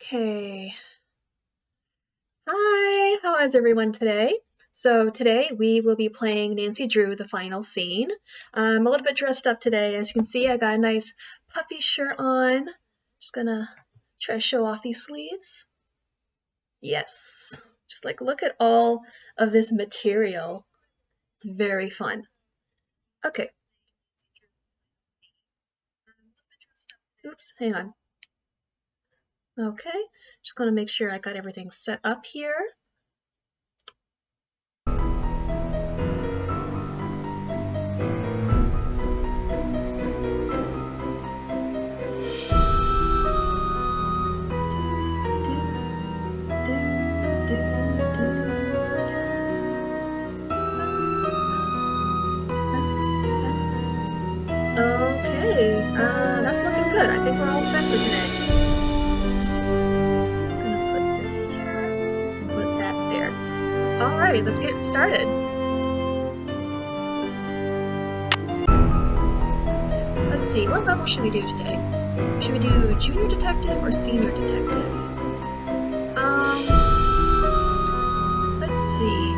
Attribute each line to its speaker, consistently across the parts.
Speaker 1: Okay. Hi, how is everyone today? So today we will be playing Nancy Drew, the final scene. I'm a little bit dressed up today. As you can see, I got a nice puffy shirt on. Just gonna try to show off these sleeves. Yes. Just like look at all of this material. It's very fun. Okay. Oops, hang on. Okay, just gonna make sure I got everything set up here. Okay, that's looking good. I think we're all set for today. I'm gonna put this here and put that there. Alright, let's get started. Let's see, what level should we do today? Should we do junior detective or senior detective? Let's see.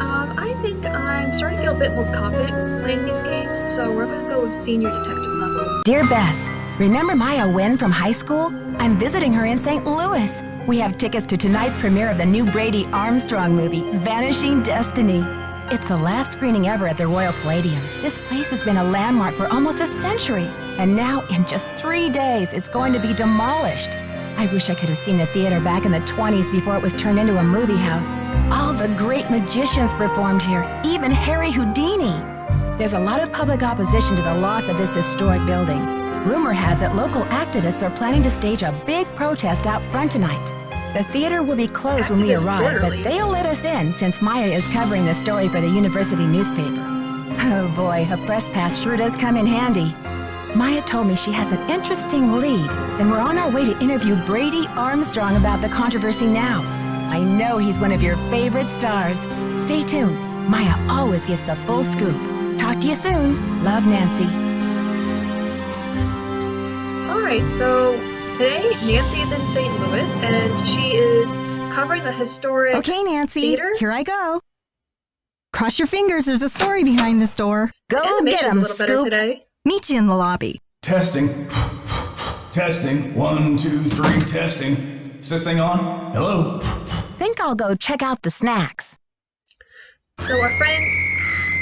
Speaker 1: I think I'm starting to feel a bit more confident playing these games, so we're gonna go with senior detective level.
Speaker 2: Dear Bess, remember Maya Wynn from high school? I'm visiting her in St. Louis. We have tickets to tonight's premiere of the new Brady Armstrong movie, Vanishing Destiny. It's the last screening ever at the Royal Palladium. This place has been a landmark for almost a century, and now in just 3 days, it's going to be demolished. I wish I could have seen the theater back in the 20s before it was turned into a movie house. All the great magicians performed here, even Harry Houdini. There's a lot of public opposition to the loss of this historic building. Rumor has it local activists are planning to stage a big protest out front tonight. The theater will be closed when we arrive, but they'll let us in since Maya is covering the story for the university newspaper. Oh boy, a press pass sure does come in handy. Maya told me she has an interesting lead, and we're on our way to interview Brady Armstrong about the controversy now. I know he's one of your favorite stars. Stay tuned. Maya always gets the full scoop. Talk to you soon. Love, Nancy.
Speaker 1: Alright, so today Nancy is in St. Louis, and she is covering a historic
Speaker 3: Okay, Nancy,
Speaker 1: theater.
Speaker 3: here I go. Cross your fingers, there's a story behind this door.
Speaker 2: Go get
Speaker 1: Animation's
Speaker 2: him,
Speaker 1: a little better
Speaker 2: Scoop.
Speaker 1: today.
Speaker 3: Meet you in the lobby.
Speaker 4: Testing. Testing. 1, 2, 3, testing. Is this thing on? Hello?
Speaker 2: Think I'll go check out the snacks.
Speaker 1: So our friend...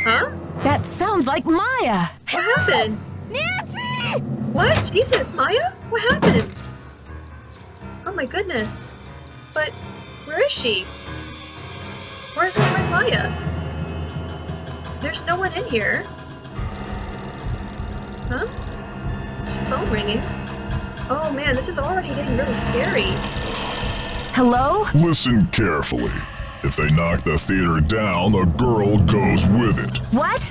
Speaker 1: Huh?
Speaker 2: That sounds like Maya.
Speaker 1: What happened?
Speaker 2: Nancy!
Speaker 1: What? Jesus, Maya? What happened? Oh my goodness. But where is she? Where's my friend Maya? There's no one in here. Huh? There's a phone ringing. Oh man, this is already getting really scary.
Speaker 2: Hello?
Speaker 5: Listen carefully. If they knock the theater down, the girl goes with it.
Speaker 2: What?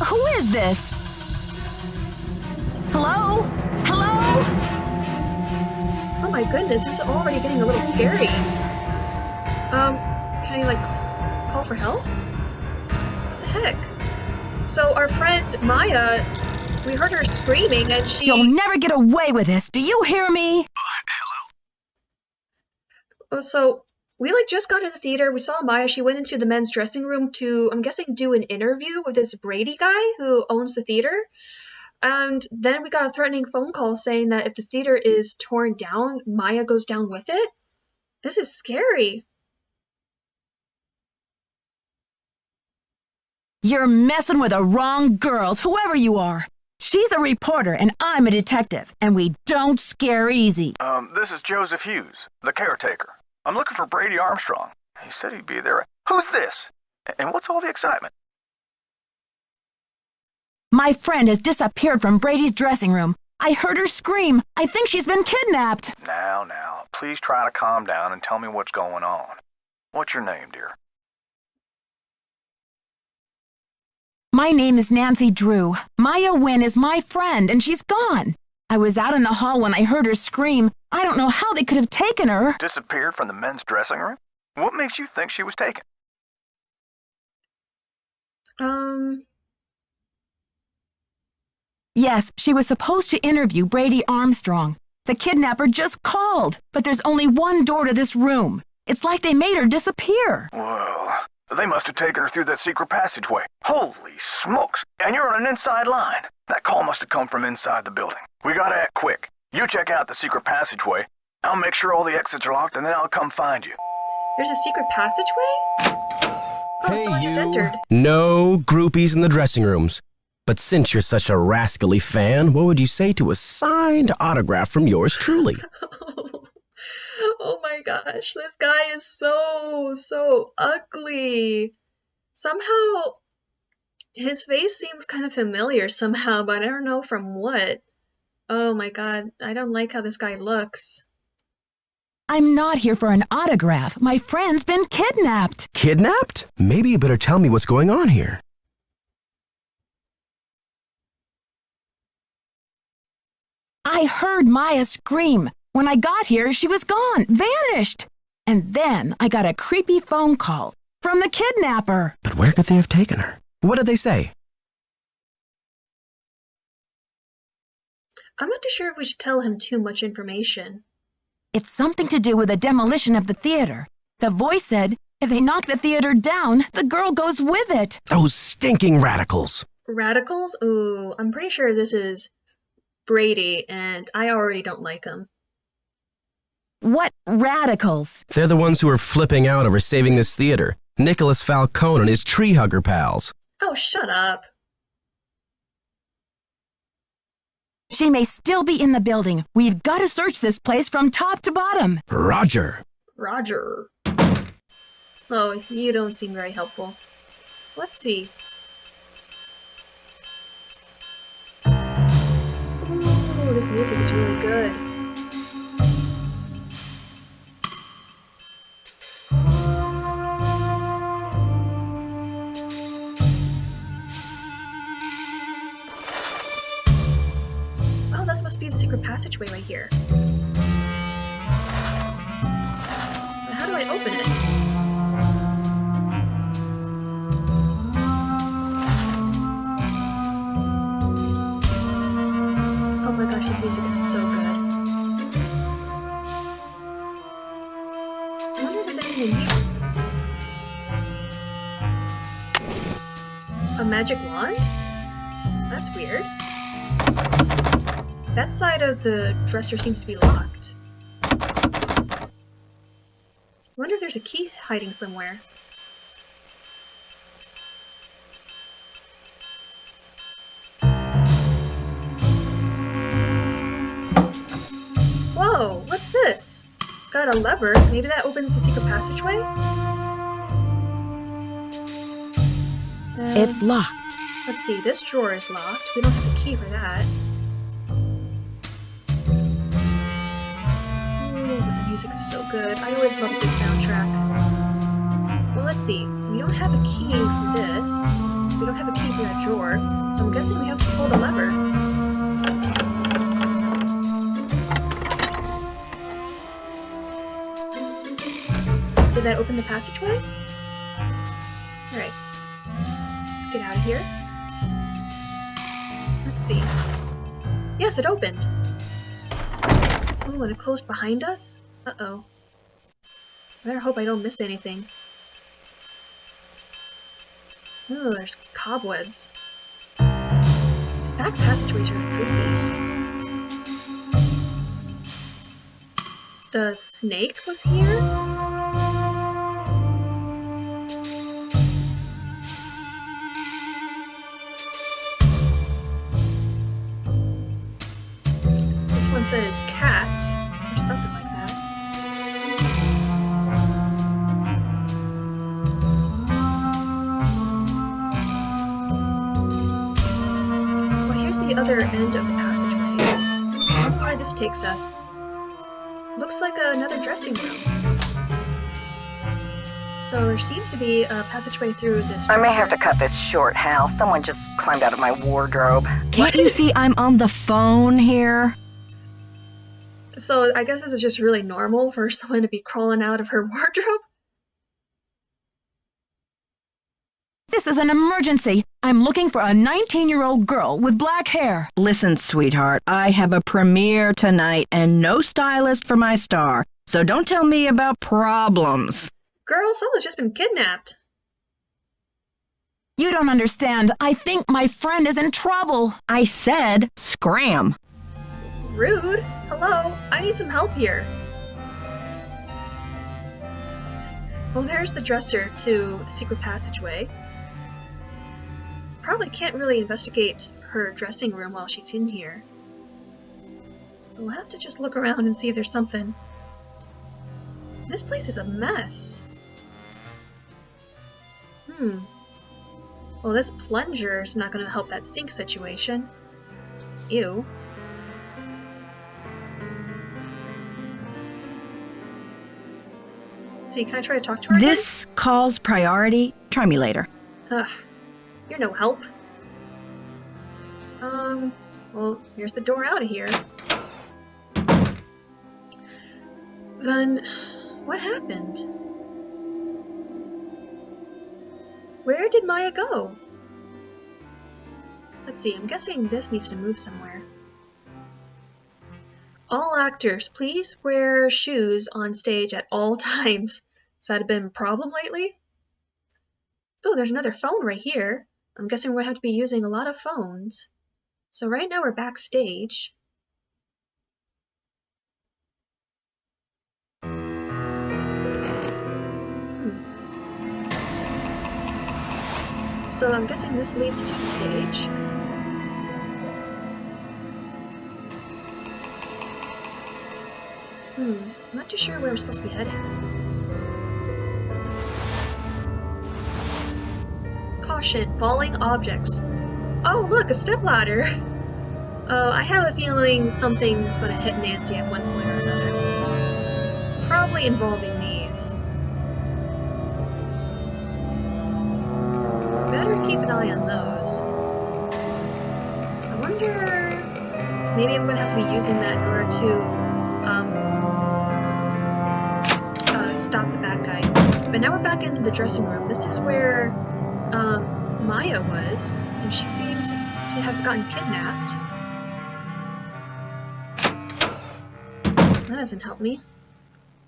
Speaker 2: Who is this? Hello? Hello?
Speaker 1: Oh my goodness, this is already getting a little scary. Can I like call for help? What the heck? So our friend Maya, we heard her screaming and she...
Speaker 2: You'll never get away with this. Do you hear me?
Speaker 1: Oh, so we like just got to the theater. We saw Maya. She went into the men's dressing room to, I'm guessing, do an interview with this Brady guy who owns the theater. And then we got a threatening phone call saying that if the theater is torn down, Maya goes down with it. This is scary.
Speaker 2: You're messing with the wrong girls, whoever you are. She's a reporter and I'm a detective, and we don't scare easy.
Speaker 6: This is Joseph Hughes, the caretaker. I'm looking for Brady Armstrong. He said he'd be there. Who's this? And what's all the excitement?
Speaker 2: My friend has disappeared from Brady's dressing room. I heard her scream. I think she's been kidnapped.
Speaker 6: Now, please try to calm down and tell me what's going on. What's your name, dear?
Speaker 2: My name is Nancy Drew. Maya Wynn is my friend, and she's gone. I was out in the hall when I heard her scream. I don't know how they could have taken her.
Speaker 6: Disappeared from the men's dressing room? What makes you think she was taken?
Speaker 2: Yes, she was supposed to interview Brady Armstrong. The kidnapper just called, but there's only one door to this room. It's like they made her disappear.
Speaker 6: Well, they must have taken her through that secret passageway. Holy smokes! And you're on an inside line. That call must have come from inside the building. We gotta act quick. You check out the secret passageway. I'll make sure all the exits are locked, and then I'll come find you.
Speaker 1: There's a secret passageway? Oh,
Speaker 7: Hey,
Speaker 1: someone just
Speaker 7: you.
Speaker 1: entered.
Speaker 7: No groupies in the dressing rooms. But since you're such a rascally fan, what would you say to a signed autograph from yours truly?
Speaker 1: Oh my gosh, this guy is so ugly. Somehow, his face seems kind of familiar somehow, but I don't know from what. Oh my god, I don't like how this guy looks.
Speaker 2: I'm not here for an autograph. My friend's been kidnapped.
Speaker 7: Kidnapped? Maybe you better tell me what's going on here.
Speaker 2: I heard Maya scream. When I got here, she was gone, vanished. And then I got a creepy phone call from the kidnapper.
Speaker 7: But where could they have taken her? What did they say?
Speaker 1: I'm not too sure if we should tell him too much information.
Speaker 2: It's something to do with the demolition of the theater. The voice said, if they knock the theater down, the girl goes with it.
Speaker 7: Those stinking radicals.
Speaker 1: Radicals? Ooh, I'm pretty sure this is Brady, and I already don't like him.
Speaker 2: What radicals?
Speaker 7: They're the ones who are flipping out over saving this theater. Nicholas Falcone and his tree hugger pals.
Speaker 1: Oh, shut up.
Speaker 2: She may still be in the building. We've got to search this place from top to bottom.
Speaker 7: Roger.
Speaker 1: Roger. Oh, you don't seem very helpful. Let's see. Ooh, this music is really good. Oh, this must be the secret passageway right here. But how do I open it? Oh my gosh, this music is so good. I wonder if there's anything in here. A magic wand? That's weird. That side of the dresser seems to be locked. I wonder if there's a key hiding somewhere. Whoa, what's this? Got a lever. Maybe that opens the secret passageway?
Speaker 2: It's locked.
Speaker 1: Let's see, this drawer is locked. We don't have a key for that. Ooh, but the music is so good. I always love this soundtrack. Well, let's see. We don't have a key for this. We don't have a key for that drawer, so I'm guessing we have to pull the lever. Did that open the passageway? Alright. Let's get out of here. Let's see. Yes, it opened. Ooh, and it closed behind us? Uh-oh. I better hope I don't miss anything. Ooh, there's cobwebs. This back passageway's really creepy. The snake was here? This one says cat, or something like that. Well, here's the other end of the passageway. I wonder where this takes us. Looks like another dressing room. So there seems to be a passageway through this dresser.
Speaker 8: I may have to cut this short, Hal. Someone just climbed out of my wardrobe.
Speaker 9: Can't you see I'm on the phone here?
Speaker 1: So I guess this is just really normal for someone to be crawling out of her wardrobe?
Speaker 2: This This is an emergency. I'm looking for a 19-year-old girl with black hair.
Speaker 9: Listen, sweetheart, I have a premiere tonight and no stylist for my star, so don't tell me about problems.
Speaker 1: Girl, someone's just been kidnapped.
Speaker 2: You don't understand. I think my friend is in trouble.
Speaker 9: I said scram.
Speaker 1: Rude. Hello, I need some help here. Well, there's the dresser to the secret passageway. Probably can't really investigate her dressing room while she's in here. We'll have to just look around and see if there's something. This place is a mess. Well, this plunger is not going to help that sink situation. Ew. See, can I try to talk to her again?
Speaker 9: This call's priority. Try me later.
Speaker 1: Ugh. You're no help. Well, here's the door out of here. Then, what happened? Where did Maya go? Let's see, I'm guessing this needs to move somewhere. All actors, please wear shoes on stage at all times. Has that been a problem lately? Oh, there's another phone right here. I'm guessing we're going to have to be using a lot of phones. So right now we're backstage. So I'm guessing this leads to the stage. I'm not too sure where we're supposed to be heading. Caution, falling objects. Oh, look, a stepladder! Oh, I have a feeling something's gonna hit Nancy at one point or another. Probably involving these. Better keep an eye on those. I wonder... maybe I'm gonna have to be using that in order to, stop the bad guy. But now we're back in the dressing room. This is where Maya was, and she seemed to have gotten kidnapped. That doesn't help me.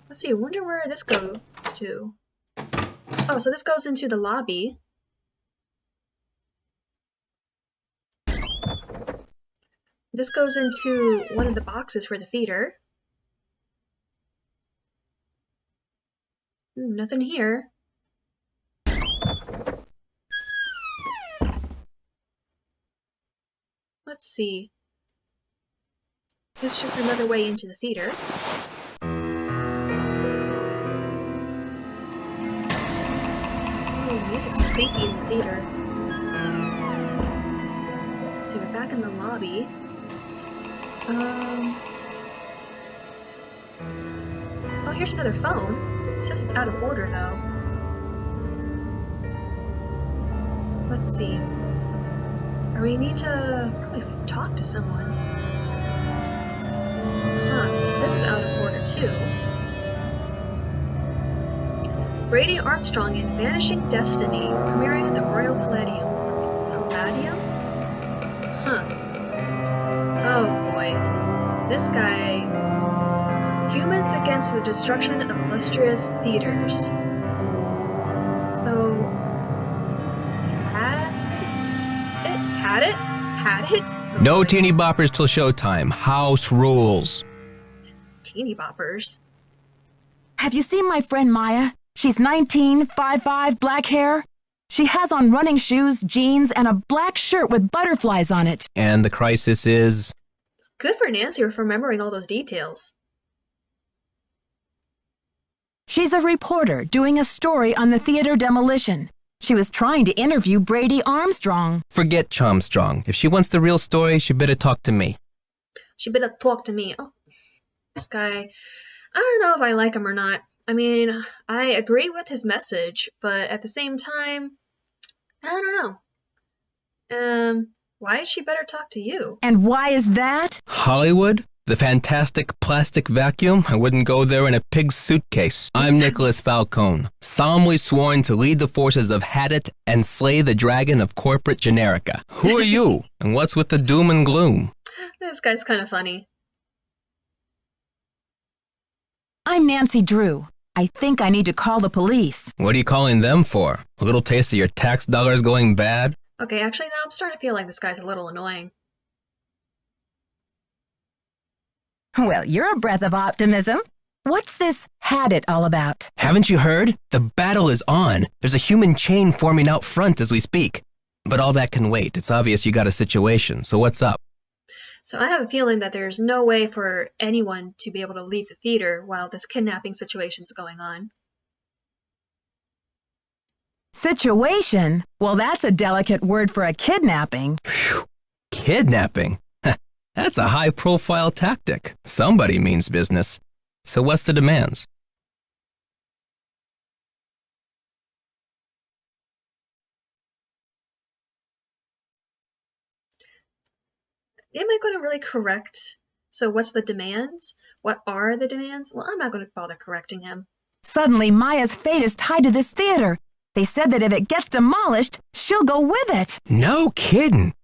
Speaker 1: Let's see, I wonder where this goes to. Oh, so this goes into the lobby. This goes into one of the boxes for the theater. Nothing here. Let's see. This is just another way into the theater. Oh, music's creepy in the theater. Let's see, we're back in the lobby. Oh, here's another phone. It says it's out of order, though. Let's see. Or we need to probably talk to someone. Huh, this is out of order, too. Brady Armstrong in Vanishing Destiny, premiering at the Royal Palladium. Palladium? Huh. Oh boy. This guy... Humans against the destruction of illustrious theaters. So... Had it? Oh,
Speaker 10: no teeny boppers till showtime. House rules.
Speaker 1: Teeny boppers?
Speaker 2: Have you seen my friend Maya? She's 19, 5'5", black hair. She has on running shoes, jeans, and a black shirt with butterflies on it.
Speaker 10: And the crisis is...
Speaker 1: It's good for Nancy for remembering all those details.
Speaker 2: She's a reporter doing a story on the theater demolition. She was trying to interview Brady Armstrong.
Speaker 10: Forget Charmstrong. If she wants the real story, she better talk to me.
Speaker 1: She better talk to me. Oh, this guy... I don't know if I like him or not. I mean, I agree with his message, but at the same time, I don't know. Why did she better talk to you?
Speaker 2: And why is that?
Speaker 10: Hollywood? The fantastic plastic vacuum? I wouldn't go there in a pig's suitcase. I'm Nicholas Falcone, solemnly sworn to lead the forces of Hadit and slay the dragon of corporate generica. Who are you? And what's with the doom and gloom?
Speaker 1: This guy's kind of funny.
Speaker 2: I'm Nancy Drew. I think I need to call the police.
Speaker 10: What are you calling them for? A little taste of your tax dollars going bad?
Speaker 1: Okay, actually, now I'm starting to feel like this guy's a little annoying.
Speaker 2: Well, you're a breath of optimism. What's this Hadit all about?
Speaker 10: Haven't you heard? The battle is on. There's a human chain forming out front as we speak. But all that can wait. It's obvious you got a situation, so what's up?
Speaker 1: So I have a feeling that there's no way for anyone to be able to leave the theater while this kidnapping situation's going on.
Speaker 2: Situation? Well, that's a delicate word for a kidnapping.
Speaker 10: Phew. Kidnapping? That's a high-profile tactic. Somebody means business. So what's the demands?
Speaker 1: Am I going to really correct? So what's the demands? What are the demands? Well, I'm not going to bother correcting him.
Speaker 2: Suddenly, Maya's fate is tied to this theater. They said that if it gets demolished, she'll go with it.
Speaker 10: No kidding.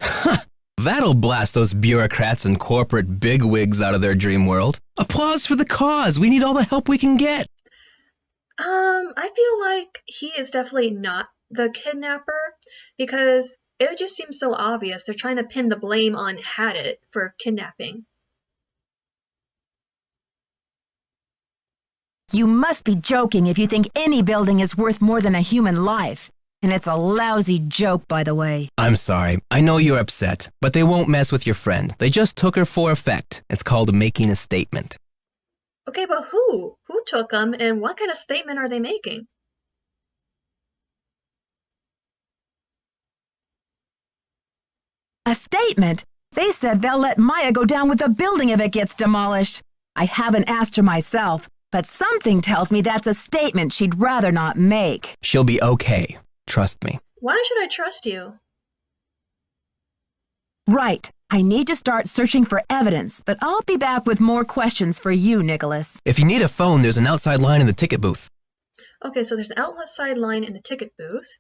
Speaker 10: That'll blast those bureaucrats and corporate bigwigs out of their dream world. Applause for the cause. We need all the help we can get.
Speaker 1: I feel like he is definitely not the kidnapper because it just seems so obvious. They're trying to pin the blame on Hadit for kidnapping.
Speaker 2: You must be joking if you think any building is worth more than a human life. And it's a lousy joke, by the way.
Speaker 10: I'm sorry. I know you're upset, but they won't mess with your friend. They just took her for effect. It's called making a statement.
Speaker 1: Okay, but who? Who took them, and what kind of statement are they making?
Speaker 2: A statement? They said they'll let Maya go down with the building if it gets demolished. I haven't asked her myself, but something tells me that's a statement she'd rather not make.
Speaker 10: She'll be okay. Trust me.
Speaker 1: Why should I trust you?
Speaker 2: Right. I need to start searching for evidence, but I'll be back with more questions for you, Nicholas.
Speaker 10: If you need a phone, there's an outside line in the ticket booth.
Speaker 1: Okay, so there's an outside line in the ticket booth.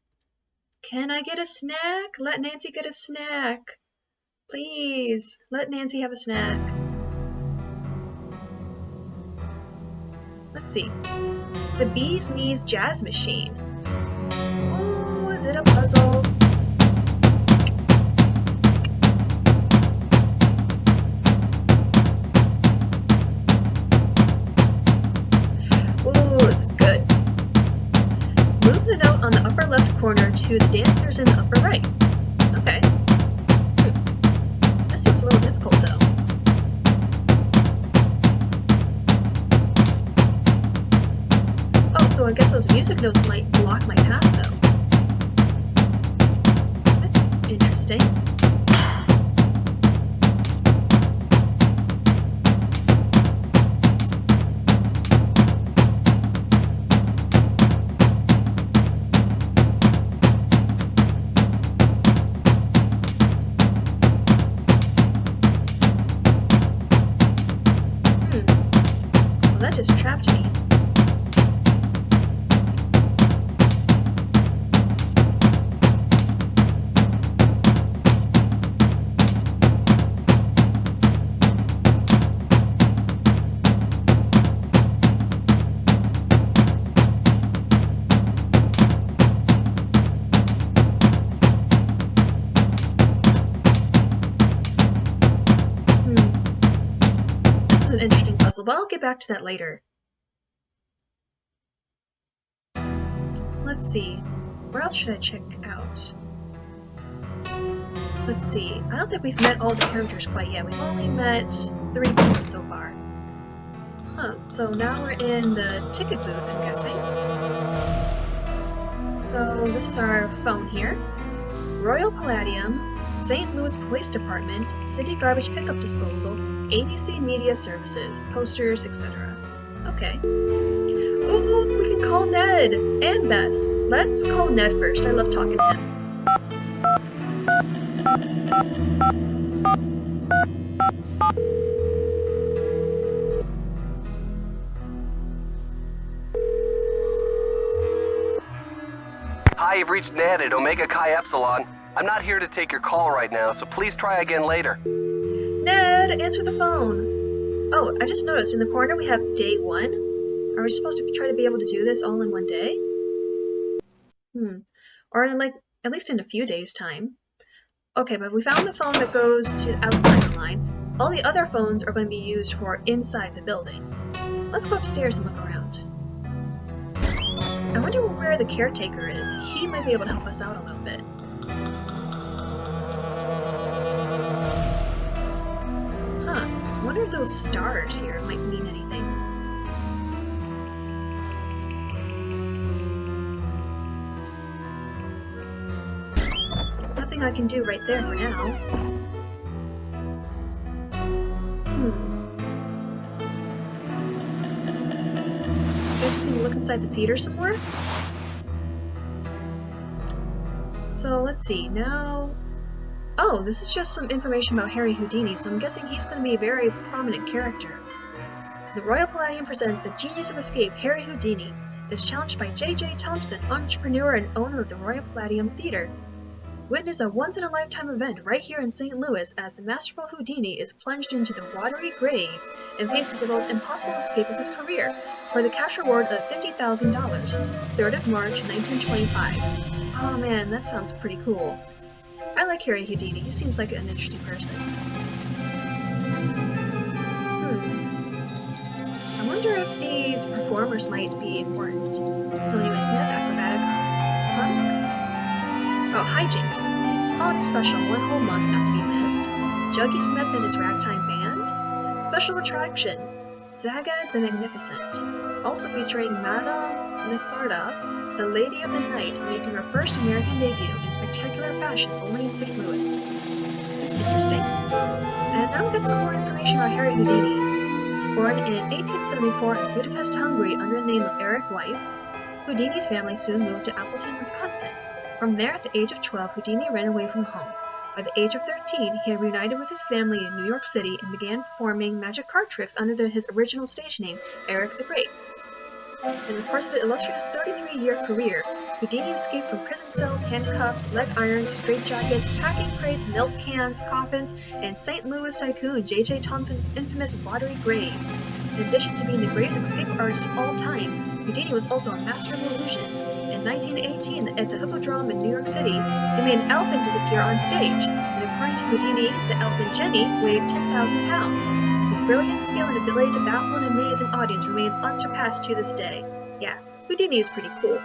Speaker 1: Can I get a snack? Let Nancy get a snack. Please, let Nancy have a snack. Let's see. The Bee's Knees Jazz Machine. Oh, is it a puzzle? Ooh, this is good. Move the note on the upper left corner to the dancers in the upper right. Okay. That seems a little difficult, though. Oh, so I guess those music notes might block my path, though. That's interesting. Well, that just trapped me. This is an interesting puzzle, but I'll get back to that later. Let's see. Where else should I check out? Let's see. I don't think we've met all the characters quite yet. We've only met 3 people so far. Huh. So now we're in the ticket booth, I'm guessing. So this is our phone here. Royal Palladium, St. Louis Police Department, City Garbage Pickup Disposal, ABC Media Services, posters, etc. Okay. Ooh, we can call Ned and Bess. Let's call Ned first. I love talking to him.
Speaker 11: Hi, you've reached Ned at Omega Chi Epsilon. I'm not here to take your call right now, so please try again later.
Speaker 1: Ned, answer the phone. Oh, I just noticed in the corner we have day 1. Are we supposed to try to be able to do this all in one day? Or in at least in a few days' time. Okay, but we found the phone that goes to outside the line. All the other phones are going to be used for inside the building. Let's go upstairs and look around. I wonder where the caretaker is. He might be able to help us out a little bit. Huh. I wonder if those stars here might mean anything. Nothing I can do right there for now. Guess we can look inside the theater some more? So let's see, now... Oh, this is just some information about Harry Houdini, so I'm guessing he's going to be a very prominent character. The Royal Palladium presents the genius of escape, Harry Houdini, is challenged by J.J. Thompson, entrepreneur and owner of the Royal Palladium Theater. Witness a once-in-a-lifetime event right here in St. Louis as the masterful Houdini is plunged into the watery grave and faces the most impossible escape of his career for the cash reward of $50,000, 3rd of March, 1925. Oh man, that sounds pretty cool. I like Harry Houdini, he seems like an interesting person. I wonder if these performers might be important. Sonia Smith, acrobatic hunks? Oh, hijinks. Holiday special, 1 whole month not to be missed. Juggy Smith and his ragtime band. Special attraction, Zaga the Magnificent. Also featuring Madame Nisarda, the Lady of the Night, making her first American debut in spectacular fashion only in St. Louis. That's interesting. And now we get some more information about Harry Houdini. Born in 1874 in Budapest, Hungary under the name of Eric Weiss, Houdini's family soon moved to Appleton, Wisconsin. From there, at the age of 12, Houdini ran away from home. By the age of 13, he had reunited with his family in New York City and began performing magic card tricks under his original stage name, Eric the Great. In the course of an illustrious 33-year career, Houdini escaped from prison cells, handcuffs, leg irons, straitjackets, packing crates, milk cans, coffins, and St. Louis tycoon J.J. Thompson's infamous watery grave. In addition to being the greatest escape artist of all time, Houdini was also a master of illusion. In 1918, at the Hippodrome in New York City, he made an elephant disappear on stage, and according to Houdini, the elephant Jenny weighed 10,000 pounds. His brilliant skill and ability to baffle and amaze an audience remains unsurpassed to this day. Yeah, Houdini is pretty cool.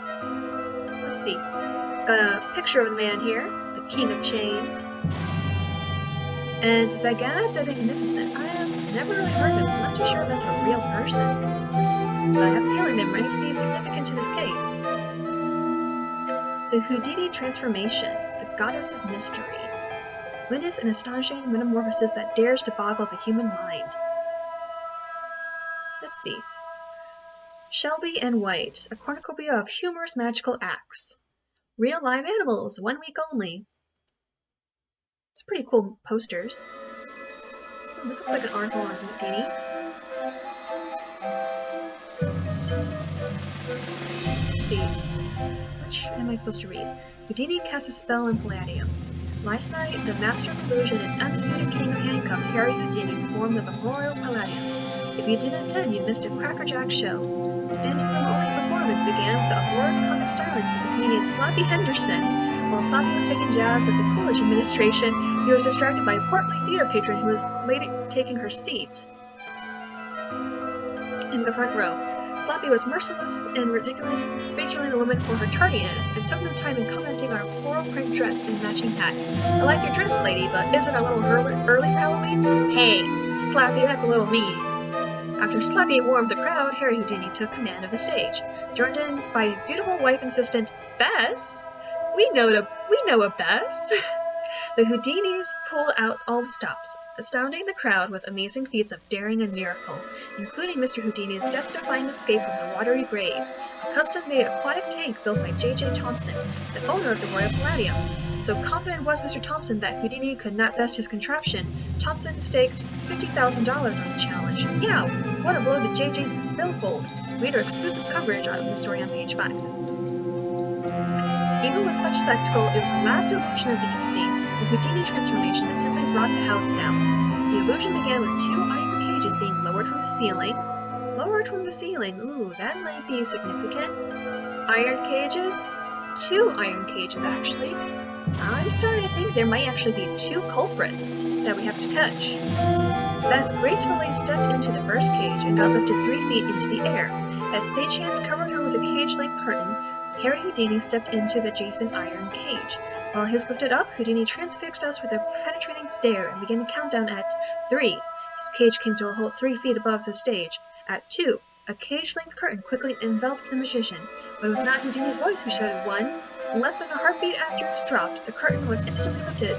Speaker 1: Let's see. Got a picture of the man here, the King of Chains. And Zaga the Magnificent. I have never really heard of him. I'm not too sure if that's a real person. But I have a feeling they might be significant to this case. The Houdini Transformation, the Goddess of Mystery. Witness an astonishing metamorphosis that dares to boggle the human mind. Let's see. Shelby and White, a cornucopia of humorous magical acts. Real live animals, 1 week only. It's pretty cool posters. Oh, this looks like an article on Houdini. Let's see. Which am I supposed to read? Houdini casts a spell in Palladium. Last night, the master of illusion and undisputed king of handcuffs, Harry Houdini, performed at the Royal Palladium. If you didn't attend, you missed a crackerjack show. The standing room only performance began with the uproarious comic stylings of the comedian Sloppy Henderson. While Sloppy was taking jabs at the Coolidge administration, he was distracted by a portly theater patron who was late taking her seat in the front row. Sloppy was merciless in ridiculing the woman for her tardiness, and took no time in commenting on her floral print dress and matching hat. I like your dress, lady, but isn't it a little early for Halloween? Hey, Slappy, that's a little mean. After Slappy warmed the crowd, Harry Houdini took command of the stage, joined in by his beautiful wife and assistant, Bess. We know a Bess. The Houdinis pulled out all the stops, astounding the crowd with amazing feats of daring and miracle, including Mr. Houdini's death-defying escape from the watery grave, a custom-made aquatic tank built by J.J. Thompson, the owner of the Royal Palladium. So confident was Mr. Thompson that Houdini could not best his contraption, Thompson staked $50,000 on the challenge. Yeah, what a blow to J.J.'s billfold. Read our exclusive coverage of the story on page 5. Even with such spectacle, it was the last illusion of the evening. The Houdini transformation that simply brought the house down. The illusion began with 2 iron cages being lowered from the ceiling. Lowered from the ceiling. Ooh, that might be significant. Iron cages? 2 iron cages, actually. I'm starting to think there might actually be 2 culprits that we have to catch. Bess gracefully stepped into the first cage and got lifted 3 feet into the air. As stagehands covered her with a cage-length curtain, Harry Houdini stepped into the adjacent iron cage. While he was lifted up, Houdini transfixed us with a penetrating stare and began to count down at 3. His cage came to a halt 3 feet above the stage. At 2, a cage-length curtain quickly enveloped the magician, but it was not Houdini's voice who shouted 1. In less than a heartbeat after it was dropped, the curtain was instantly lifted,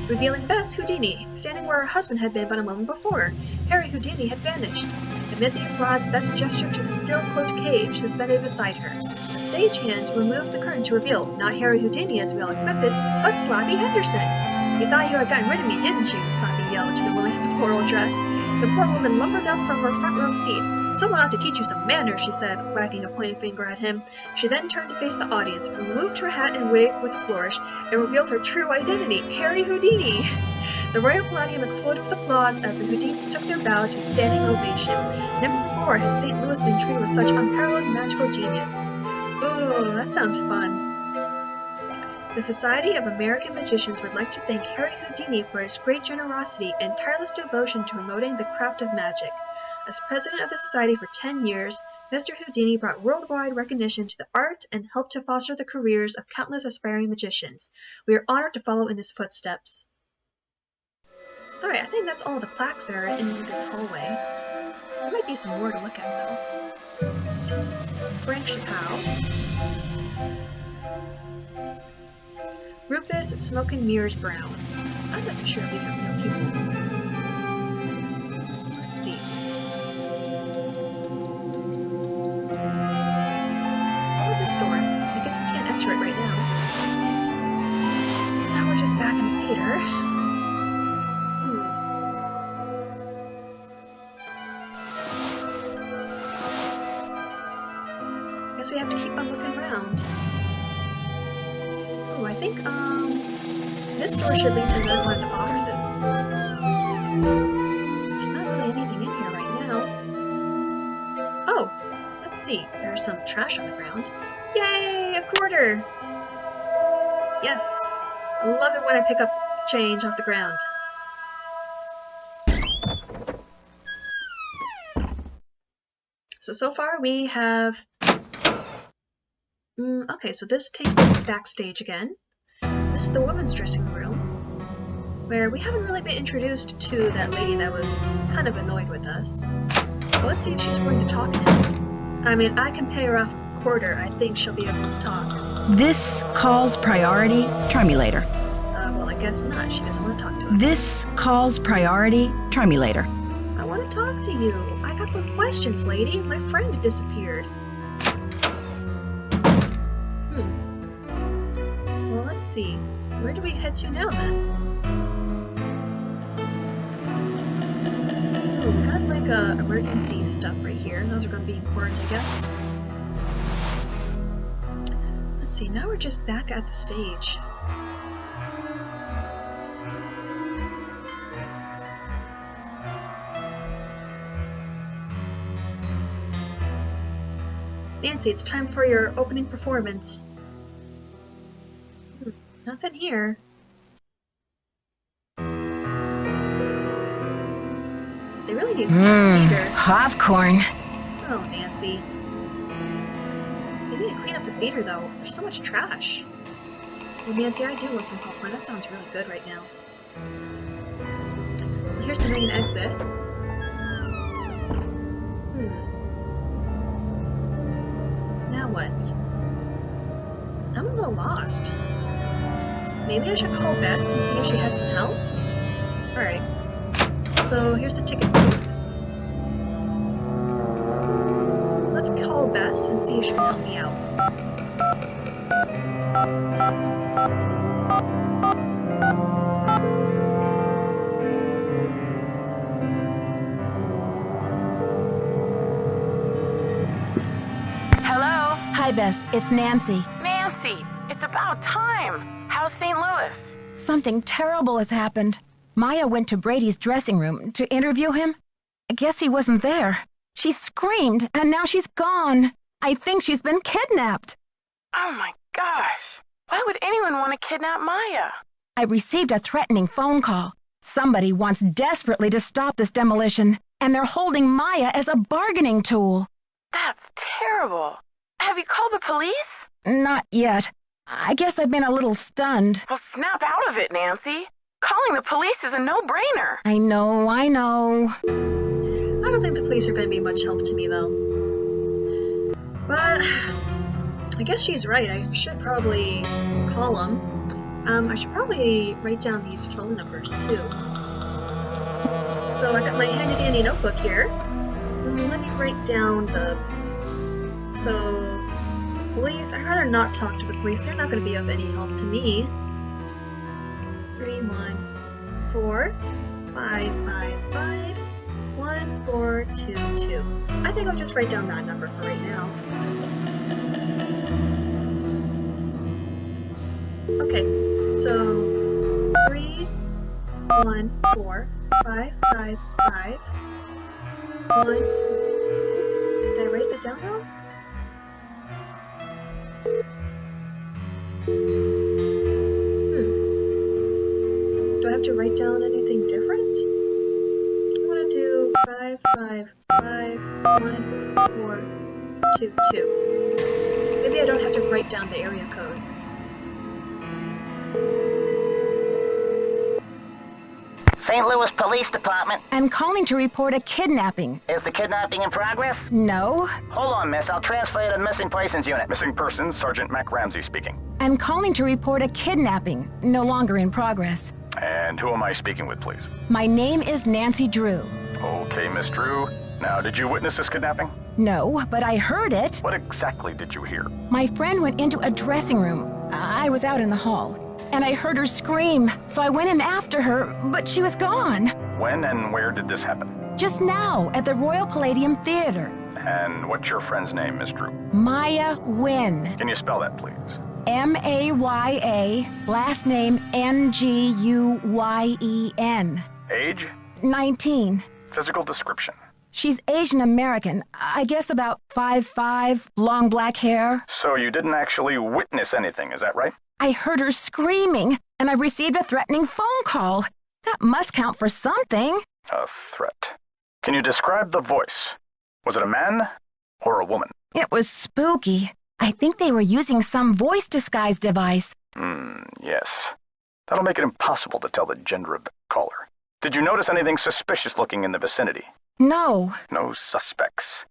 Speaker 1: revealing Bess Houdini, standing where her husband had been but a moment before. Harry Houdini had vanished. Amid the applause, Bess gestured to the still-cloaked cage suspended beside her. A stagehand removed the curtain to reveal not Harry Houdini as we all expected, but Sloppy Henderson. You thought you had gotten rid of me, didn't you? Sloppy yelled to the woman in the floral dress. The poor woman lumbered up from her front row seat. Someone ought to teach you some manners, she said, wagging a pointed finger at him. She then turned to face the audience, removed her hat and wig with a flourish, and revealed her true identity, Harry Houdini. The Royal Palladium exploded with applause as the Houdinis took their bow to a standing ovation. Never before had St. Louis been treated with such unparalleled magical genius. Ooh, that sounds fun. The Society of American Magicians would like to thank Harry Houdini for his great generosity and tireless devotion to promoting the craft of magic. As president of the society for 10 years, Mr. Houdini brought worldwide recognition to the art and helped to foster the careers of countless aspiring magicians. We are honored to follow in his footsteps. Alright, I think that's all the plaques that are in this hallway. There might be some more to look at, though. Frank Chacow. Rufus Smoke and Mirrors Brown. I'm not too sure if these are real people. Let's see. Oh, this door. I guess we can't enter it right now. So now we're just back in the theater. I guess we have to keep on looking around. Oh, I think, this door should lead to another one of the boxes. There's not really anything in here right now. Oh, let's see. There's some trash on the ground. Yay, a quarter! Yes! I love it when I pick up change off the ground. So far we have... okay, so this takes us backstage again. This is the women's dressing room, where we haven't really been introduced to that lady that was kind of annoyed with us. But let's see if she's willing to talk now. I mean, I can pay her off a quarter. I think she'll be able to talk.
Speaker 9: This calls priority. Try me later.
Speaker 1: Well, I guess not. She doesn't want to talk to us.
Speaker 9: This calls priority. Try me later.
Speaker 1: I want to talk to you. I got some questions, lady. My friend disappeared. Well, let's see. Where do we head to now, then? Oh, we got like emergency stuff right here. Those are going to be important, I guess. Let's see. Now we're just back at the stage. Nancy, it's time for your opening performance. Nothing here. They really do theater.
Speaker 2: Popcorn.
Speaker 1: Oh, Nancy. They need to clean up the theater, though. There's so much trash. Oh, Nancy, I do want some popcorn. That sounds really good right now. Well, here's the main exit. Now what? I'm a little lost. Maybe I should call Bess and see if she has some help? Alright. So here's the ticket booth. Let's call Bess and see if she can help me out.
Speaker 2: Hi, Bess. It's Nancy.
Speaker 12: Nancy, it's about time. How's St. Louis?
Speaker 2: Something terrible has happened. Maya went to Brady's dressing room to interview him. I guess he wasn't there. She screamed, and now she's gone. I think she's been kidnapped.
Speaker 12: Oh my gosh. Why would anyone want to kidnap Maya?
Speaker 2: I received a threatening phone call. Somebody wants desperately to stop this demolition, and they're holding Maya as a bargaining tool.
Speaker 12: That's terrible. Have you called the police?
Speaker 2: Not yet. I guess I've been a little stunned.
Speaker 12: Well, snap out of it, Nancy. Calling the police is a no-brainer.
Speaker 2: I know.
Speaker 1: I don't think the police are going to be much help to me, though. But I guess she's right. I should probably call them. I should probably write down these phone numbers, too. So I got my handy-dandy notebook here. Let me write down the... So, the police, I'd rather not talk to the police. They're not going to be of any help to me. 314-555-1422. I think I'll just write down that number for right now. Okay, so 314-555-1. Oops, did I write that down wrong? Do I have to write down anything different? I want to do 555-1422. Maybe I don't have to write down the area code.
Speaker 13: St. Louis Police Department.
Speaker 2: I'm calling to report a kidnapping.
Speaker 13: Is the kidnapping in progress?
Speaker 2: No.
Speaker 13: Hold on, miss. I'll transfer you to the Missing Persons Unit.
Speaker 6: Missing Persons, Sergeant Mac Ramsey speaking.
Speaker 2: I'm calling to report a kidnapping, no longer in progress.
Speaker 6: And who am I speaking with, please?
Speaker 2: My name is Nancy Drew.
Speaker 6: Okay, Miss Drew. Now, did you witness this kidnapping?
Speaker 2: No, but I heard it.
Speaker 6: What exactly did you hear?
Speaker 2: My friend went into a dressing room. I was out in the hall. And I heard her scream, so I went in after her, but she was gone.
Speaker 6: When and where did this happen?
Speaker 2: Just now, at the Royal Palladium Theater.
Speaker 6: And what's your friend's name, Miss Drew?
Speaker 2: Maya Nguyen.
Speaker 6: Can you spell that, please?
Speaker 2: M-A-Y-A, last name N-G-U-Y-E-N.
Speaker 6: Age?
Speaker 2: 19.
Speaker 6: Physical description?
Speaker 2: She's Asian American. I guess about 5'5", long black hair.
Speaker 6: So you didn't actually witness anything, is that right?
Speaker 2: I heard her screaming, and I received a threatening phone call. That must count for something.
Speaker 6: A threat. Can you describe the voice? Was it a man or a woman?
Speaker 2: It was spooky. I think they were using some voice disguise device.
Speaker 6: Yes. That'll make it impossible to tell the gender of the caller. Did you notice anything suspicious looking in the vicinity?
Speaker 2: No.
Speaker 6: No suspects.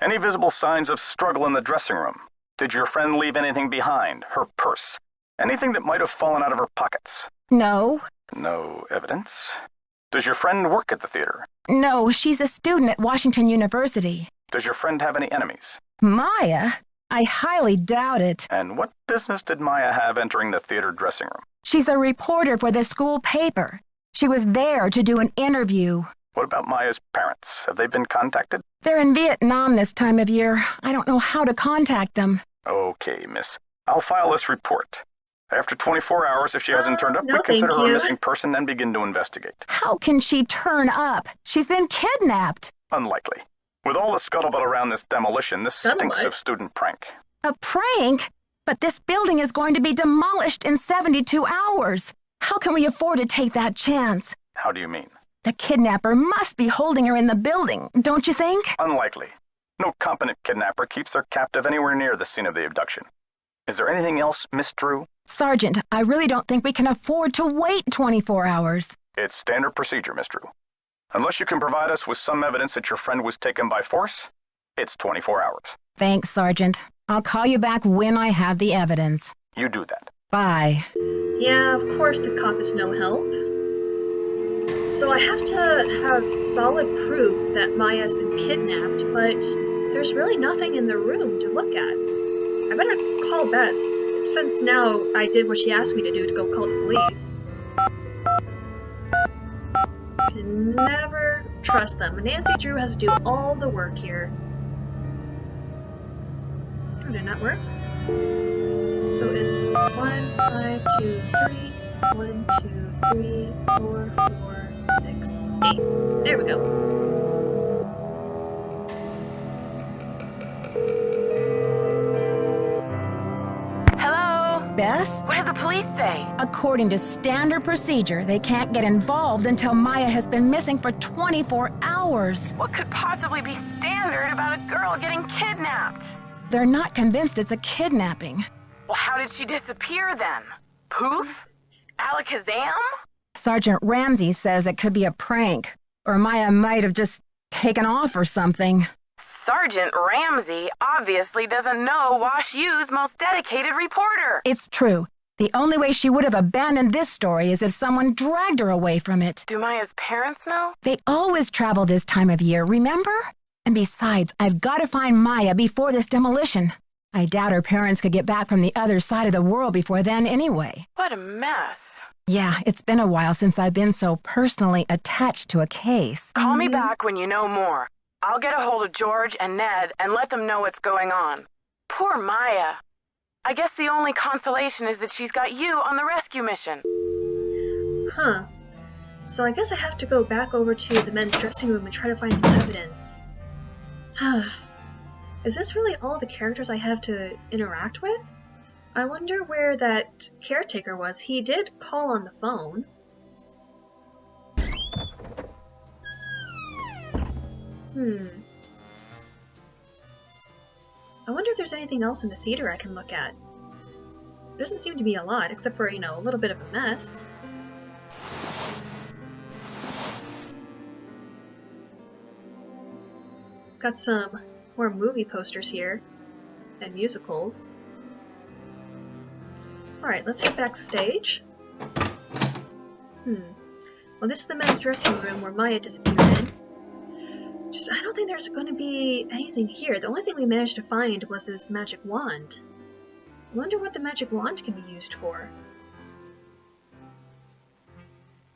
Speaker 6: Any visible signs of struggle in the dressing room? Did your friend leave anything behind? Her purse? Anything that might have fallen out of her pockets?
Speaker 2: No.
Speaker 6: No evidence. Does your friend work at the theater?
Speaker 2: No, she's a student at Washington University.
Speaker 6: Does your friend have any enemies?
Speaker 2: Maya? I highly doubt it.
Speaker 6: And what business did Maya have entering the theater dressing room?
Speaker 2: She's a reporter for the school paper. She was there to do an interview.
Speaker 6: What about Maya's parents? Have they been contacted?
Speaker 2: They're in Vietnam this time of year. I don't know how to contact them.
Speaker 6: Okay, miss. I'll file this report. After 24 hours, if she hasn't turned up,
Speaker 1: no,
Speaker 6: we consider her a
Speaker 1: you.
Speaker 6: missing person and begin to investigate.
Speaker 2: How can she turn up? She's been kidnapped.
Speaker 6: Unlikely. With all the scuttlebutt around this demolition, this stinks of student prank.
Speaker 2: A prank? But this building is going to be demolished in 72 hours. How can we afford to take that chance?
Speaker 6: How do you mean?
Speaker 2: The kidnapper must be holding her in the building, don't you think?
Speaker 6: Unlikely. No competent kidnapper keeps their captive anywhere near the scene of the abduction. Is there anything else, Miss Drew?
Speaker 2: Sergeant, I really don't think we can afford to wait 24 hours.
Speaker 6: It's standard procedure, Miss Drew. Unless you can provide us with some evidence that your friend was taken by force, it's 24 hours.
Speaker 2: Thanks, Sergeant. I'll call you back when I have the evidence.
Speaker 6: You do that.
Speaker 2: Bye.
Speaker 1: Yeah, of course the cop is no help. So I have to have solid proof that Maya's been kidnapped, but there's really nothing in the room to look at. I better call Bess, since now I did what she asked me to do to go call the police. Can never trust them. Nancy Drew has to do all the work here. Oh, did not work? So it's 1, 5, 2, 3, 1, 2, 3, 4, 4, 6, 8. There we go.
Speaker 12: Hello?
Speaker 2: Bess?
Speaker 12: What did the police say?
Speaker 2: According to standard procedure, they can't get involved until Maya has been missing for 24 hours.
Speaker 12: What could possibly be standard about a girl getting kidnapped?
Speaker 2: They're not convinced it's a kidnapping.
Speaker 12: Well, how did she disappear then? Poof? Alakazam?
Speaker 2: Sergeant Ramsey says it could be a prank, or Maya might have just taken off or something.
Speaker 12: Sergeant Ramsey obviously doesn't know Wash U's most dedicated reporter.
Speaker 2: It's true. The only way she would have abandoned this story is if someone dragged her away from it.
Speaker 12: Do Maya's parents know?
Speaker 2: They always travel this time of year, remember? And besides, I've got to find Maya before this demolition. I doubt her parents could get back from the other side of the world before then anyway.
Speaker 12: What a mess.
Speaker 2: Yeah, it's been a while since I've been so personally attached to a case.
Speaker 12: Call me back when you know more. I'll get a hold of George and Ned and let them know what's going on. Poor Maya. I guess the only consolation is that she's got you on the rescue mission.
Speaker 1: Huh. So I guess I have to go back over to the men's dressing room and try to find some evidence. Is this really all the characters I have to interact with? I wonder where that caretaker was. He did call on the phone. I wonder if there's anything else in the theater I can look at. There doesn't seem to be a lot, except for, you know, a little bit of a mess. Got some more movie posters here, and musicals. Alright, let's head backstage. Well, this is the men's dressing room where Maya disappeared in. I don't think there's going to be anything here. The only thing we managed to find was this magic wand. I wonder what the magic wand can be used for.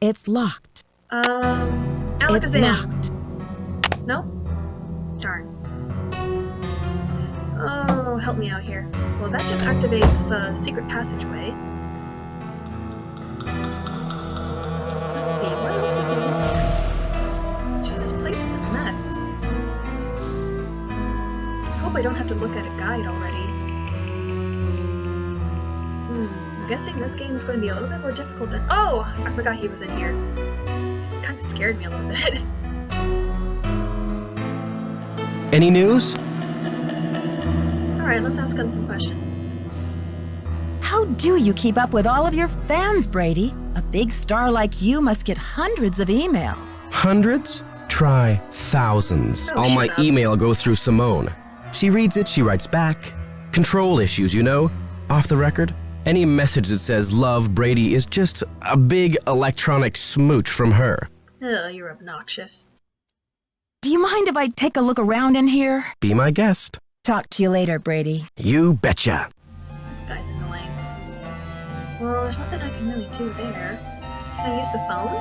Speaker 2: It's locked.
Speaker 1: Alakazam.
Speaker 2: It's locked.
Speaker 1: Nope. Darn. Oh, help me out here. Well, that just activates the secret passageway. Let's see, what else would be in there? It's just this place is a mess. I hope I don't have to look at a guide already. I'm guessing this game is going to be a little bit more difficult than— oh! I forgot he was in here. This kind of scared me a little bit.
Speaker 7: Any news?
Speaker 1: Alright, let's ask him some questions.
Speaker 2: How do you keep up with all of your fans, Brady? A big star like you must get hundreds of emails.
Speaker 7: Hundreds? Try thousands.
Speaker 1: Oh,
Speaker 7: All my
Speaker 1: shut up.
Speaker 7: email goes through Simone. She reads it, she writes back. Control issues, you know? Off the record. Any message that says love Brady is just a big electronic smooch from her.
Speaker 1: Ugh, you're obnoxious.
Speaker 2: Do you mind if I take a look around in here?
Speaker 7: Be my guest.
Speaker 2: Talk to you later, Brady.
Speaker 7: You betcha.
Speaker 1: This guy's annoying. Well, there's nothing I can really do there. Can I use the phone?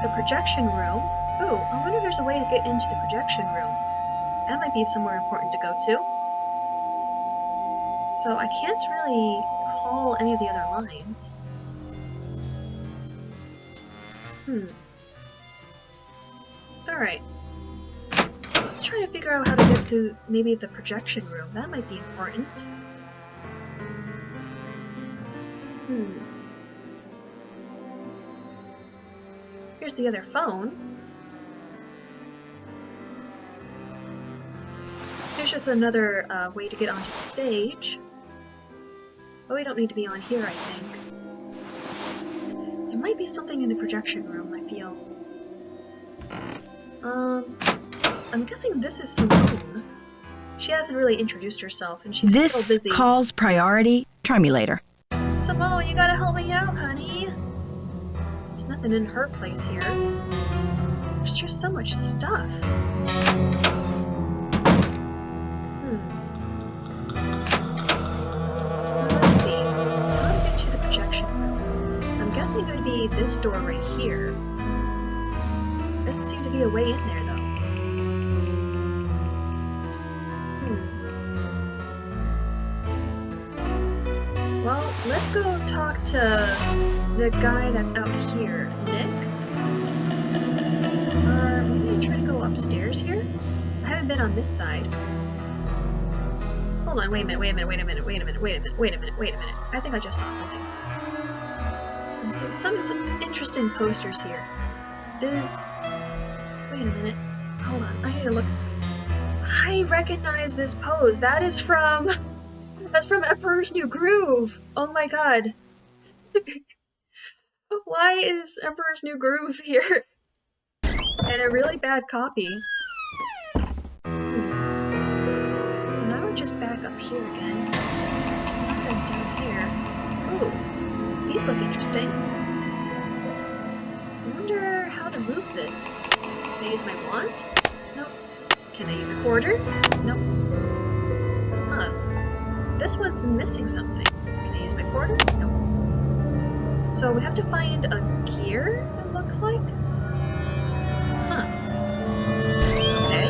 Speaker 1: The projection room. Ooh, I wonder if there's a way to get into the projection room. That might be somewhere important to go to. So I can't really call any of the other lines. Alright. Let's try to figure out how to get to maybe the projection room. That might be important. Here's the other phone. Here's just another way to get onto the stage. But we don't need to be on here, I think. There might be something in the projection room, I feel. I'm guessing this is Simone. She hasn't really introduced herself, and she's still busy.
Speaker 9: This call's priority. Try me later.
Speaker 1: Simone, you gotta help me out, honey. There's nothing in her place here. There's just so much stuff. Well, let's see. How to get to the projection room? I'm guessing it would be this door right here. Doesn't seem to be a way in there, though. let's go talk to the guy that's out here. Nick? Or maybe try to go upstairs here? I haven't been on this side. Hold on, wait a minute. I think I just saw something. Some interesting posters here. Wait a minute. Hold on, I need to look. I recognize this pose. That's from Emperor's New Groove. Oh my god. Why is Emperor's New Groove here? And a really bad copy. So now we're just back up here again. There's nothing down here. Ooh, these look interesting. I wonder how to move this. Can I use my wand? Nope. Can I use a quarter? Nope. Huh. This one's missing something. Can I use my quarter? Nope. So we have to find a gear, it looks like? Huh. Okay.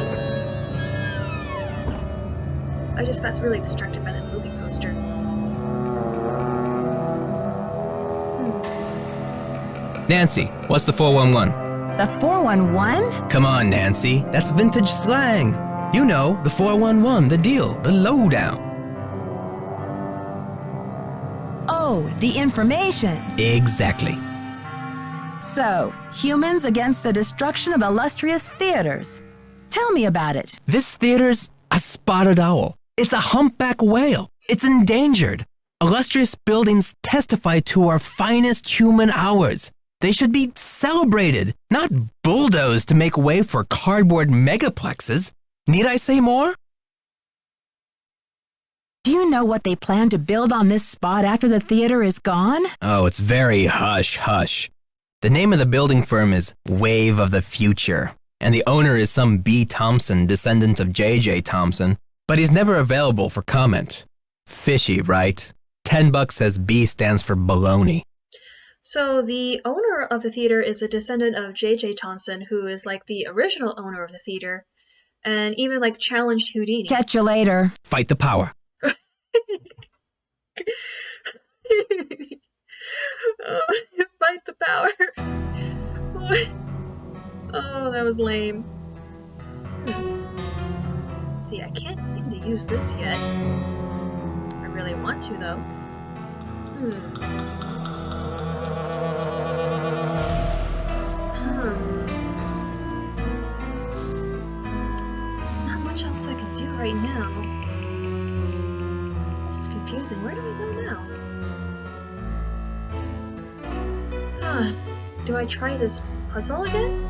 Speaker 1: I just got really distracted by that movie poster.
Speaker 10: Nancy, what's the 411?
Speaker 2: The 411?
Speaker 10: Come on, Nancy. That's vintage slang. You know, the 411, the deal, the lowdown.
Speaker 2: Oh, the information.
Speaker 10: Exactly.
Speaker 2: So, humans against the destruction of illustrious theaters. Tell me about it.
Speaker 10: This theater's a spotted owl. It's a humpback whale. It's endangered. Illustrious buildings testify to our finest human hours. They should be celebrated, not bulldozed to make way for cardboard megaplexes. Need I say more?
Speaker 2: Do you know what they plan to build on this spot after the theater is gone?
Speaker 10: Oh, it's very hush-hush. The name of the building firm is Wave of the Future, and the owner is some B. Thompson, descendant of J.J. Thompson, but he's never available for comment. Fishy, right? $10 says B stands for baloney.
Speaker 1: So the owner of the theater is a descendant of J.J. Thompson, who is like the original owner of the theater, and even like challenged Houdini.
Speaker 2: Catch you later.
Speaker 10: Fight the power.
Speaker 1: Fight the power. Oh, that was lame. See, I can't seem to use this yet. I really want to, though. Not much else I can do right now. This is confusing. Where do we go now? Do I try this puzzle again?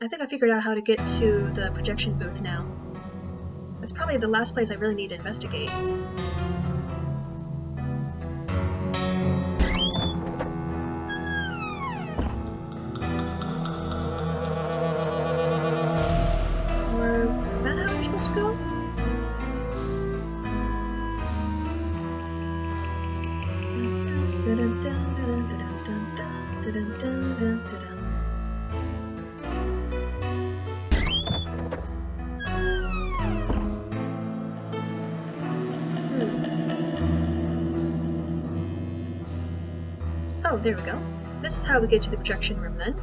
Speaker 1: I think I figured out how to get to the projection booth now. That's probably the last place I really need to investigate. Or is that how we're supposed to go? Oh, there we go. This is how we get to the projection room then.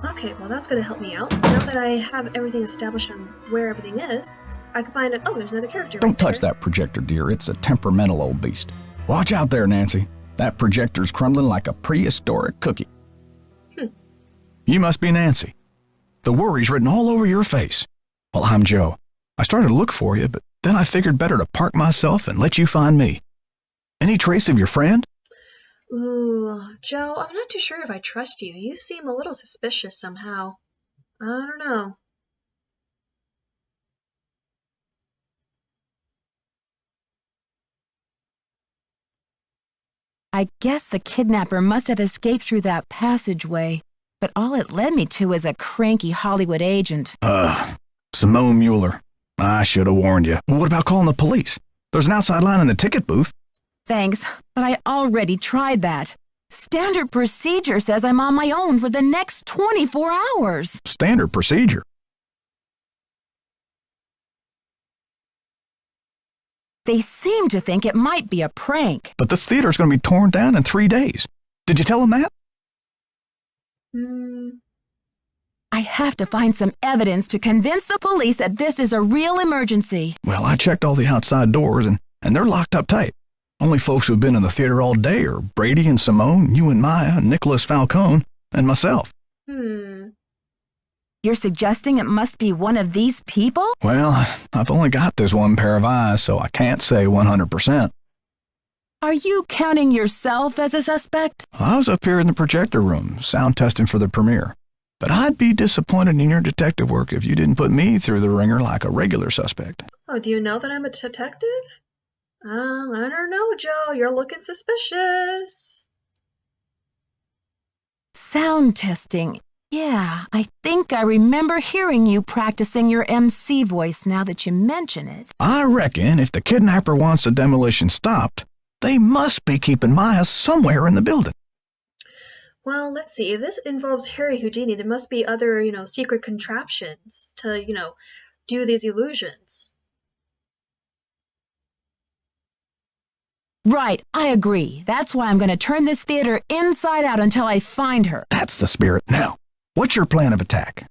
Speaker 1: Okay, well that's going to help me out. Now that I have everything established on where everything is, I can find it. Oh, there's another character.
Speaker 4: Don't touch that projector, dear. It's a temperamental old beast. Watch out there, Nancy. That projector's crumbling like a prehistoric cookie. You must be Nancy. The worry's written all over your face. Well, I'm Joe. I started to look for you, but then I figured better to park myself and let you find me. Any trace of your friend?
Speaker 1: Ooh, Joe, I'm not too sure if I trust you. You seem a little suspicious somehow. I don't know.
Speaker 2: I guess the kidnapper must have escaped through that passageway, but all it led me to is a cranky Hollywood agent.
Speaker 4: Simone Mueller. I should have warned you. What about calling the police? There's an outside line in the ticket booth.
Speaker 2: Thanks, but I already tried that. Standard procedure says I'm on my own for the next 24 hours.
Speaker 4: Standard procedure?
Speaker 2: They seem to think it might be a prank.
Speaker 4: But this theater's going to be torn down in 3 days. Did you tell them that?
Speaker 2: I have to find some evidence to convince the police that this is a real emergency.
Speaker 4: Well, I checked all the outside doors, and they're locked up tight. Only folks who've been in the theater all day are Brady and Simone, you and Maya, Nicholas Falcone, and myself.
Speaker 2: You're suggesting it must be one of these people?
Speaker 4: Well, I've only got this one pair of eyes, so I can't say 100%.
Speaker 2: Are you counting yourself as a suspect?
Speaker 4: I was up here in the projector room, sound testing for the premiere. But I'd be disappointed in your detective work if you didn't put me through the ringer like a regular suspect.
Speaker 1: Oh, do you know that I'm a detective? I don't know, Joe. You're looking suspicious.
Speaker 2: Sound testing. Yeah, I think I remember hearing you practicing your MC voice now that you mention it.
Speaker 4: I reckon if the kidnapper wants the demolition stopped, they must be keeping Maya somewhere in the building.
Speaker 1: Well, let's see. If this involves Harry Houdini, there must be other, secret contraptions to, do these illusions.
Speaker 2: Right, I agree. That's why I'm going to turn this theater inside out until I find her.
Speaker 4: That's the spirit. Now, what's your plan of attack?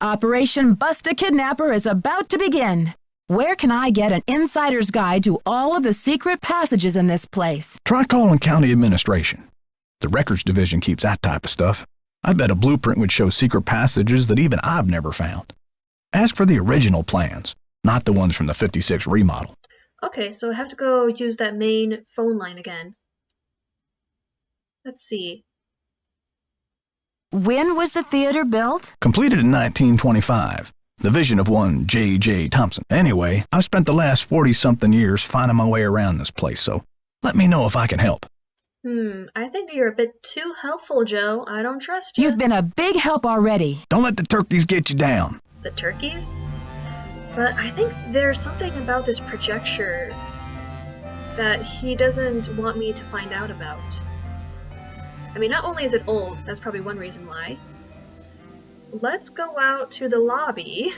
Speaker 2: Operation Bust a Kidnapper is about to begin. Where can I get an insider's guide to all of the secret passages in this place?
Speaker 4: Try calling county administration. The records division keeps that type of stuff. I bet a blueprint would show secret passages that even I've never found. Ask for the original plans, not the ones from the 56 remodel.
Speaker 1: Okay, so I have to go use that main phone line again. Let's see.
Speaker 2: When was the theater built?
Speaker 4: Completed in 1925. The vision of one J.J. Thompson. Anyway, I've spent the last 40-something years finding my way around this place, so let me know if I can help.
Speaker 1: I think you're a bit too helpful, Joe. I don't trust you.
Speaker 2: You've been a big help already.
Speaker 4: Don't let the turkeys get you down.
Speaker 1: The turkeys? But I think there's something about this projector that he doesn't want me to find out about. I mean, not only is it old, that's probably one reason why. Let's go out to the lobby.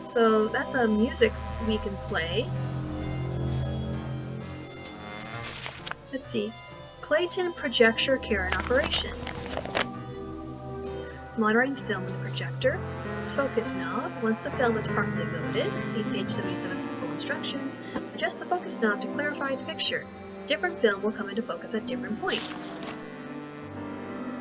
Speaker 1: So that's a music we can play. Let's see. Clayton projector care in operation. Monitoring the film with the projector. Focus knob. Once the film is properly loaded, see page 77 for full instructions. Adjust the focus knob to clarify the picture. Different film will come into focus at different points.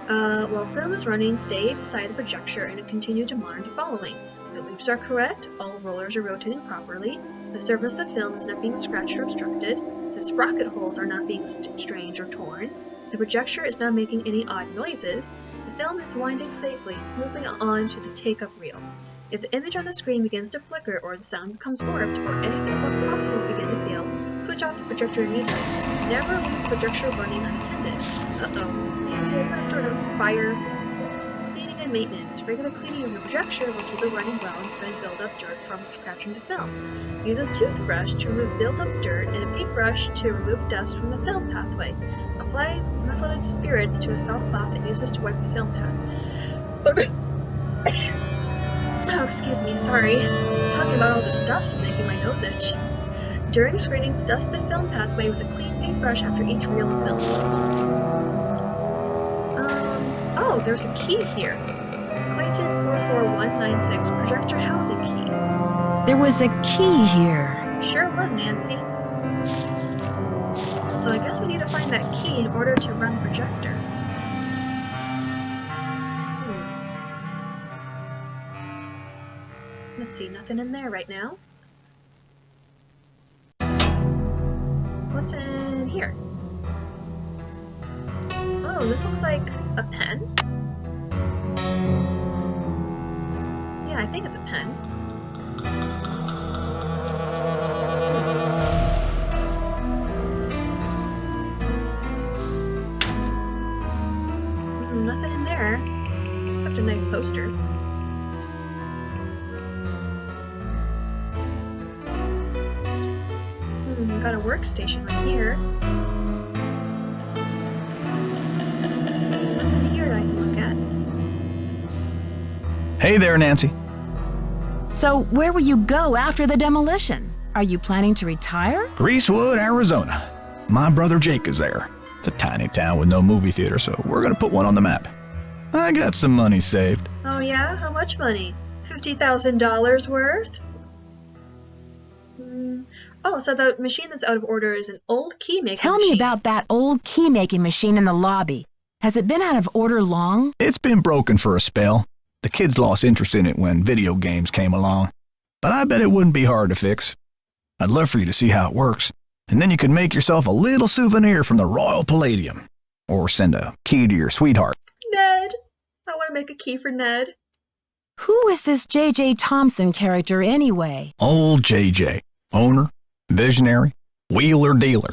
Speaker 1: While film is running, stay beside the projector and continue to monitor the following. The loops are correct, all rollers are rotating properly, the surface of the film is not being scratched or obstructed, the The sprocket holes are not being strained or torn. The projector is not making any odd noises. The film is winding safely and smoothly onto the take-up reel. If the image on the screen begins to flicker or the sound becomes warped or any feedback processes begin to fail, switch off the projector immediately. Never leave the projector running unattended. Uh-oh. Nancy, I gotta start a fire. Cleaning and maintenance. Regular cleaning of your projector will keep it running well and prevent build-up dirt from scratching the film. Use a toothbrush to remove built-up dirt and a paintbrush to remove dust from the film pathway. Apply methylated spirits to a soft cloth and use this to wipe the film path. Oh, excuse me, sorry. Talking about all this dust is making my nose itch. During screenings, dust the film pathway with a clean paintbrush after each reel of film. Oh, there's a key here. Clayton 44196, projector housing key.
Speaker 2: There was a key here.
Speaker 1: Sure was, Nancy. So I guess we need to find that key in order to run the projector. Let's see, nothing in there right now. What's in here? Oh, this looks like a pen. Yeah, I think it's a pen. Nothing in there, except a nice poster. Got a workstation right here. Nothing here that I can look at.
Speaker 4: Hey there, Nancy.
Speaker 2: So where will you go after the demolition? Are you planning to retire?
Speaker 4: Greasewood, Arizona. My brother Jake is there. It's a tiny town with no movie theater, so we're gonna put one on the map. I got some money saved.
Speaker 1: Oh yeah? How much money? $50,000 worth? Oh, so the machine that's out of order is an old key-making machine.
Speaker 2: Tell me about that old key-making machine in the lobby. Has it been out of order long?
Speaker 4: It's been broken for a spell. The kids lost interest in it when video games came along. But I bet it wouldn't be hard to fix. I'd love for you to see how it works, and then you could make yourself a little souvenir from the Royal Palladium. Or send a key to your sweetheart.
Speaker 1: Ned! I want to make a key for Ned.
Speaker 2: Who is this J.J. Thompson character anyway?
Speaker 4: Old J.J. Owner, visionary, wheeler dealer.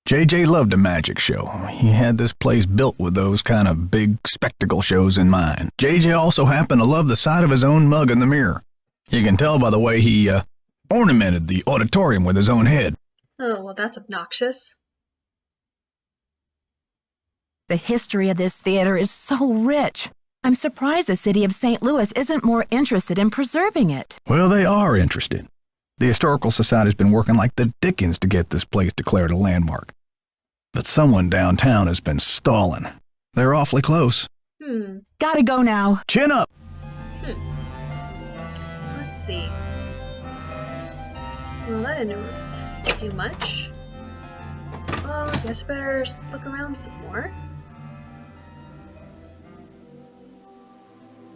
Speaker 4: J.J. loved a magic show. He had this place built with those kind of big spectacle shows in mind. J.J. also happened to love the sight of his own mug in the mirror. You can tell by the way he ornamented the auditorium with his own head.
Speaker 1: Oh, well, that's obnoxious.
Speaker 2: The history of this theater is so rich. I'm surprised the city of St. Louis isn't more interested in preserving it.
Speaker 4: Well, they are interested. The Historical Society's been working like the dickens to get this place declared a landmark. But someone downtown has been stalling. They're awfully close.
Speaker 2: Gotta go now.
Speaker 4: Chin up!
Speaker 1: Let's see. Well, that didn't do much. Well, I guess better look around some more.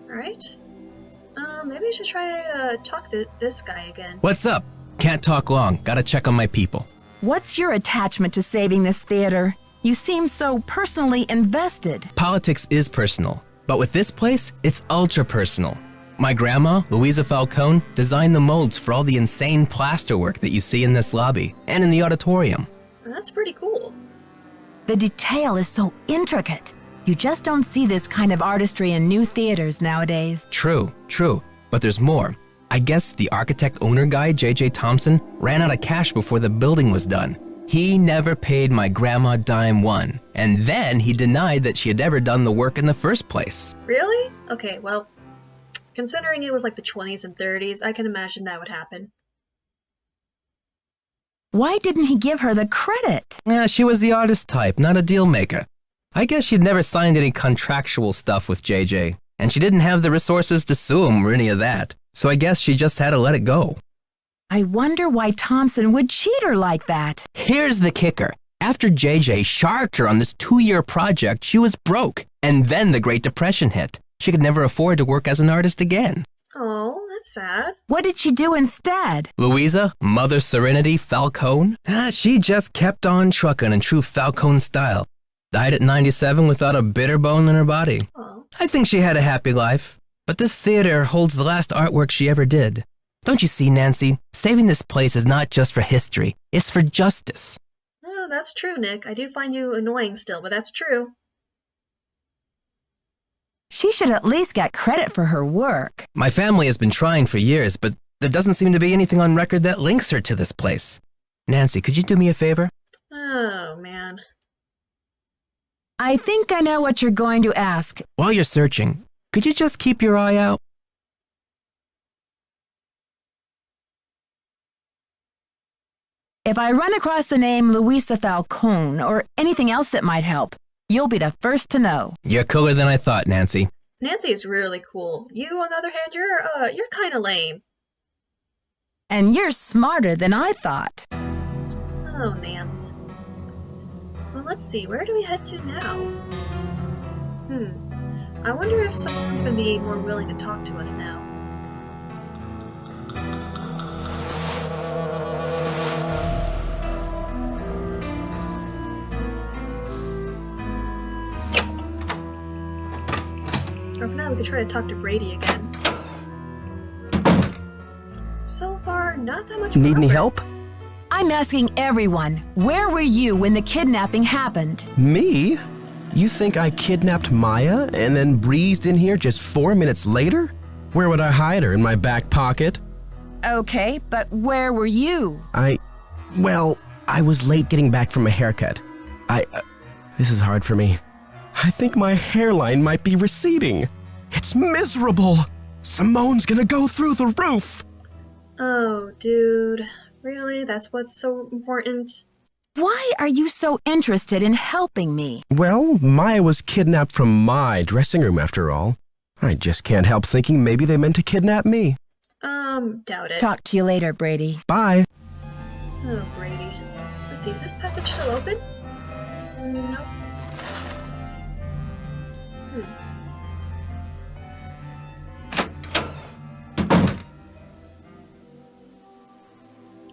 Speaker 1: Alright. Maybe I should try to talk to this guy again.
Speaker 10: What's up? Can't talk long. Gotta check on my people.
Speaker 2: What's your attachment to saving this theater? You seem so personally invested.
Speaker 10: Politics is personal, but with this place, it's ultra personal. My grandma, Louisa Falcone, designed the molds for all the insane plasterwork that you see in this lobby and in the auditorium.
Speaker 1: That's pretty cool.
Speaker 2: The detail is so intricate. You just don't see this kind of artistry in new theaters nowadays.
Speaker 10: True, but there's more. I guess the architect-owner guy, J.J. Thompson, ran out of cash before the building was done. He never paid my grandma dime one, and then he denied that she had ever done the work in the first place.
Speaker 1: Really? Okay, well, considering it was like the 20s and 30s, I can imagine that would happen.
Speaker 2: Why didn't he give her the credit?
Speaker 10: Yeah, she was the artist type, not a deal maker. I guess she'd never signed any contractual stuff with JJ, and she didn't have the resources to sue him or any of that, so I guess she just had to let it go.
Speaker 2: I wonder why Thompson would cheat her like that.
Speaker 10: Here's the kicker. After JJ sharked her on this 2-year project, she was broke, and then the Great Depression hit. She could never afford to work as an artist again.
Speaker 1: Oh, that's sad.
Speaker 2: What did she do instead?
Speaker 10: Louisa, Mother Serenity Falcone? She just kept on trucking in true Falcone style. Died at 97 without a bitter bone in her body.
Speaker 1: Oh.
Speaker 10: I think she had a happy life, but this theater holds the last artwork she ever did. Don't you see, Nancy? Saving this place is not just for history, it's for justice.
Speaker 1: Oh, that's true, Nick. I do find you annoying still, but that's true.
Speaker 2: She should at least get credit for her work.
Speaker 10: My family has been trying for years, but there doesn't seem to be anything on record that links her to this place. Nancy, could you do me a favor?
Speaker 1: Oh, man.
Speaker 2: I think I know what you're going to ask.
Speaker 10: While you're searching, could you just keep your eye out?
Speaker 2: If I run across the name Louisa Falcone or anything else that might help, you'll be the first to know.
Speaker 10: You're cooler than I thought, Nancy.
Speaker 1: Nancy's really cool. You, on the other hand, you're kind of lame.
Speaker 2: And you're smarter than I thought.
Speaker 1: Oh, Nance. Well, let's see. Where do we head to now? I wonder if someone's going to be more willing to talk to us now. Or for now, we could try to talk to Brady again. So far, not that much
Speaker 7: Need any help?
Speaker 2: I'm asking everyone, where were you when the kidnapping happened?
Speaker 7: Me? You think I kidnapped Maya and then breezed in here just 4 minutes later? Where would I hide her? In my back pocket?
Speaker 2: Okay, but where were you?
Speaker 7: Well, I was late getting back from a haircut. This is hard for me. I think my hairline might be receding. It's miserable. Simone's gonna go through the roof.
Speaker 1: Oh, dude. Really? That's what's so important?
Speaker 2: Why are you so interested in helping me?
Speaker 7: Well, Maya was kidnapped from my dressing room after all. I just can't help thinking maybe they meant to kidnap me.
Speaker 1: Doubt it.
Speaker 2: Talk to you later, Brady.
Speaker 7: Bye.
Speaker 1: Oh, Brady. Let's see, is this passage still open? Nope.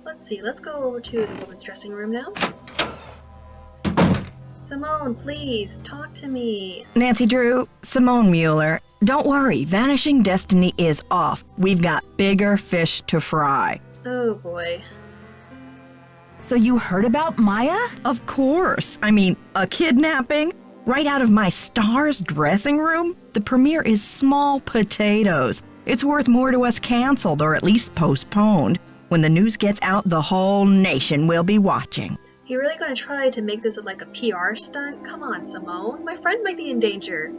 Speaker 1: Let's see, let's go over to the woman's dressing room now. Simone, please, talk to me.
Speaker 9: Nancy Drew, Simone Mueller. Don't worry, Vanishing Destiny is off. We've got bigger fish to fry.
Speaker 1: Oh boy.
Speaker 9: So you heard about Maya? Of course. I mean, a kidnapping? Right out of my star's dressing room? The premiere is small potatoes. It's worth more to us canceled or at least postponed. When the news gets out, the whole nation will be watching.
Speaker 1: You really gonna try to make this like a PR stunt? Come on, Simone. My friend might be in danger.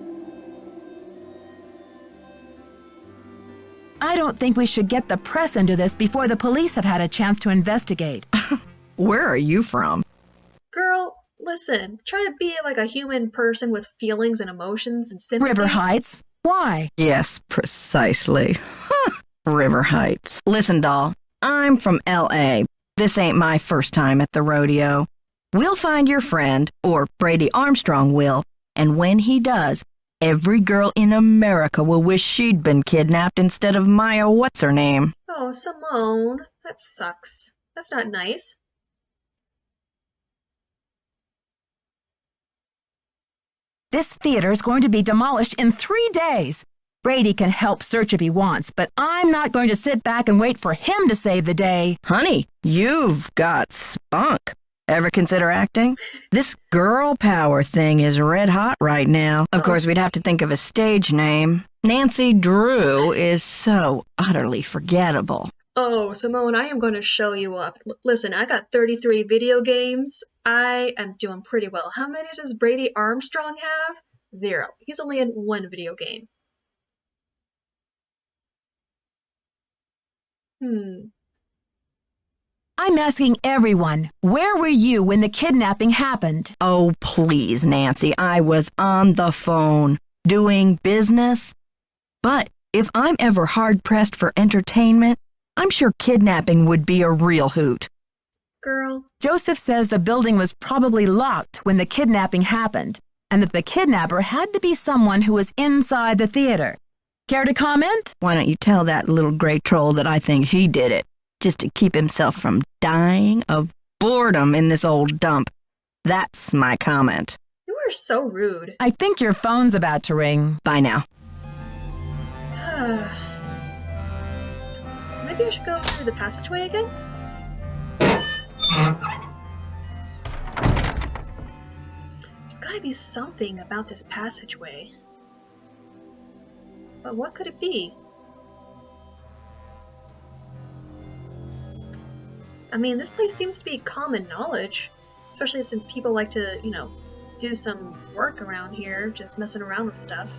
Speaker 2: I don't think we should get the press into this before the police have had a chance to investigate.
Speaker 9: Where are you from?
Speaker 1: Girl, listen. Try to be like a human person with feelings and emotions and sympathy.
Speaker 2: River Heights? Why?
Speaker 9: Yes, precisely. River Heights. Listen, doll, I'm from L.A. This ain't my first time at the rodeo. We'll find your friend, or Brady Armstrong will, and when he does, every girl in America will wish she'd been kidnapped instead of Maya what's-her-name.
Speaker 1: Oh, Simone. That sucks. That's not nice.
Speaker 2: This theater is going to be demolished in 3 days. Brady can help search if he wants, but I'm not going to sit back and wait for him to save the day.
Speaker 9: Honey, you've got spunk. Ever consider acting? This girl power thing is red hot right now. Of course, we'd have to think of a stage name. Nancy Drew is so utterly forgettable.
Speaker 1: Oh, Simone, I am going to show you up. Listen, I got 33 video games. I am doing pretty well. How many does Brady Armstrong have? 0. He's only in 1 video game.
Speaker 2: I'm asking everyone, where were you when the kidnapping happened?
Speaker 9: Oh, please, Nancy, I was on the phone, doing business. But if I'm ever hard-pressed for entertainment, I'm sure kidnapping would be a real hoot.
Speaker 1: Girl.
Speaker 2: Joseph says the building was probably locked when the kidnapping happened, and that the kidnapper had to be someone who was inside the theater. Care to comment?
Speaker 9: Why don't you tell that little gray troll that I think he did it, just to keep himself from dying of boredom in this old dump. That's my comment.
Speaker 1: You are so rude.
Speaker 2: I think your phone's about to ring.
Speaker 9: Bye now.
Speaker 1: Maybe I should go through the passageway again? There's gotta be something about this passageway. But what could it be? I mean, this place seems to be common knowledge, especially since people like to, you know, do some work around here, just messing around with stuff.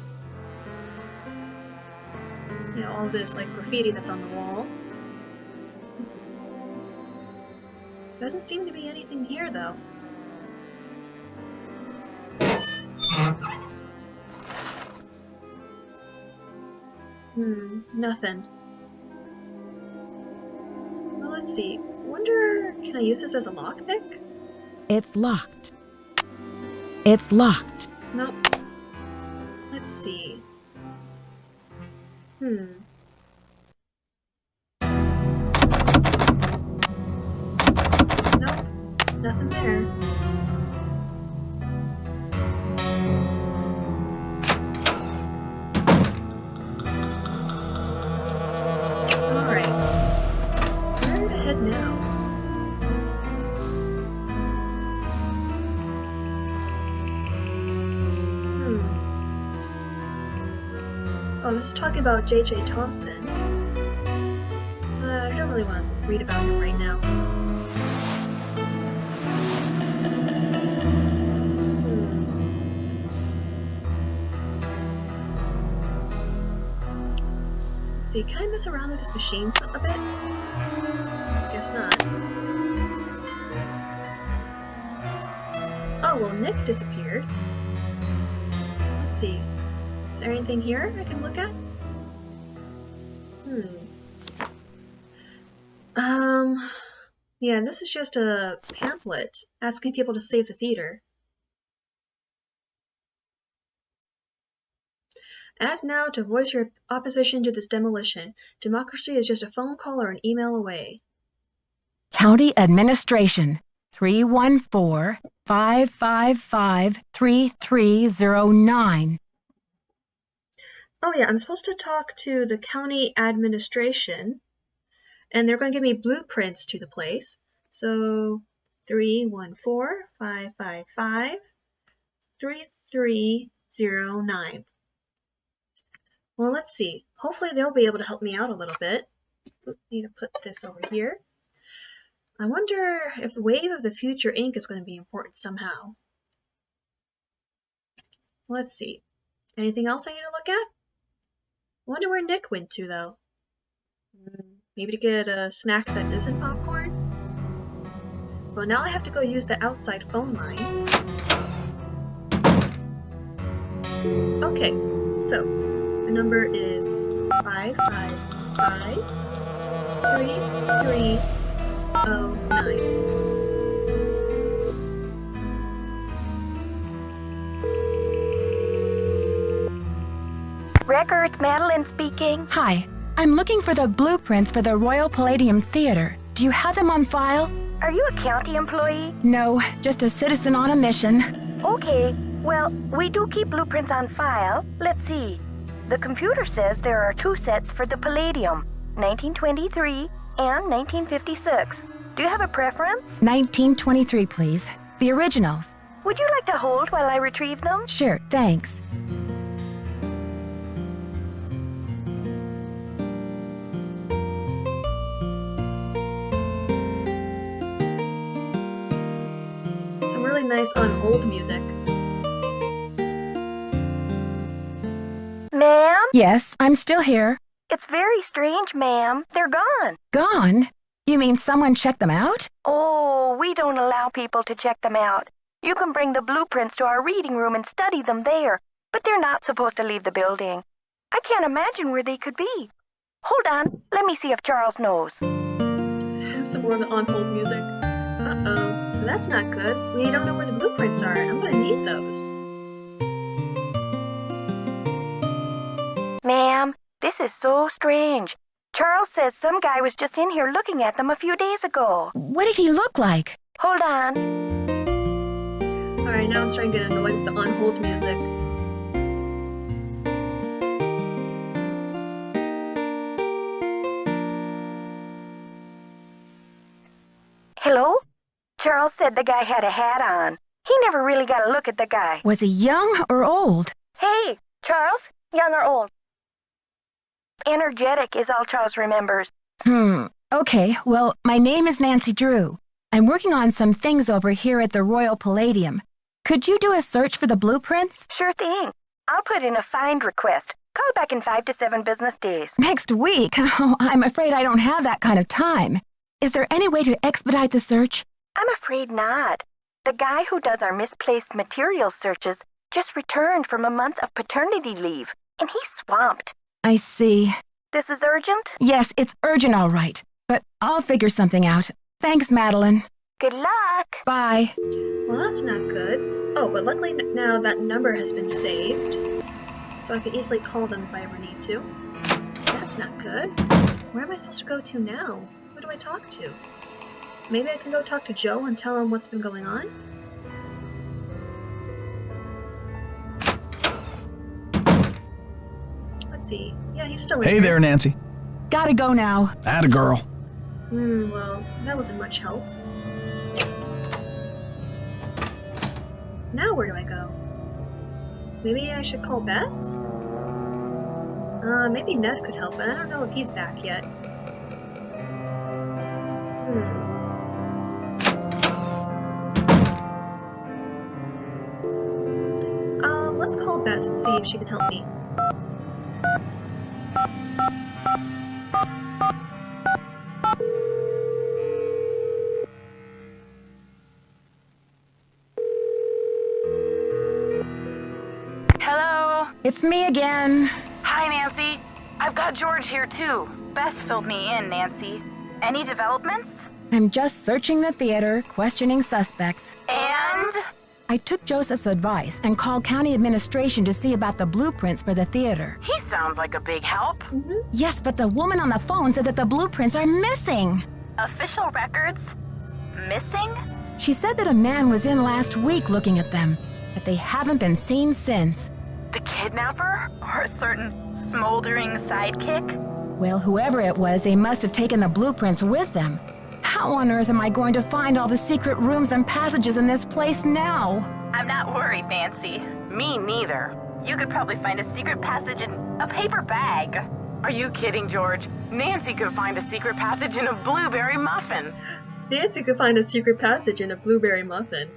Speaker 1: You know, all this, like, graffiti that's on the wall. Doesn't seem to be anything here, though. Nothing. Well, let's see. Wonder, can I use this as a lockpick?
Speaker 2: It's locked. It's locked.
Speaker 1: Nope. Let's see. Nope. Nothing there. Alright. Where to head now? Oh, this is talking about J.J. Thompson. I don't really want to read about him right now. Let's see, can I mess around with this machine a bit? Guess not. Oh, well, Nick disappeared. Let's see. Is there anything here I can look at? Yeah, this is just a pamphlet asking people to save the theater. Act now to voice your opposition to this demolition. Democracy is just a phone call or an email away.
Speaker 2: County Administration, 314-555-3309.
Speaker 1: Oh yeah, I'm supposed to talk to the county administration, and they're going to give me blueprints to the place. So 314-555-3309. Well, let's see. Hopefully they'll be able to help me out a little bit. Need to put this over here. I wonder if Wave of the Future Inc. is going to be important somehow. Let's see. Anything else I need to look at? I wonder where Nick went to, though. Maybe to get a snack that isn't popcorn? Well, now I have to go use the outside phone line. Okay, so the number is 555-3309.
Speaker 14: Records, Madeline speaking.
Speaker 2: Hi, I'm looking for the blueprints for the Royal Palladium Theater. Do you have them on file?
Speaker 14: Are you a county employee?
Speaker 2: No, just a citizen on a mission.
Speaker 14: Okay, well, we do keep blueprints on file. Let's see. The computer says there are 2 sets for the Palladium, 1923 and 1956. Do you have a preference?
Speaker 2: 1923, please. The originals.
Speaker 14: Would you like to hold while I retrieve them?
Speaker 2: Sure, thanks.
Speaker 1: Some really nice on-hold music.
Speaker 14: Ma'am?
Speaker 2: Yes, I'm still here.
Speaker 14: It's very strange, ma'am. They're gone.
Speaker 2: Gone? You mean someone checked them out?
Speaker 14: Oh, we don't allow people to check them out. You can bring the blueprints to our reading room and study them there, but they're not supposed to leave the building. I can't imagine where they could be. Hold on, let me see if Charles knows.
Speaker 1: Some more of the on-hold music. Uh-oh, that's not good. We don't know where the blueprints are. I'm gonna need those.
Speaker 14: Ma'am, This is so strange. Charles says some guy was just in here looking at them a few days ago.
Speaker 2: What did he look like?
Speaker 14: Hold on.
Speaker 1: Alright, now I'm starting to get annoyed with the on-hold music.
Speaker 14: Hello? Charles said the guy had a hat on. He never really got a look at the guy.
Speaker 2: Was he young or old?
Speaker 14: Hey, Charles? Young or old? Energetic is all Charles remembers.
Speaker 2: Okay, well, my name is Nancy Drew. I'm working on some things over here at the Royal Palladium. Could you do a search for the blueprints?
Speaker 14: Sure thing. I'll put in a find request. Call back in 5 to 7 business days.
Speaker 2: Next week? Oh, I'm afraid I don't have that kind of time. Is there any way to expedite the search?
Speaker 14: I'm afraid not. The guy who does our misplaced materials searches just returned from a month of paternity leave, and he's swamped.
Speaker 2: I see.
Speaker 14: This is urgent?
Speaker 2: Yes, it's urgent, all right. But I'll figure something out. Thanks, Madeline.
Speaker 14: Good luck.
Speaker 2: Bye.
Speaker 1: Well, that's not good. Oh, but luckily now that number has been saved, so I can easily call them if I ever need to. That's not good. Where am I supposed to go to now? Who do I talk to? Maybe I can go talk to Joe and tell him what's been going on? Let's see. Yeah, he's still in
Speaker 4: Hey there, Nancy.
Speaker 2: Gotta go now.
Speaker 4: Atta girl.
Speaker 1: Well, that wasn't much help. Now where do I go? Maybe I should call Bess? Maybe Ned could help, but I don't know if he's back yet. Let's call Bess and see if she can help me.
Speaker 12: Hello?
Speaker 2: It's me again.
Speaker 12: Hi, Nancy. I've got George here, too. Bess filled me in, Nancy. Any developments?
Speaker 2: I'm just searching the theater, questioning suspects.
Speaker 12: And?
Speaker 2: I took Joseph's advice and called county administration to see about the blueprints for the theater.
Speaker 12: He sounds like a big help.
Speaker 2: Yes, but the woman on the phone said that the blueprints are missing.
Speaker 12: Official records? Missing?
Speaker 2: She said that a man was in last week looking at them, but they haven't been seen since.
Speaker 12: The kidnapper? Or a certain smoldering sidekick?
Speaker 2: Well, whoever it was, they must have taken the blueprints with them. How on earth am I going to find all the secret rooms and passages in this place now?
Speaker 12: I'm not worried, Nancy. Me neither. You could probably find a secret passage in a paper bag. Are you kidding, George? Nancy could find a secret passage in a blueberry muffin.
Speaker 1: Nancy could find a secret passage in a blueberry muffin.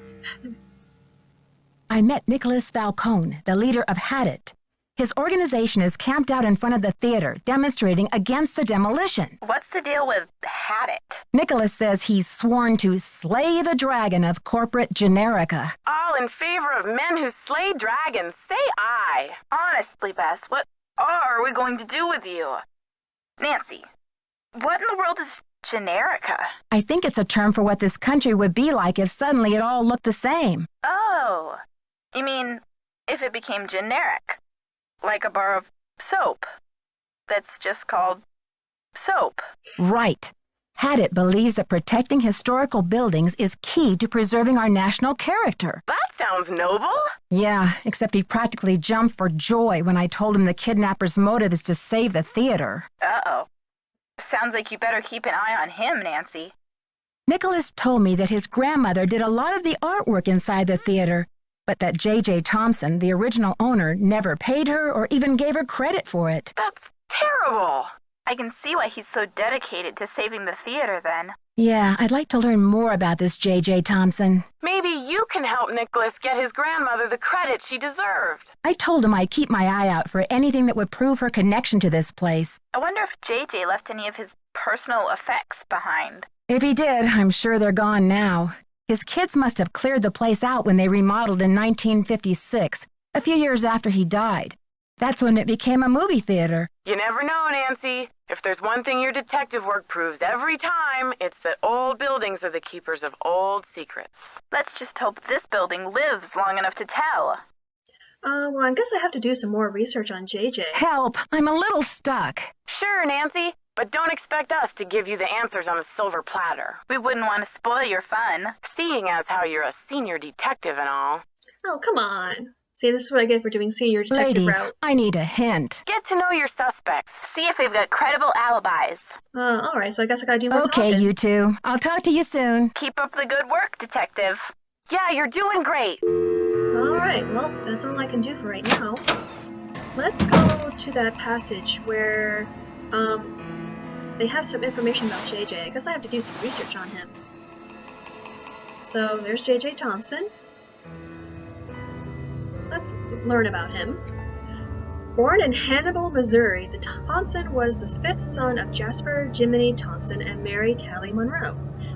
Speaker 2: I met Nicholas Falcone, the leader of Hadit. His organization is camped out in front of the theater, demonstrating against the demolition.
Speaker 12: What's the deal with Hadit?
Speaker 2: Nicholas says he's sworn to slay the dragon of corporate generica.
Speaker 12: All in favor of men who slay dragons. Say aye. Honestly, Bess, what are we going to do with you? Nancy, what in the world is generica?
Speaker 2: I think it's a term for what this country would be like if suddenly it all looked the same.
Speaker 12: Oh, you mean if it became generic? Like a bar of soap that's just called soap.
Speaker 2: Right. Hadit believes that protecting historical buildings is key to preserving our national character.
Speaker 12: That sounds noble.
Speaker 2: Yeah, except he practically jumped for joy when I told him the kidnapper's motive is to save the theater.
Speaker 12: Uh-oh. Sounds like you better keep an eye on him, Nancy.
Speaker 2: Nicholas told me that his grandmother did a lot of the artwork inside the theater, but that J.J. Thompson, the original owner, never paid her or even gave her credit for it.
Speaker 12: That's terrible. I can see why he's so dedicated to saving the theater, then.
Speaker 2: Yeah, I'd like to learn more about this J.J. Thompson.
Speaker 12: Maybe you can help Nicholas get his grandmother the credit she deserved.
Speaker 2: I told him I'd keep my eye out for anything that would prove her connection to this place.
Speaker 12: I wonder if J.J. left any of his personal effects behind.
Speaker 2: If he did, I'm sure they're gone now. His kids must have cleared the place out when they remodeled in 1956, a few years after he died. That's when it became a movie theater.
Speaker 12: You never know, Nancy. If there's one thing your detective work proves every time, it's that old buildings are the keepers of old secrets. Let's just hope this building lives long enough to tell.
Speaker 1: Well, I guess I have to do some more research on JJ.
Speaker 2: Help! I'm a little stuck.
Speaker 12: Sure, Nancy, but don't expect us to give you the answers on a silver platter.
Speaker 15: We wouldn't want to spoil your fun.
Speaker 12: Seeing as how you're a senior detective and all.
Speaker 1: Oh, come on. See, this is what I get for doing senior detective
Speaker 2: Ladies,
Speaker 1: route.
Speaker 2: I need a hint.
Speaker 12: Get to know your suspects.
Speaker 15: See if we've got credible alibis.
Speaker 1: Alright, so I guess I gotta do more
Speaker 2: Okay,
Speaker 1: talking.
Speaker 2: you two. I'll talk to you soon.
Speaker 15: Keep up the good work, detective.
Speaker 12: Yeah, you're doing great.
Speaker 1: Alright, well, that's all I can do for right now. Let's go to that passage where, they have some information about JJ. I guess I have to do some research on him. So, there's JJ Thompson. Let's learn about him. Born in Hannibal, Missouri, the Thompson was the fifth son of Jasper Jiminy Thompson and Mary Tally Monroe.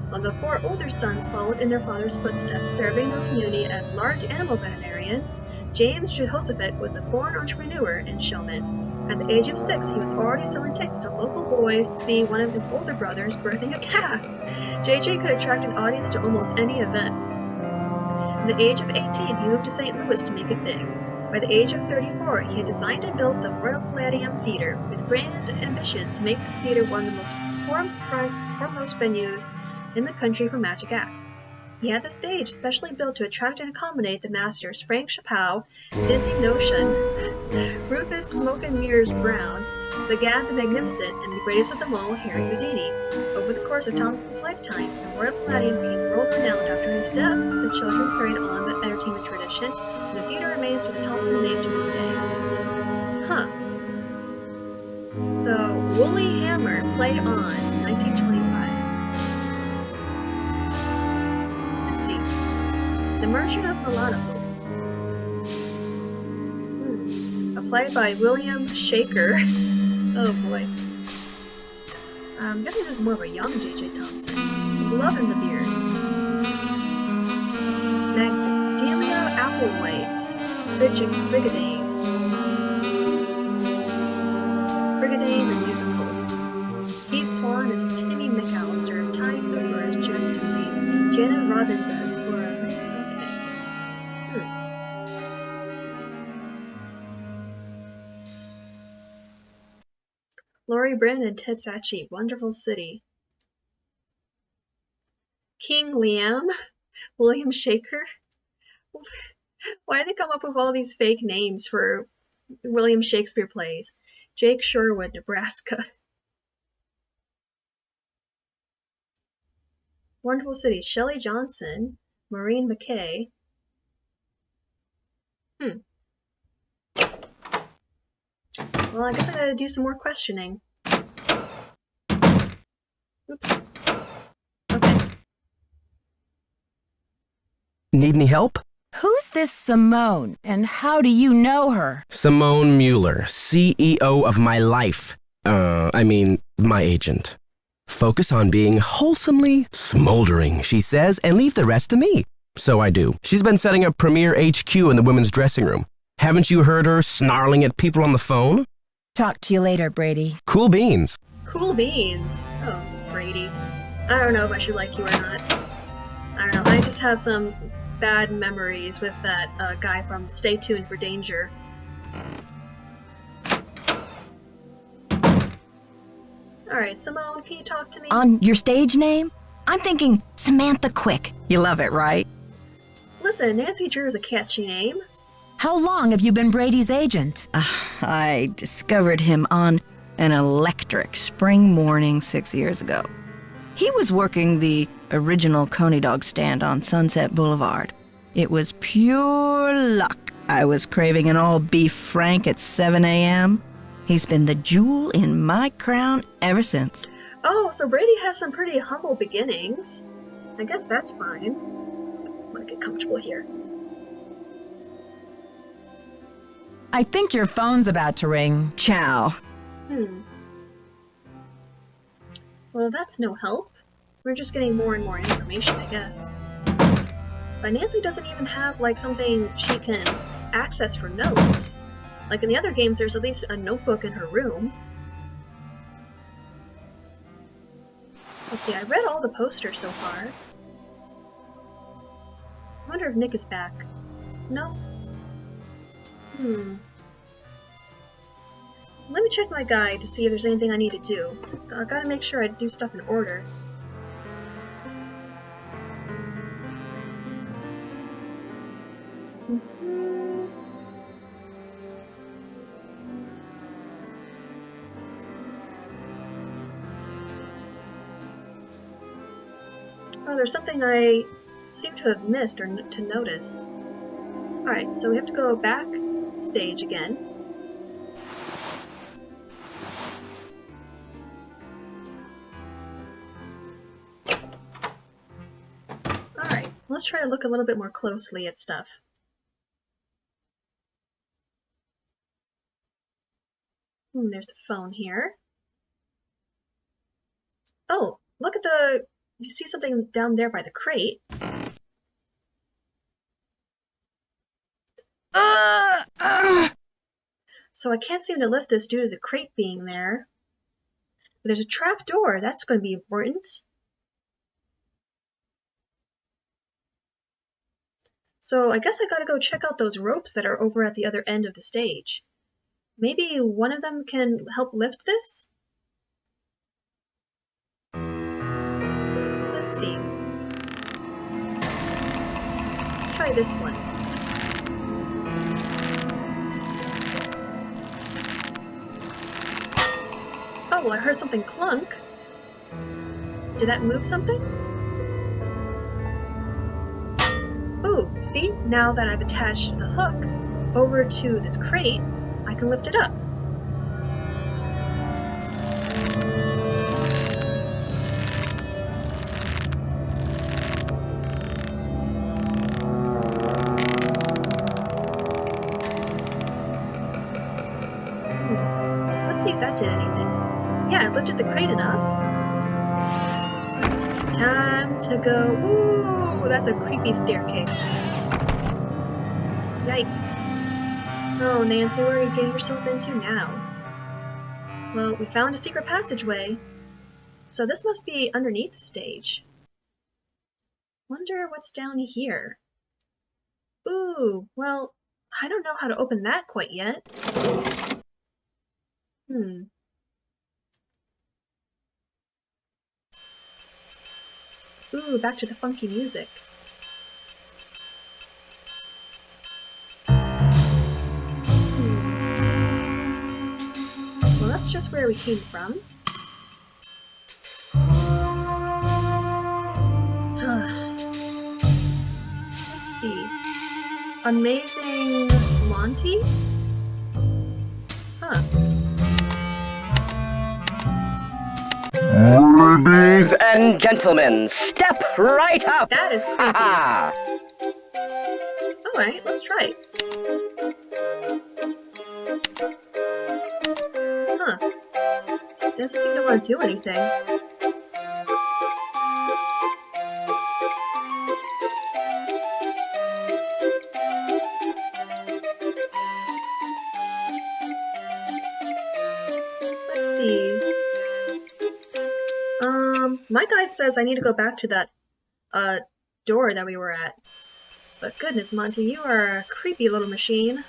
Speaker 1: While the four older sons followed in their father's footsteps, serving their community as large animal veterinarians, James Jehoshaphat was a born entrepreneur and showman. At the age of 6, he was already selling tickets to local boys to see one of his older brothers birthing a calf. JJ could attract an audience to almost any event. At the age of 18, he moved to St. Louis to make it big. By the age of 34, he had designed and built the Royal Palladium Theater, with grand ambitions to make this theater one of the most foremost venues in the country for magic acts. He had the stage specially built to attract and accommodate the masters Frank Chappell, Dizzy Notion, Rufus Smoke and Mirrors Brown, Zagab the Magnificent, and the greatest of them all, Harry Houdini. Over the course of Thompson's lifetime, the Royal Palladium became world-renowned. After his death, the children carried on the entertainment tradition, and the theater remains to the Thompson name to this day. Huh. So, Woolly Hammer, play on, 1925. Let's see. The Merchant of Melanopope. A play by William Shaker. Oh boy. I'm guessing this is more of a young J.J. Thompson. Love in the Beard. Magdalia Applewhite. Brigadine. Brigadine the Musical. Pete Swan as Timmy McAllister. Ty Cooper as Jack Toomey. Janet Robbins as Laura Lane. Okay. Laurie Bryn and Ted Sachi, Wonderful City. King Liam, William Shaker. Why do they come up with all these fake names for William Shakespeare plays? Jake Sherwood, Nebraska. Wonderful City, Shelley Johnson, Maureen McKay. Well, I guess I gotta do some more questioning. Oops. Okay.
Speaker 7: Need any help?
Speaker 2: Who's this Simone, and how do you know her?
Speaker 7: Simone Mueller, CEO of my life. My agent. Focus on being wholesomely smoldering, she says, and leave the rest to me. So I do. She's been setting up Premier HQ in the women's dressing room. Haven't you heard her snarling at people on the phone?
Speaker 2: Talk to you later, Brady.
Speaker 7: Cool beans.
Speaker 1: Cool beans. Oh, Brady. I don't know if I should like you or not. I don't know. I just have some bad memories with that guy from Stay Tuned for Danger. Alright, Simone, can you talk to me?
Speaker 9: On your stage name? I'm thinking Samantha Quick. You love it, right?
Speaker 1: Listen, Nancy Drew is a catchy name.
Speaker 2: How long have you been Brady's agent?
Speaker 9: I discovered him on an electric spring morning 6 years ago. He was working the original Coney Dog stand on Sunset Boulevard. It was pure luck. I was craving an all-beef Frank at 7 a.m. He's been the jewel in my crown ever since.
Speaker 1: Oh, so Brady has some pretty humble beginnings. I guess that's fine. I'm gonna get comfortable here.
Speaker 2: I think your phone's about to ring.
Speaker 9: Ciao.
Speaker 1: Well, that's no help. We're just getting more and more information, I guess. But Nancy doesn't even have, like, something she can access for notes. Like in the other games, there's at least a notebook in her room. Let's see, I read all the posters so far. I wonder if Nick is back. No. Let me check my guide to see if there's anything I need to do. I gotta make sure I do stuff in order. Oh, there's something I seem to have missed or to notice. Alright, so we have to go back stage again. Alright, let's try to look a little bit more closely at stuff. There's the phone here. Oh, look at the... You see something down there by the crate. So I can't seem to lift this due to the crate being there. But there's a trap door. That's going to be important. So I guess I gotta go check out those ropes that are over at the other end of the stage. Maybe one of them can help lift this? Let's see. Let's try this one. Oh, well, I heard something clunk. Did that move something? Ooh, see? Now that I've attached the hook over to this crate, I can lift it up. Let's see if that did anything. Yeah, it lifted the crate enough. Time to go. Ooh, that's a creepy staircase. Yikes. Oh, Nancy, what are you getting yourself into now? Well, we found a secret passageway. So this must be underneath the stage. Wonder what's down here. Ooh, well, I don't know how to open that quite yet. Ooh, back to the funky music. Well, that's just where we came from. Let's see. Amazing Monty? Huh.
Speaker 16: Ladies and gentlemen, step right up!
Speaker 1: That is creepy. Alright, let's try it. Huh. Doesn't seem to want to do anything. Let's see. My guide says I need to go back to that, door that we were at. But goodness, Monty, you are a creepy little machine.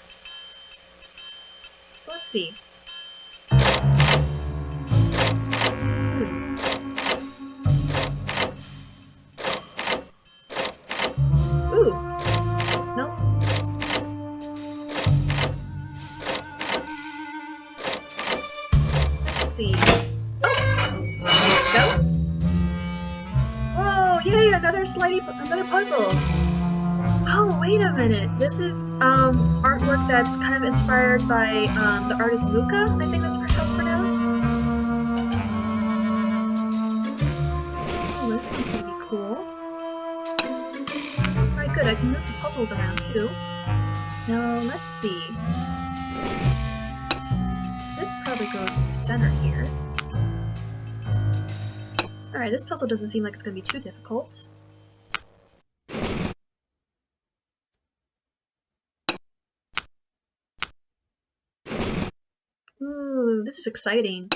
Speaker 1: So let's see. Ooh. Nope. Let's see. Another puzzle. Oh, wait a minute. This is artwork that's kind of inspired by the artist Muka. I think that's how it's pronounced. Oh, this one's gonna be cool. Alright, good. I can move the puzzles around too. Now, let's see. This probably goes in the center here. Alright, this puzzle doesn't seem like it's gonna be too difficult. Ooh, this is exciting.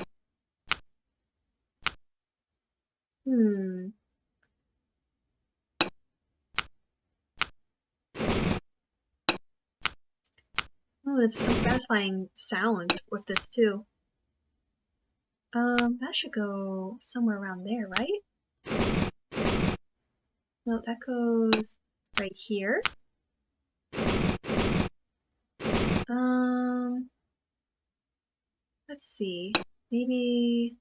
Speaker 1: Oh, there's some satisfying sounds with this too. That should go somewhere around there, right? No, that goes right here. Let's see. Maybe...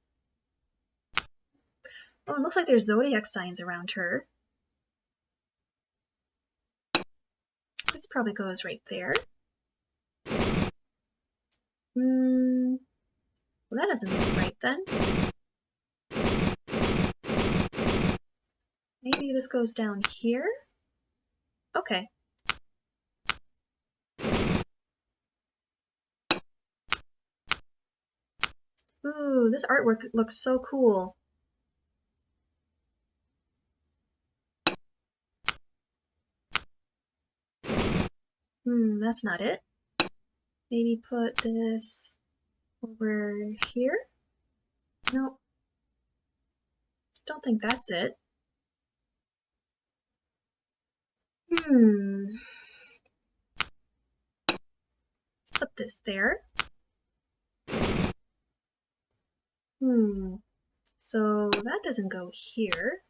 Speaker 1: Oh, it looks like there's zodiac signs around her. This probably goes right there. Well, that doesn't look right then. Maybe this goes down here? Okay. Ooh, this artwork looks so cool. That's not it. Maybe put this over here? Nope. Don't think that's it. Let's put this there. So that doesn't go here.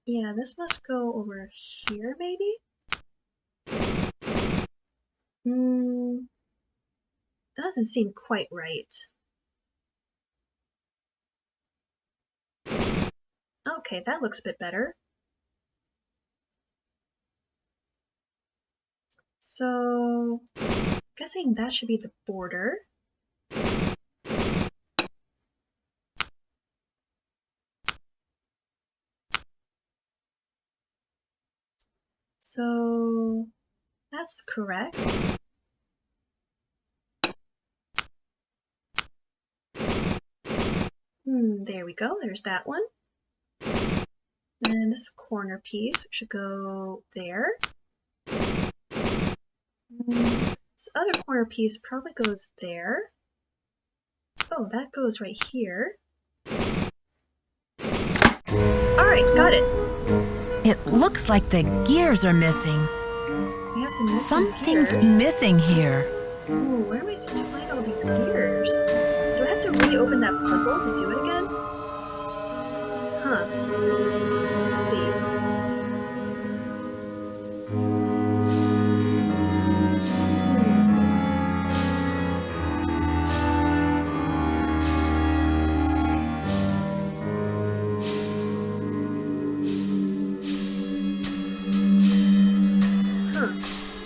Speaker 1: Yeah, this must go over here, maybe? That doesn't seem quite right. Okay, that looks a bit better. So, guessing that should be the border. So, that's correct. There we go, there's that one. And this corner piece should go there. This other corner piece probably goes there. Oh, that goes right here. Alright, got it.
Speaker 2: It looks like the gears are missing.
Speaker 1: We have some missing
Speaker 2: Something's
Speaker 1: gears.
Speaker 2: missing here.
Speaker 1: Ooh, where am I supposed to find all these gears? Do I have to reopen that puzzle to do it again? Huh. Let's see.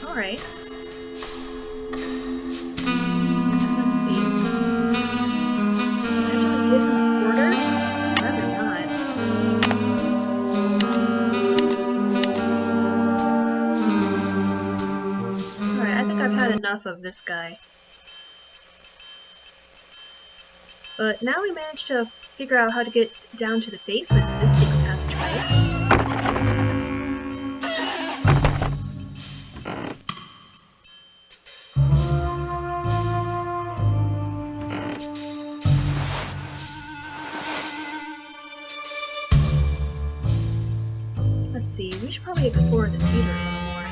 Speaker 1: Alright. Let's see. Do I have to give him a quarter? Rather not. Alright, I think I've had enough of this guy. But now we managed to figure out how to get down to the basement of this secret passageway. Let's see, we should probably explore the theater a little more.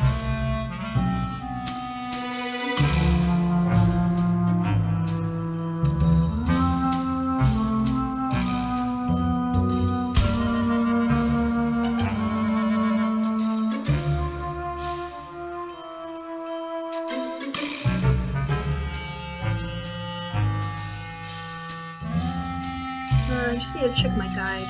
Speaker 1: I just need to check my guide.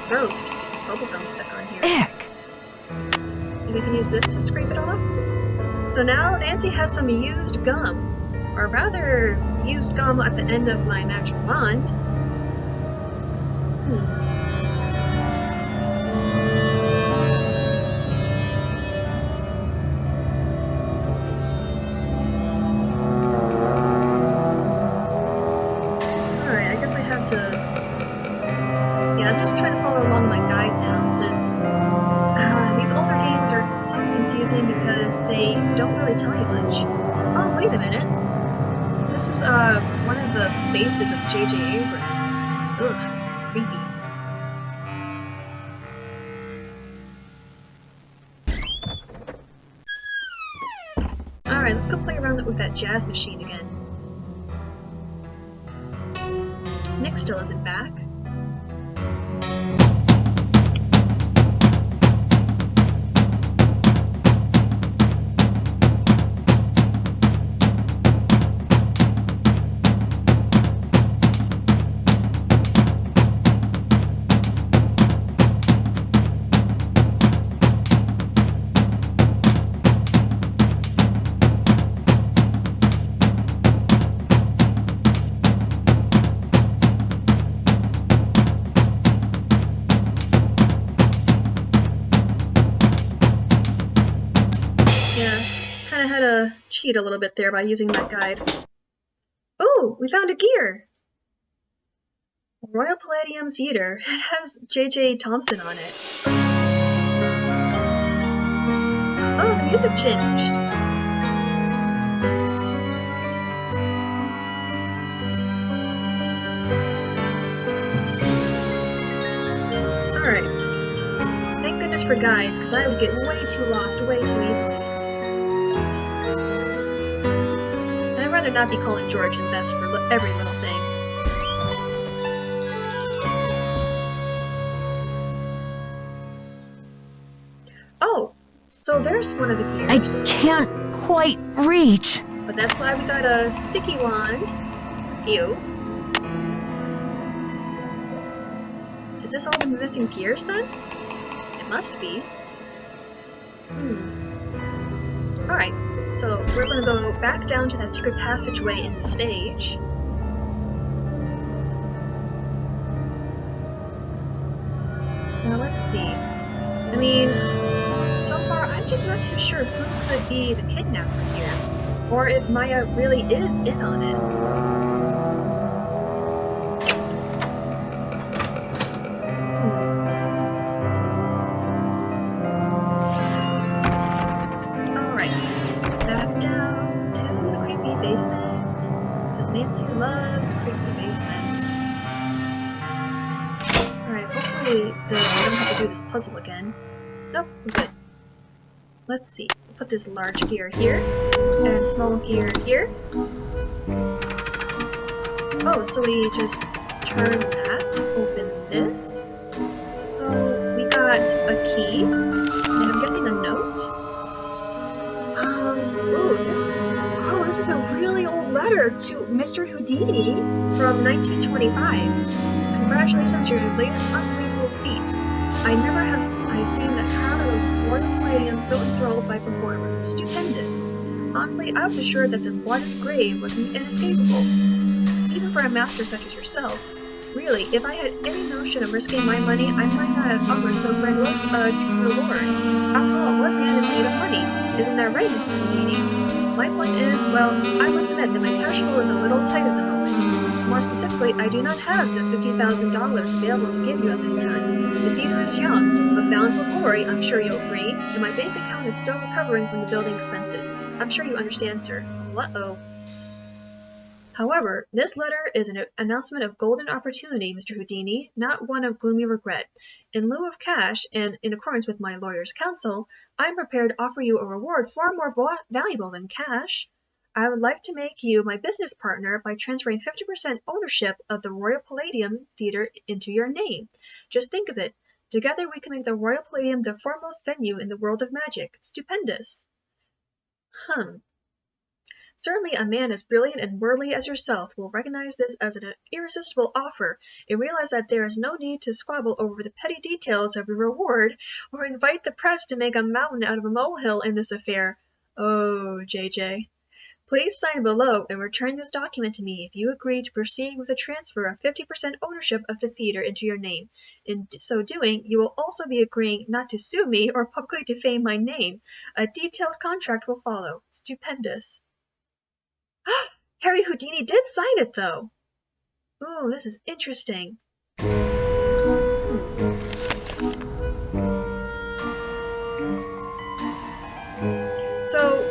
Speaker 1: Gross, there's a piece of bubblegum stuck on here.
Speaker 2: Ick!
Speaker 1: And we can use this to scrape it off. So now Nancy has some used gum. Or rather, used gum at the end of my magic wand. Alright, I guess I have to... Yeah, I'm just trying to follow along my guide now, since tell you much. Oh, wait a minute. This is, one of the faces of J.J. Abrams. Ugh, creepy. Alright, let's go play around with that jazz machine again. Nick still isn't back. Cheat a little bit there by using that guide. Oh, we found a gear! Royal Palladium Theater. It has J.J. Thompson on it. Oh, the music changed. Alright. Thank goodness for guides, because I would get way too lost way too easily. I'd rather not be calling George and Bess for every little thing. Oh, so there's one of the gears.
Speaker 3: I can't quite reach.
Speaker 1: But that's why we got a sticky wand. Ew. Is this all the missing gears then? It must be. Alright. So, we're going to go back down to that secret passageway in the stage. Now, let's see. I mean, so far, I'm just not too sure who could be the kidnapper here. Or if Maya really is in on it. Nancy loves creepy basements. Alright, hopefully I don't have to do this puzzle again. Nope, we're good. Let's see. We'll put this large gear here, and small gear here. Oh, so we just turn that, open this. So we got a key, and I'm guessing a note. This is a really old letter to Mr. Houdini from 1925. Congratulations on your latest unbelievable feat. I never have seen the crowd of Royal Palladium so enthralled by performer. Stupendous. Honestly, I was assured that the watered grave was inescapable, even for a master such as yourself. Really, if I had any notion of risking my money, I might not have offered so grandiose a reward. After all, what man is made of money? Isn't that right, Mr. Houdini? My point is, well, I must admit that my cash flow is a little tight at the moment. More specifically, I do not have the $50,000 available to give you at this time. The theater is young, but bound for glory, I'm sure you'll agree, and my bank account is still recovering from the building expenses. I'm sure you understand, sir. Uh-oh. However, this letter is an announcement of golden opportunity, Mr. Houdini, not one of gloomy regret. In lieu of cash, and in accordance with my lawyer's counsel, I am prepared to offer you a reward far more valuable than cash. I would like to make you my business partner by transferring 50% ownership of the Royal Palladium Theater into your name. Just think of it. Together we can make the Royal Palladium the foremost venue in the world of magic. Stupendous. Certainly a man as brilliant and worldly as yourself will recognize this as an irresistible offer and realize that there is no need to squabble over the petty details of your reward or invite the press to make a mountain out of a molehill in this affair. Oh, JJ. Please sign below and return this document to me if you agree to proceed with the transfer of 50% ownership of the theater into your name. In so doing, you will also be agreeing not to sue me or publicly defame my name. A detailed contract will follow. Stupendous. Harry Houdini did sign it, though. Ooh, this is interesting. So,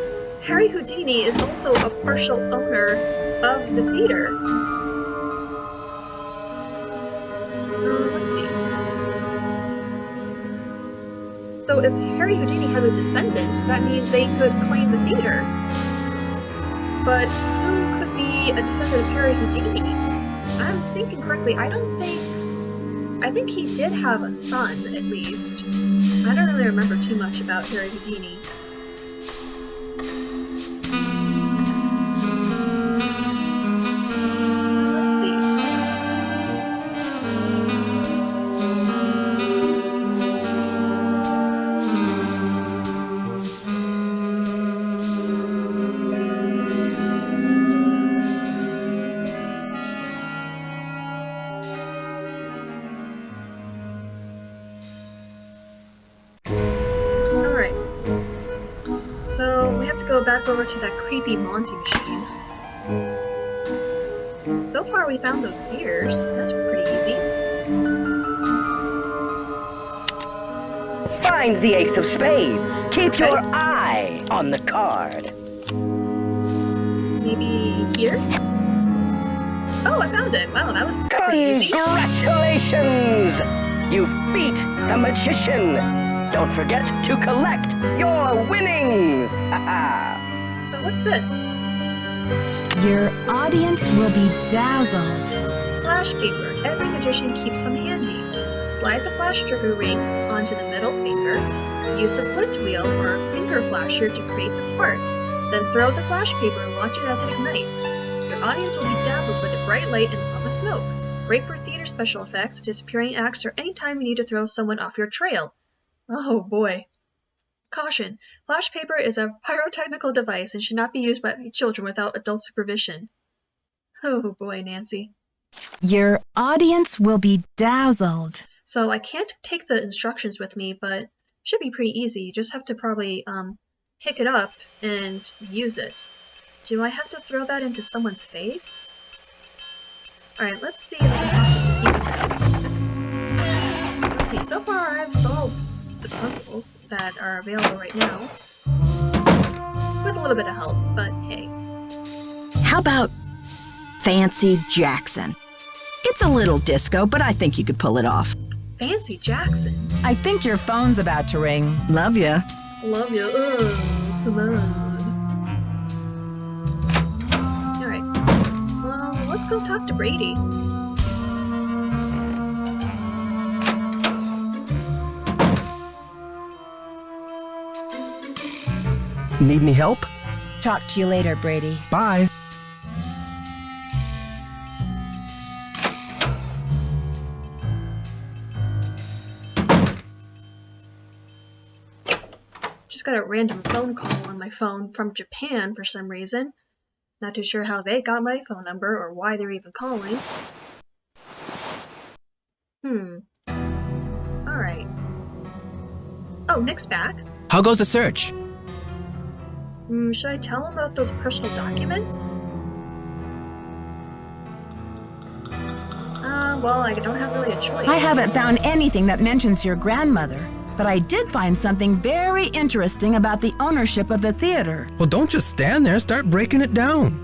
Speaker 1: Harry Houdini is also a partial owner of the theater. Let's see. So if Harry Houdini has a descendant, that means they could claim the theater. But who could be a descendant of Harry Houdini? I'm thinking correctly. I think he did have a son, at least. I don't really remember too much about Harry Houdini. Let's see. So we have to go back over to that creepy Monty machine. So far we found those gears. That's pretty easy.
Speaker 16: Find the ace of spades. Keep your eye on the card.
Speaker 1: Maybe here? Oh, I found it! Wow, that was pretty easy.
Speaker 16: Congratulations! You beat the magician! Don't forget to collect your winnings!
Speaker 1: So what's this?
Speaker 2: Your audience will be dazzled.
Speaker 1: Flash paper. Every magician keeps some handy. Slide the flash trigger ring onto the middle finger. Use the flint wheel or finger flasher to create the spark. Then throw the flash paper and watch it as it ignites. Your audience will be dazzled with the bright light and lava smoke. Great for theater special effects, disappearing acts, or any time you need to throw someone off your trail. Oh boy. Caution. Flash paper is a pyrotechnical device and should not be used by children without adult supervision. Oh boy, Nancy.
Speaker 2: Your audience will be dazzled.
Speaker 1: So I can't take the instructions with me, but it should be pretty easy. You just have to probably pick it up and use it. Do I have to throw that into someone's face? Alright, let's see if I can talk to some people. Let's see, so far I've solved the puzzles that are available right now. With a little bit of help, but hey.
Speaker 9: How about Fancy Jackson? It's a little disco, but I think you could pull it off.
Speaker 1: Fancy Jackson?
Speaker 2: I think your phone's about to ring.
Speaker 9: Love ya.
Speaker 1: Love ya. Simone. Alright. Well, let's go talk to Brady.
Speaker 7: Need any help?
Speaker 2: Talk to you later, Brady.
Speaker 7: Bye.
Speaker 1: Just got a random phone call on my phone from Japan for some reason. Not too sure how they got my phone number or why they're even calling. Alright. Oh, Nick's back.
Speaker 10: How goes the search?
Speaker 1: Should I tell him about those personal documents? Well, I don't have really a choice.
Speaker 2: I haven't found anything that mentions your grandmother, but I did find something very interesting about the ownership of the theater.
Speaker 10: Well, don't just stand there. Start breaking it down.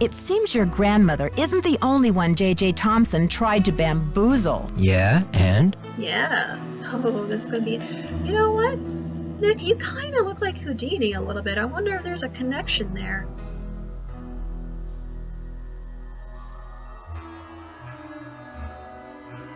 Speaker 2: It seems your grandmother isn't the only one J.J. Thompson tried to bamboozle.
Speaker 10: Yeah, and?
Speaker 1: Yeah. Oh, this is gonna be... You know what? Nick, you kind of look like Houdini a little bit. I wonder if there's a connection there.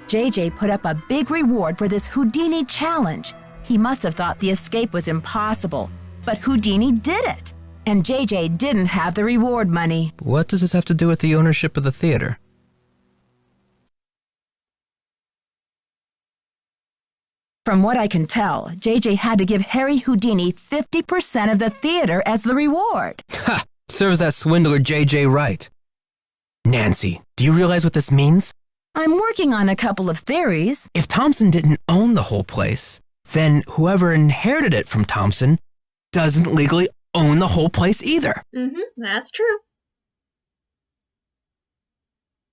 Speaker 2: J.J. put up a big reward for this Houdini challenge. He must have thought the escape was impossible, but Houdini did it. And J.J. didn't have the reward money.
Speaker 10: What does this have to do with the ownership of the theater?
Speaker 2: From what I can tell, J.J. had to give Harry Houdini 50% of the theater as the reward.
Speaker 10: Ha! Serves that swindler J.J. right. Nancy, do you realize what this means?
Speaker 2: I'm working on a couple of theories.
Speaker 10: If Thompson didn't own the whole place, then whoever inherited it from Thompson doesn't legally own the whole place either.
Speaker 1: That's true.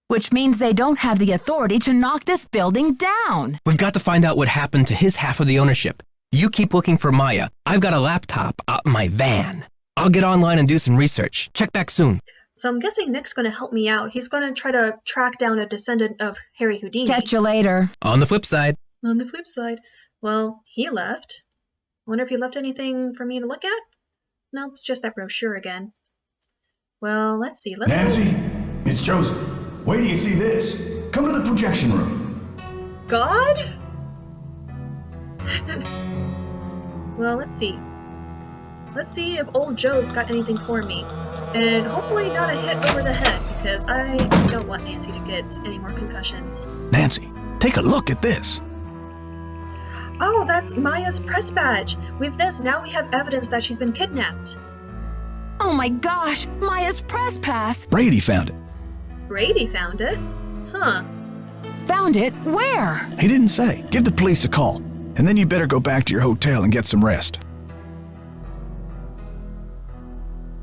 Speaker 2: Which means they don't have the authority to knock this building down.
Speaker 10: We've got to find out what happened to his half of the ownership. You keep looking for Maya. I've got a laptop up in my van. I'll get online and do some research. Check back soon.
Speaker 1: So I'm guessing Nick's going to help me out. He's going to try to track down a descendant of Harry Houdini.
Speaker 2: Catch you later.
Speaker 10: On the flip side.
Speaker 1: On the flip side. Well, he left. Wonder if he left anything for me to look at? No, it's just that brochure again. Well, let's see.
Speaker 4: Nancy, it's Joseph. Wait till you see this. Come to the projection room.
Speaker 1: God? Well, let's see. Let's see if old Joe's got anything for me. And hopefully not a hit over the head, because I don't want Nancy to get any more concussions.
Speaker 4: Nancy, take a look at this.
Speaker 1: Oh, that's Maya's press badge. With this, now we have evidence that she's been kidnapped.
Speaker 2: Oh my gosh, Maya's press pass.
Speaker 4: Brady found it.
Speaker 1: Brady found it? Huh.
Speaker 2: Found it? Where?
Speaker 4: He didn't say. Give the police a call, and then you better go back to your hotel and get some rest.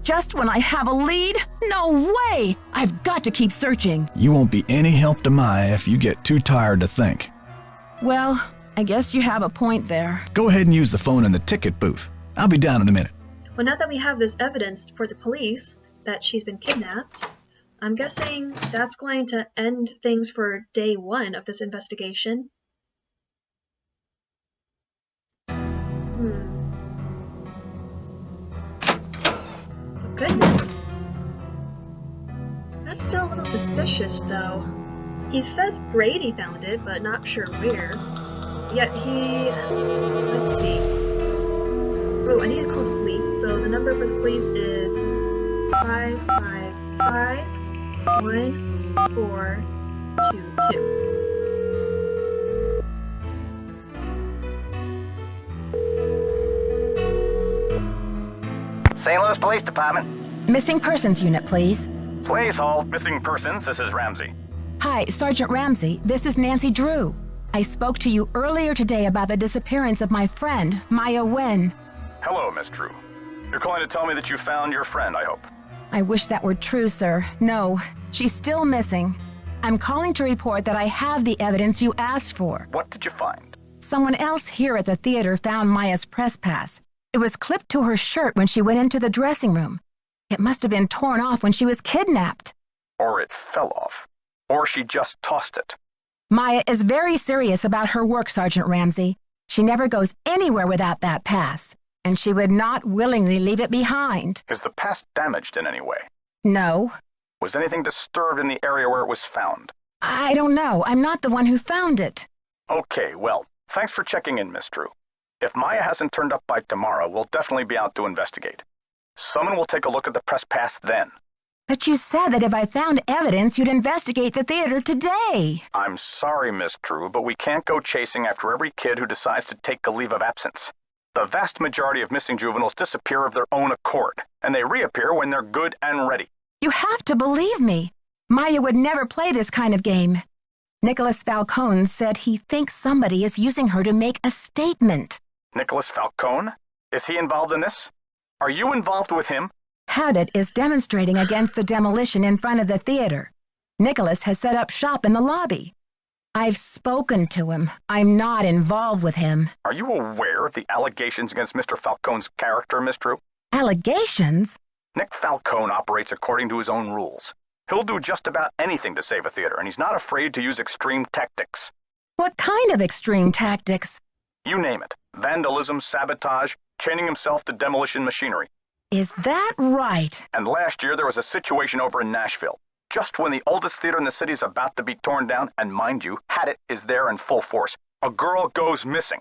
Speaker 2: Just when I have a lead? No way! I've got to keep searching.
Speaker 4: You won't be any help to Maya if you get too tired to think.
Speaker 2: Well, I guess you have a point there.
Speaker 4: Go ahead and use the phone in the ticket booth. I'll be down in a minute.
Speaker 1: Well, now that we have this evidence for the police that she's been kidnapped, I'm guessing that's going to end things for day 1 of this investigation. Oh, goodness. That's still a little suspicious, though. He says Brady found it, but not sure where. Yet he... let's see. Oh, I need to call the police. So the number for the police is 555-1422.
Speaker 13: St. Louis Police Department.
Speaker 2: Missing persons unit, please.
Speaker 6: Please hold missing persons. This is Ramsey.
Speaker 2: Hi, Sergeant Ramsey. This is Nancy Drew. I spoke to you earlier today about the disappearance of my friend, Maya Wen.
Speaker 6: Hello, Miss Drew. You're calling to tell me that you found your friend, I hope.
Speaker 2: I wish that were true, sir. No, she's still missing. I'm calling to report that I have the evidence you asked for.
Speaker 6: What did you find?
Speaker 2: Someone else here at the theater found Maya's press pass. It was clipped to her shirt when she went into the dressing room. It must have been torn off when she was kidnapped.
Speaker 6: Or it fell off. Or she just tossed it.
Speaker 2: Maya is very serious about her work, Sergeant Ramsey. She never goes anywhere without that pass, and she would not willingly leave it behind.
Speaker 6: Is the pass damaged in any way?
Speaker 2: No.
Speaker 6: Was anything disturbed in the area where it was found?
Speaker 2: I don't know. I'm not the one who found it.
Speaker 6: Okay, well, thanks for checking in, Miss Drew. If Maya hasn't turned up by tomorrow, we'll definitely be out to investigate. Someone will take a look at the press pass then.
Speaker 2: But you said that if I found evidence, you'd investigate the theater today.
Speaker 6: I'm sorry, Miss Drew, but we can't go chasing after every kid who decides to take a leave of absence. The vast majority of missing juveniles disappear of their own accord, and they reappear when they're good and ready.
Speaker 2: You have to believe me. Maya would never play this kind of game. Nicholas Falcone said he thinks somebody is using her to make a statement.
Speaker 6: Nicholas Falcone? Is he involved in this? Are you involved with him?
Speaker 2: Haddett is demonstrating against the demolition in front of the theater. Nicholas has set up shop in the lobby. I've spoken to him. I'm not involved with him.
Speaker 6: Are you aware of the allegations against Mr. Falcone's character, Miss Drew?
Speaker 2: Allegations?
Speaker 6: Nick Falcone operates according to his own rules. He'll do just about anything to save a theater, and he's not afraid to use extreme tactics.
Speaker 2: What kind of extreme tactics?
Speaker 6: You name it. Vandalism, sabotage, chaining himself to demolition machinery.
Speaker 2: Is that right?
Speaker 6: And last year there was a situation over in Nashville. Just when the oldest theater in the city is about to be torn down, and mind you, Haddett is there in full force, a girl goes missing.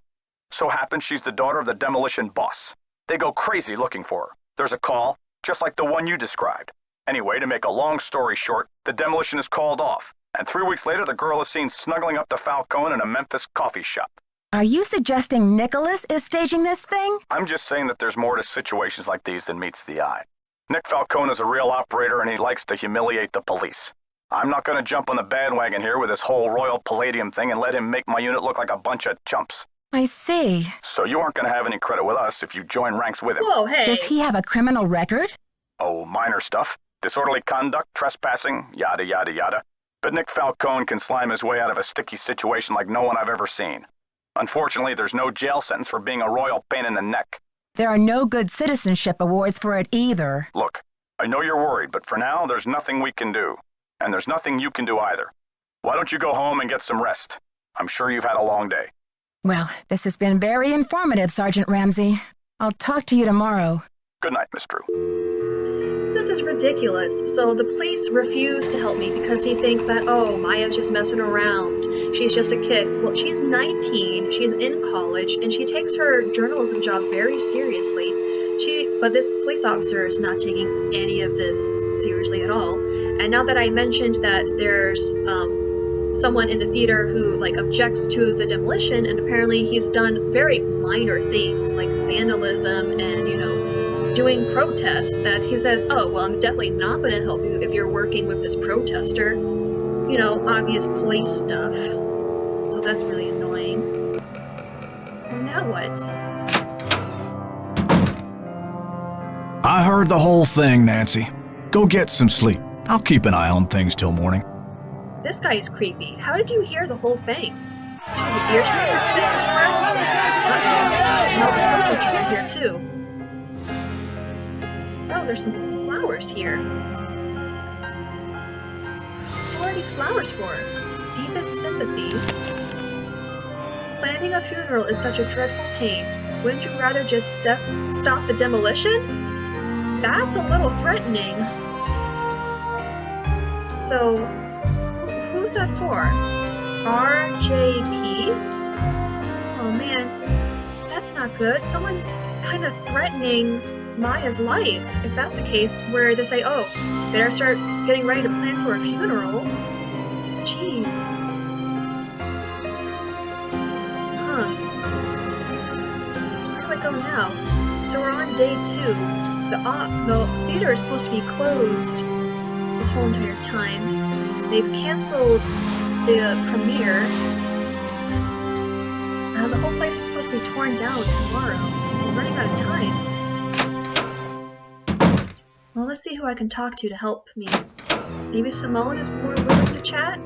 Speaker 6: So happens she's the daughter of the demolition boss. They go crazy looking for her. There's a call, just like the one you described. Anyway, to make a long story short, the demolition is called off, and 3 weeks later the girl is seen snuggling up to Falcone in a Memphis coffee shop.
Speaker 2: Are you suggesting Nicholas is staging this thing?
Speaker 6: I'm just saying that there's more to situations like these than meets the eye. Nick Falcone is a real operator, and he likes to humiliate the police. I'm not going to jump on the bandwagon here with this whole Royal Palladium thing and let him make my unit look like a bunch of chumps.
Speaker 2: I see.
Speaker 6: So you aren't going to have any credit with us if you join ranks with him.
Speaker 1: Whoa, hey.
Speaker 2: Does he have a criminal record?
Speaker 6: Oh, minor stuff. Disorderly conduct, trespassing, yada, yada, yada. But Nick Falcone can slime his way out of a sticky situation like no one I've ever seen. Unfortunately, there's no jail sentence for being a royal pain in the neck.
Speaker 2: There are no good citizenship awards for it either.
Speaker 6: Look, I know you're worried, but for now, there's nothing we can do. And there's nothing you can do either. Why don't you go home and get some rest? I'm sure you've had a long day.
Speaker 2: Well, this has been very informative, Sergeant Ramsey. I'll talk to you tomorrow.
Speaker 6: Good night, Miss Drew.
Speaker 1: This is ridiculous. So the police refuse to help me because he thinks that, oh, Maya's just messing around. She's just a kid. Well, she's 19, she's in college, and she takes her journalism job very seriously. But this police officer is not taking any of this seriously at all. And now that I mentioned that there's someone in the theater who objects to the demolition, and apparently he's done very minor things like vandalism and, doing protests, that he says, oh, well, I'm definitely not going to help you if you're working with this protester. Obvious police stuff. So that's really annoying. Well, now what?
Speaker 4: I heard the whole thing, Nancy. Go get some sleep. I'll keep an eye on things till morning.
Speaker 1: This guy is creepy. How did you hear the whole thing? Did you have ears for your space before? Uh-oh. No, the protesters are here too. Oh, there's some flowers here. What are these flowers for? Deepest sympathy. Planning a funeral is such a dreadful pain. Wouldn't you rather just stop the demolition? That's a little threatening. So, who's that for? RJP? Oh man, that's not good. Someone's kind of threatening Maya's life. If that's the case, where they say, oh, better start getting ready to plan for a funeral. Jeez. Huh. Where do I go now? So we're on day 2. The theater is supposed to be closed this whole entire time. They've canceled the premiere. The whole place is supposed to be torn down tomorrow. We're running out of time. Well, let's see who I can talk to help me. Maybe Simone is more willing to chat?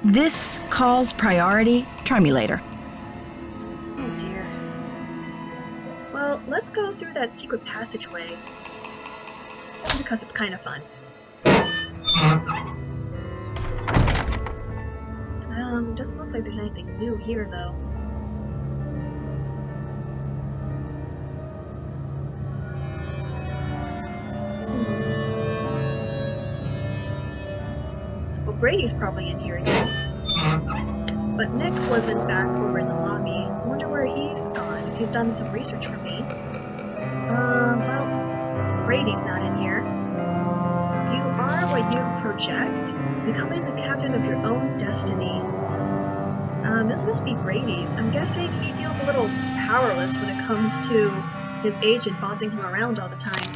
Speaker 9: This call's priority. Try me later.
Speaker 1: Oh dear. Well, let's go through that secret passageway. Because it's kind of fun. Doesn't look like there's anything new here, though. Well, Brady's probably in here again. But Nick wasn't back over in the lobby. I wonder where he's gone. He's done some research for me. Well, Brady's not in here. You are what you project, becoming the captain of your own destiny. This must be Brady's. I'm guessing he feels a little powerless when it comes to his agent bossing him around all the time.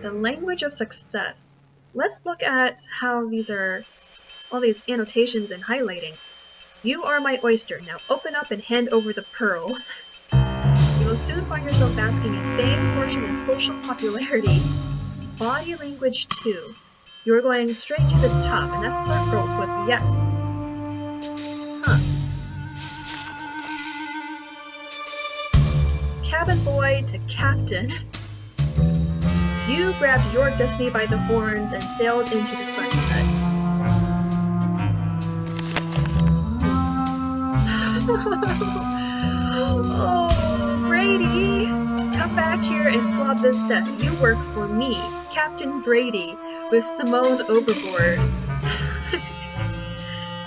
Speaker 1: The language of success. Let's look at how these are, all these annotations and highlighting. You are my oyster. Now open up and hand over the pearls. You will soon find yourself basking in fame, fortune, and social popularity. Body language 2. You are going straight to the top, and that's circled with yes. Huh. Cabin boy to captain. You grabbed your destiny by the horns and sailed into the sunset. Oh, Brady! Come back here and swab this stuff. You work for me, Captain Brady, with Simone overboard.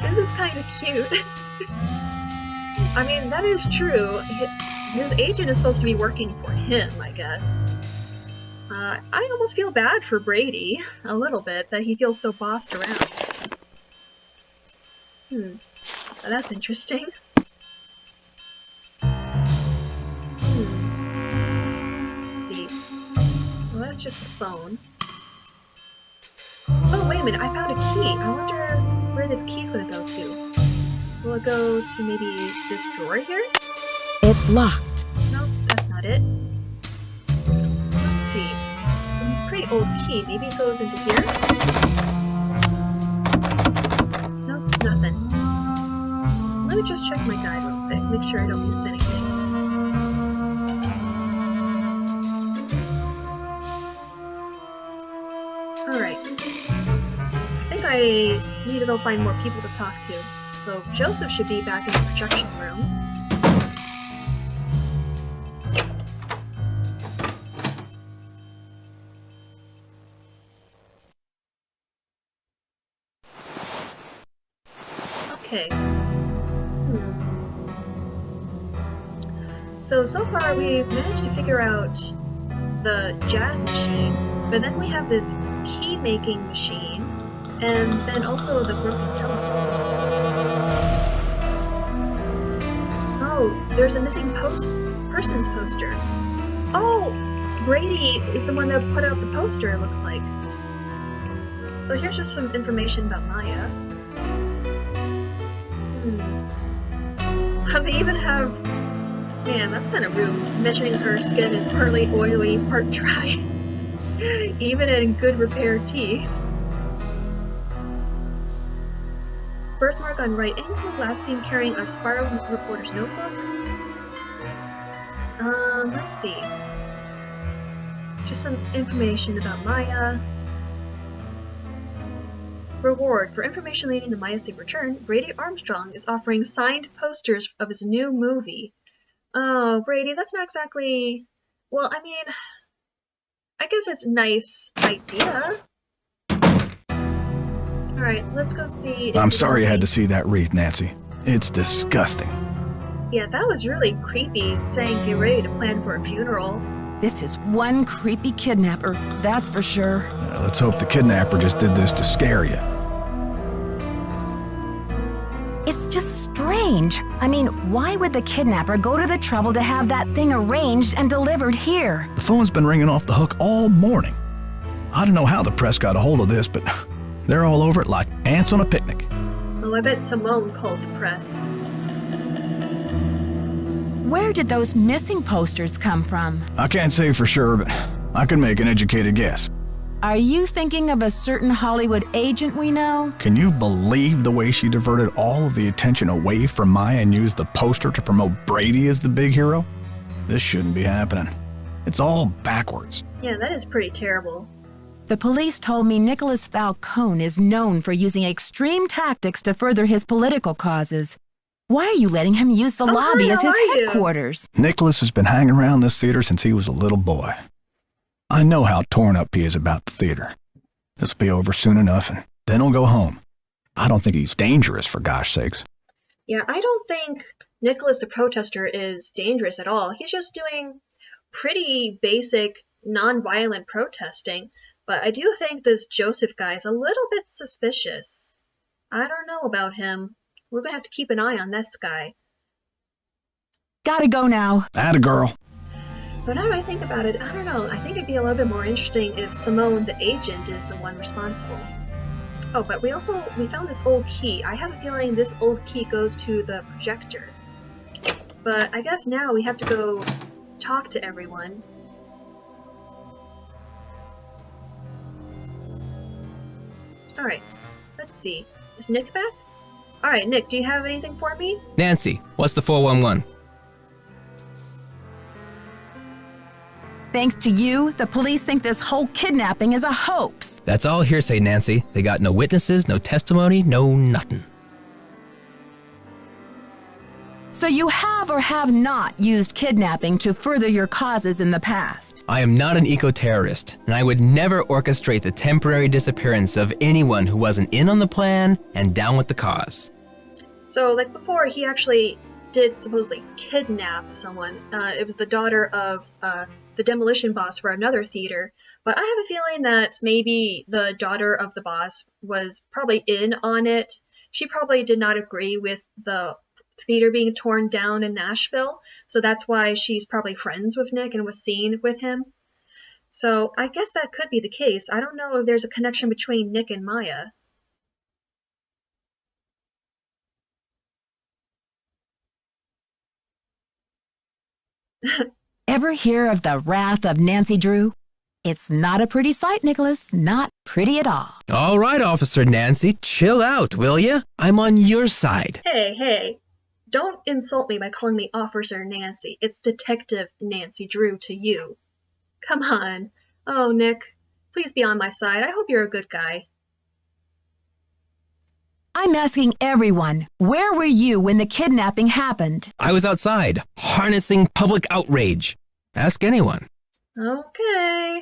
Speaker 1: This is kind of cute. I mean, that is true. His agent is supposed to be working for him, I guess. I almost feel bad for Brady, a little bit, that he feels so bossed around. That's interesting. Let's see. Well, that's just the phone. Oh, wait a minute, I found a key. I wonder where this key's gonna go to. Will it go to maybe this drawer here?
Speaker 2: It's locked.
Speaker 1: No, that's not it. Let's see. Some pretty old key. Maybe it goes into here? Nope, nothing. let me just check my guide real quick, make sure I don't miss anything. Alright. I think I need to go find more people to talk to. So Joseph should be back in the projection room. Okay. So far we've managed to figure out the jazz machine, but then we have this key-making machine, and then also the broken telephone. Oh, there's a missing persons poster. Oh, Brady is the one that put out the poster, it looks like. So here's just some information about Maya. They even have... Man, that's kind of rude, mentioning her skin is partly oily, part dry. Even in good repair teeth. Birthmark on right ankle, last seen carrying a spiral reporter's notebook. Let's see. Just some information about Maya. Reward. For information leading to Maya's safe return, Brady Armstrong is offering signed posters of his new movie. Oh, Brady, that's not exactly... Well, I mean... I guess it's a nice idea. Alright, let's go see...
Speaker 4: I'm sorry you had to see that wreath, Nancy. It's disgusting.
Speaker 1: Yeah, that was really creepy, saying get ready to plan for a funeral.
Speaker 2: This is one creepy kidnapper, that's for sure.
Speaker 4: Let's hope the kidnapper just did this to scare you.
Speaker 2: It's just strange. I mean, why would the kidnapper go to the trouble to have that thing arranged and delivered here?
Speaker 4: The phone's been ringing off the hook all morning. I don't know how the press got a hold of this, but they're all over it like ants on a picnic.
Speaker 1: Oh, I bet Simone called the press.
Speaker 2: Where did those missing posters come from?
Speaker 4: I can't say for sure, but I can make an educated guess.
Speaker 2: Are you thinking of a certain Hollywood agent we know?
Speaker 4: Can you believe the way she diverted all of the attention away from Maya and used the poster to promote Brady as the big hero? This shouldn't be happening. It's all backwards.
Speaker 1: Yeah, that is pretty terrible.
Speaker 2: The police told me Nicholas Falcone is known for using extreme tactics to further his political causes. Why are you letting him use the lobby as his headquarters?
Speaker 4: Nicholas has been hanging around this theater since he was a little boy. I know how torn up he is about the theater. This will be over soon enough, and then he'll go home. I don't think he's dangerous, for gosh sakes.
Speaker 1: Yeah, I don't think Nicholas the protester is dangerous at all. He's just doing pretty basic, non-violent protesting. But I do think this Joseph guy is a little bit suspicious. I don't know about him. We're gonna have to keep an eye on this guy.
Speaker 2: Gotta go now.
Speaker 4: Atta girl.
Speaker 1: But now that I think about it, I don't know. I think it'd be a little bit more interesting if Simone, the agent, is the one responsible. Oh, but we found this old key. I have a feeling this old key goes to the projector. But I guess now we have to go talk to everyone. Alright, let's see. Is Nick back? Alright, Nick, do you have anything for me?
Speaker 10: Nancy, what's the 411?
Speaker 2: Thanks to you, the police think this whole kidnapping is a hoax.
Speaker 10: That's all hearsay, Nancy. They got no witnesses, no testimony, no nothing.
Speaker 2: So you have or have not used kidnapping to further your causes in the past?
Speaker 10: I am not an eco-terrorist, and I would never orchestrate the temporary disappearance of anyone who wasn't in on the plan and down with the cause.
Speaker 1: So, like before, he actually did supposedly kidnap someone. It was the daughter of the demolition boss for another theater, but I have a feeling that maybe the daughter of the boss was probably in on it. She probably did not agree with the theater being torn down in Nashville, so that's why she's probably friends with Nick and was seen with him. So I guess that could be the case. I don't know if there's a connection between Nick and Maya.
Speaker 2: Ever hear of the wrath of Nancy Drew? It's not a pretty sight, Nicholas. Not pretty at all.
Speaker 10: All right, Officer Nancy, chill out, will ya? I'm on your side.
Speaker 1: Hey, don't insult me by calling me Officer Nancy. It's Detective Nancy Drew to you. Come on. Oh, Nick, please be on my side. I hope you're a good guy.
Speaker 2: I'm asking everyone, where were you when the kidnapping happened?
Speaker 10: I was outside, harnessing public outrage. Ask anyone.
Speaker 1: Okay.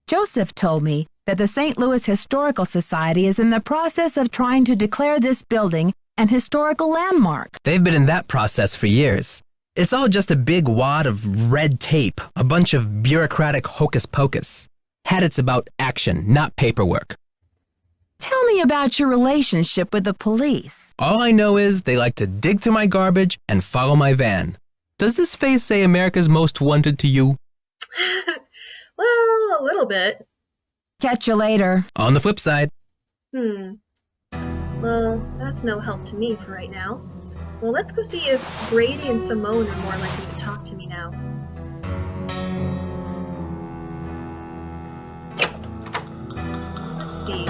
Speaker 2: Joseph told me that the St. Louis Historical Society is in the process of trying to declare this building an historical landmark.
Speaker 10: They've been in that process for years. It's all just a big wad of red tape, a bunch of bureaucratic hocus pocus. Hadit's about action, not paperwork.
Speaker 2: Tell me about your relationship with the police.
Speaker 10: All I know is they like to dig through my garbage and follow my van. Does this face say America's Most Wanted to you?
Speaker 1: Well, a little bit.
Speaker 2: Catch you later.
Speaker 10: On the flip side.
Speaker 1: Well, that's no help to me for right now. Well, let's go see if Brady and Simone are more likely to talk to me now. Let's see.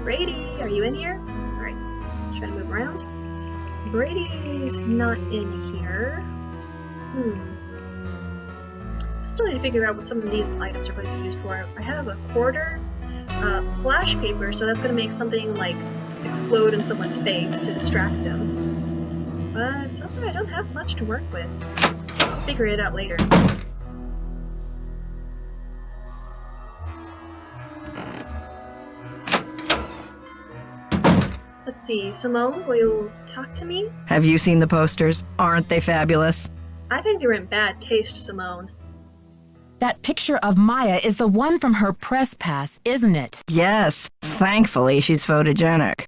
Speaker 1: Brady, are you in here? Alright, let's try to move around. Brady's not in here. I still need to figure out what some of these items are going to be used for. I have a quarter, flash paper, so that's going to make something like explode in someone's face to distract them. But so far I don't have much to work with. I'll figure it out later. Let's see, Simone, will you talk to me?
Speaker 9: Have you seen the posters? Aren't they fabulous?
Speaker 1: I think they're in bad taste, Simone.
Speaker 2: That picture of Maya is the one from her press pass, isn't it?
Speaker 9: Yes. Thankfully, she's photogenic.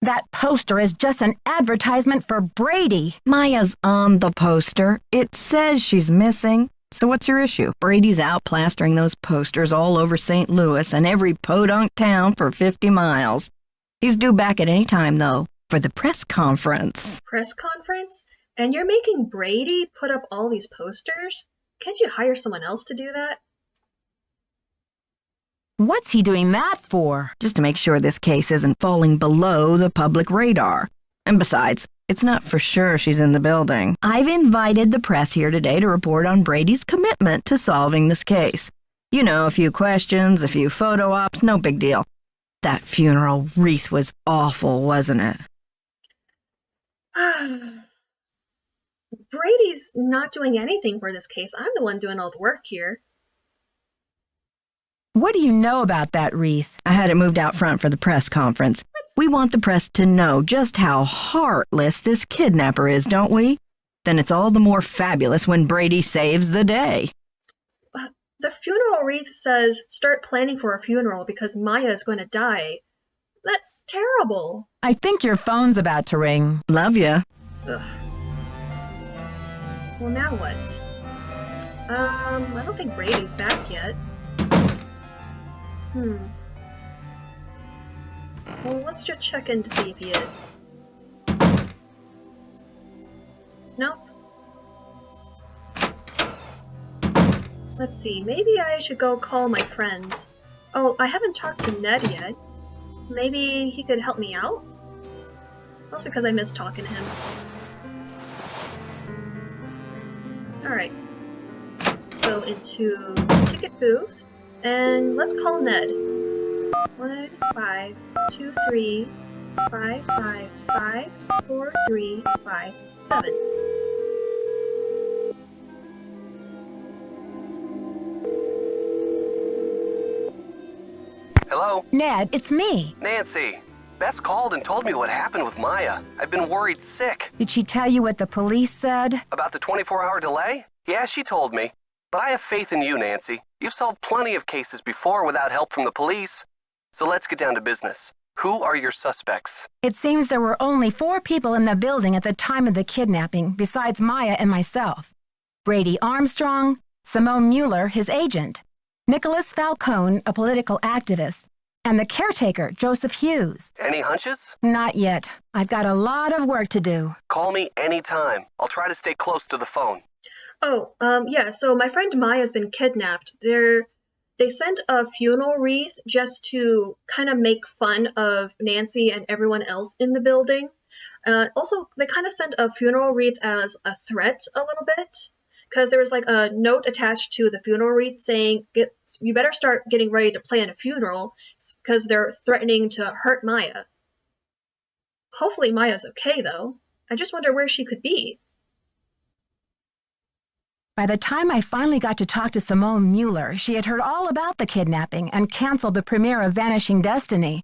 Speaker 2: That poster is just an advertisement for Brady.
Speaker 9: Maya's on the poster. It says she's missing. So what's your issue? Brady's out plastering those posters all over St. Louis and every podunk town for 50 miles. He's due back at any time, though, for the press conference.
Speaker 1: Press conference? And you're making Brady put up all these posters? Can't you hire someone else to do that?
Speaker 2: What's he doing that for?
Speaker 9: Just to make sure this case isn't falling below the public radar. And besides, it's not for sure she's in the building. I've invited the press here today to report on Brady's commitment to solving this case. You know, a few questions, a few photo ops, no big deal. That funeral wreath was awful, wasn't it?
Speaker 1: Brady's not doing anything for this case. I'm the one doing all the work here.
Speaker 2: What do you know about that wreath?
Speaker 9: I had it moved out front for the press conference. We want the press to know just how heartless this kidnapper is, don't we? Then it's all the more fabulous when Brady saves the day.
Speaker 1: The funeral wreath says, start planning for a funeral because Maya is going to die. That's terrible.
Speaker 2: I think your phone's about to ring.
Speaker 9: Love ya.
Speaker 1: Ugh. Well, now what? I don't think Brady's back yet. Well, let's just check in to see if he is. Nope. Let's see, maybe I should go call my friends. Oh, I haven't talked to Ned yet. Maybe he could help me out? That's because I miss talking to him. Alright. Go into ticket booth, and let's call Ned. 1-5-2-3-5-5-5-4-3-5-7.
Speaker 11: Hello?
Speaker 2: Ned, it's me.
Speaker 11: Nancy. Bess called and told me what happened with Maya. I've been worried sick.
Speaker 2: Did she tell you what the police said?
Speaker 11: About the 24-hour delay? Yeah, she told me. But I have faith in you, Nancy. You've solved plenty of cases before without help from the police. So let's get down to business. Who are your suspects?
Speaker 2: It seems there were only 4 people in the building at the time of the kidnapping, besides Maya and myself. Brady Armstrong, Simone Mueller, his agent, Nicholas Falcone, a political activist, and the caretaker, Joseph Hughes.
Speaker 11: Any hunches?
Speaker 2: Not yet. I've got a lot of work to do.
Speaker 11: Call me anytime. I'll try to stay close to the phone.
Speaker 1: Oh, yeah, so my friend Maya's been kidnapped. They're they sent a funeral wreath just to kind of make fun of Nancy and everyone else in the building. Also, they kind of sent a funeral wreath as a threat a little bit, because there was like a note attached to the funeral wreath saying, you better start getting ready to plan a funeral, because they're threatening to hurt Maya. Hopefully Maya's okay, though. I just wonder where she could be.
Speaker 2: By the time I finally got to talk to Simone Mueller, she had heard all about the kidnapping and canceled the premiere of Vanishing Destiny.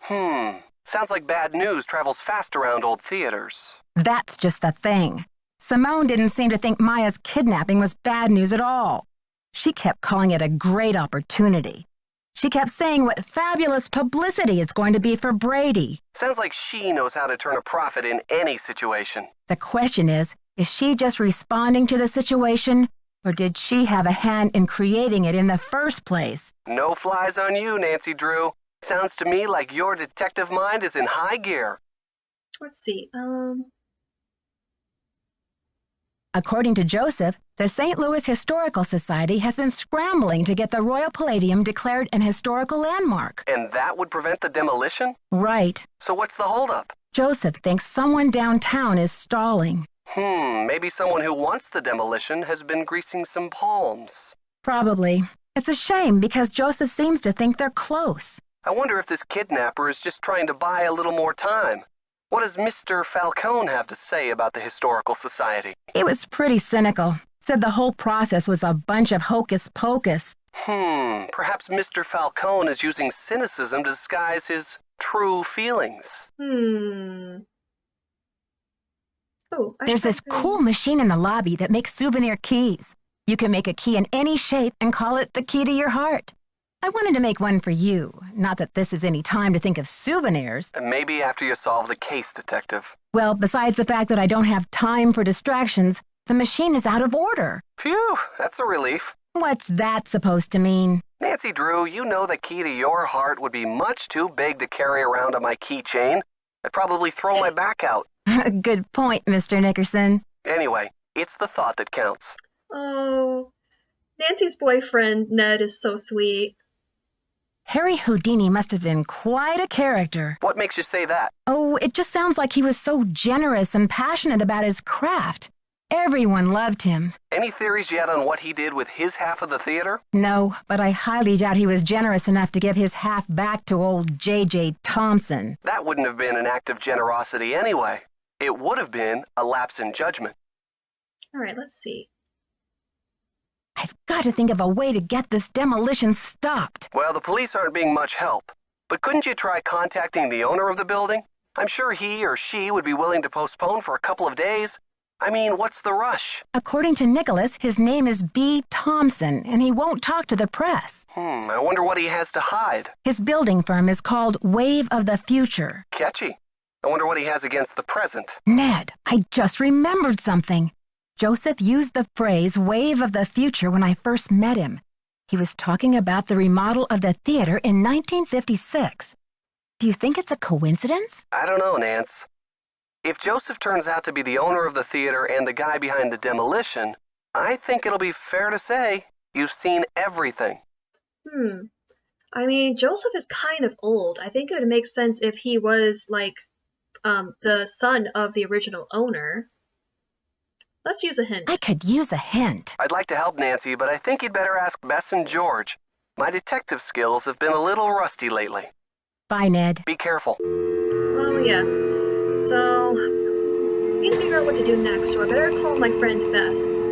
Speaker 11: Sounds like bad news travels fast around old theaters.
Speaker 2: That's just the thing. Simone didn't seem to think Maya's kidnapping was bad news at all. She kept calling it a great opportunity. She kept saying what fabulous publicity it's going to be for Brady.
Speaker 11: Sounds like she knows how to turn a profit in any situation.
Speaker 2: The question is she just responding to the situation, or did she have a hand in creating it in the first place?
Speaker 11: No flies on you, Nancy Drew. Sounds to me like your detective mind is in high gear.
Speaker 1: Let's see,
Speaker 2: According to Joseph, the St. Louis Historical Society has been scrambling to get the Royal Palladium declared an historical landmark.
Speaker 11: And that would prevent the demolition?
Speaker 2: Right.
Speaker 11: So what's the holdup?
Speaker 2: Joseph thinks someone downtown is stalling.
Speaker 11: Maybe someone who wants the demolition has been greasing some palms.
Speaker 2: Probably. It's a shame because Joseph seems to think they're close.
Speaker 11: I wonder if this kidnapper is just trying to buy a little more time. What does Mr. Falcone have to say about the Historical Society?
Speaker 2: It was pretty cynical. Said the whole process was a bunch of hocus pocus.
Speaker 11: Perhaps Mr. Falcone is using cynicism to disguise his true feelings.
Speaker 1: Oh,
Speaker 2: there's this cool machine in the lobby that makes souvenir keys. You can make a key in any shape and call it the key to your heart. I wanted to make one for you. Not that this is any time to think of souvenirs.
Speaker 11: Maybe after you solve the case, Detective.
Speaker 2: Well, besides the fact that I don't have time for distractions, the machine is out of order.
Speaker 11: Phew, that's a relief.
Speaker 2: What's that supposed to mean?
Speaker 11: Nancy Drew, you know the key to your heart would be much too big to carry around on my keychain. I'd probably throw my back out.
Speaker 2: Good point, Mr. Nickerson.
Speaker 11: Anyway, it's the thought that counts.
Speaker 1: Oh, Nancy's boyfriend, Ned, is so sweet.
Speaker 2: Harry Houdini must have been quite a character.
Speaker 11: What makes you say that?
Speaker 2: Oh, it just sounds like he was so generous and passionate about his craft. Everyone loved him.
Speaker 11: Any theories yet on what he did with his half of the theater?
Speaker 2: No, but I highly doubt he was generous enough to give his half back to old J.J. Thompson.
Speaker 11: That wouldn't have been an act of generosity anyway. It would have been a lapse in judgment.
Speaker 1: All right, let's see.
Speaker 2: I've got to think of a way to get this demolition stopped.
Speaker 11: Well, the police aren't being much help. But couldn't you try contacting the owner of the building? I'm sure he or she would be willing to postpone for a couple of days. I mean, what's the rush?
Speaker 2: According to Nicholas, his name is B. Thompson, and he won't talk to the press.
Speaker 11: I wonder what he has to hide.
Speaker 2: His building firm is called Wave of the Future.
Speaker 11: Catchy. I wonder what he has against the present.
Speaker 2: Ned, I just remembered something. Joseph used the phrase Wave of the Future when I first met him. He was talking about the remodel of the theater in 1956. Do you think it's a coincidence?
Speaker 11: I don't know, Nance. If Joseph turns out to be the owner of the theater and the guy behind the demolition, I think it'll be fair to say you've seen everything.
Speaker 1: I mean, Joseph is kind of old. I think it would make sense if he was, like, the son of the original owner. Let's use a hint.
Speaker 2: I could use a hint.
Speaker 11: I'd like to help Nancy, but I think you'd better ask Bess and George. My detective skills have been a little rusty lately.
Speaker 2: Bye, Ned.
Speaker 11: Be careful.
Speaker 1: Well, yeah. So, I need to figure out what to do next, so I better call my friend Bess.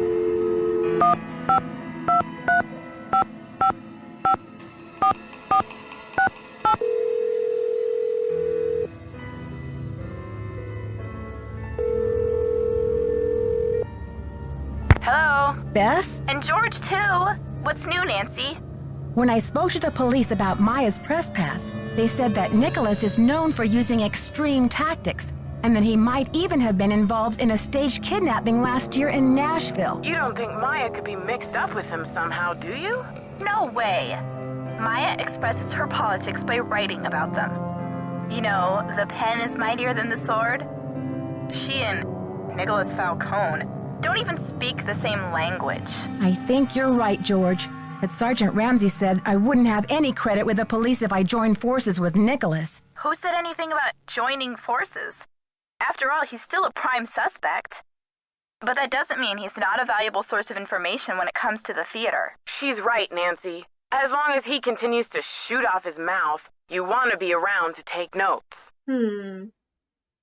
Speaker 15: Hello?
Speaker 2: Bess?
Speaker 15: And George, too. What's new, Nancy?
Speaker 2: When I spoke to the police about Maya's press pass, they said that Nicholas is known for using extreme tactics, and that he might even have been involved in a staged kidnapping last year in Nashville.
Speaker 12: You don't think Maya could be mixed up with him somehow, do you?
Speaker 15: No way. Maya expresses her politics by writing about them. You know, the pen is mightier than the sword. She and Nicholas Falcone don't even speak the same language.
Speaker 2: I think you're right, George. but Sergeant Ramsey said I wouldn't have any credit with the police if I joined forces with Nicholas.
Speaker 15: Who said anything about joining forces? After all, he's still a prime suspect. But that doesn't mean he's not a valuable source of information when it comes to the theater.
Speaker 12: She's right, Nancy. As long as he continues to shoot off his mouth, you want to be around to take notes.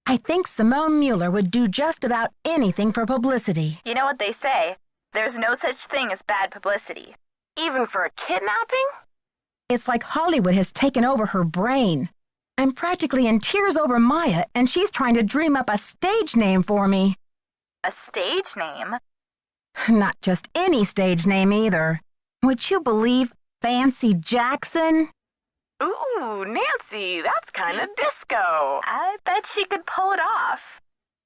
Speaker 2: I think Simone Mueller would do just about anything for publicity.
Speaker 15: You know what they say? There's no such thing as bad publicity.
Speaker 12: Even for a kidnapping?
Speaker 2: It's like Hollywood has taken over her brain. I'm practically in tears over Maya, and she's trying to dream up a stage name for me.
Speaker 15: A stage name?
Speaker 2: Not just any stage name either. Would you believe Fancy Jackson?
Speaker 12: Ooh, Nancy, that's kind of disco.
Speaker 15: I bet she could pull it off.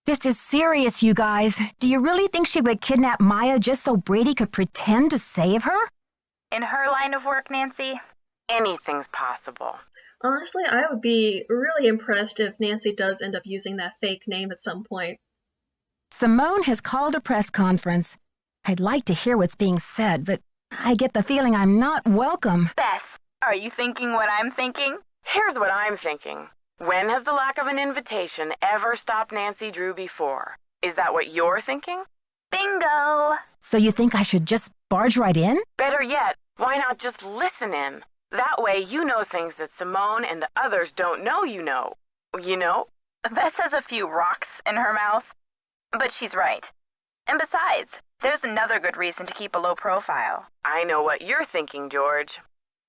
Speaker 2: This is serious, you guys. Do you really think she would kidnap Maya just so Brady could pretend to save her?
Speaker 15: In her line of work, Nancy,
Speaker 12: anything's possible.
Speaker 1: Honestly, I would be really impressed if Nancy does end up using that fake name at some point.
Speaker 2: Simone has called a press conference. I'd like to hear what's being said, but I get the feeling I'm not welcome.
Speaker 15: Bess, are you thinking what I'm thinking?
Speaker 12: Here's what I'm thinking. When has the lack of an invitation ever stopped Nancy Drew before? Is that what you're thinking?
Speaker 15: Bingo!
Speaker 2: So you think I should just barge right in?
Speaker 12: Better yet, why not just listen in? That way you know things that Simone and the others don't know you know. You know?
Speaker 15: Bess has a few rocks in her mouth. But she's right. And besides, there's another good reason to keep a low profile.
Speaker 12: I know what you're thinking, George.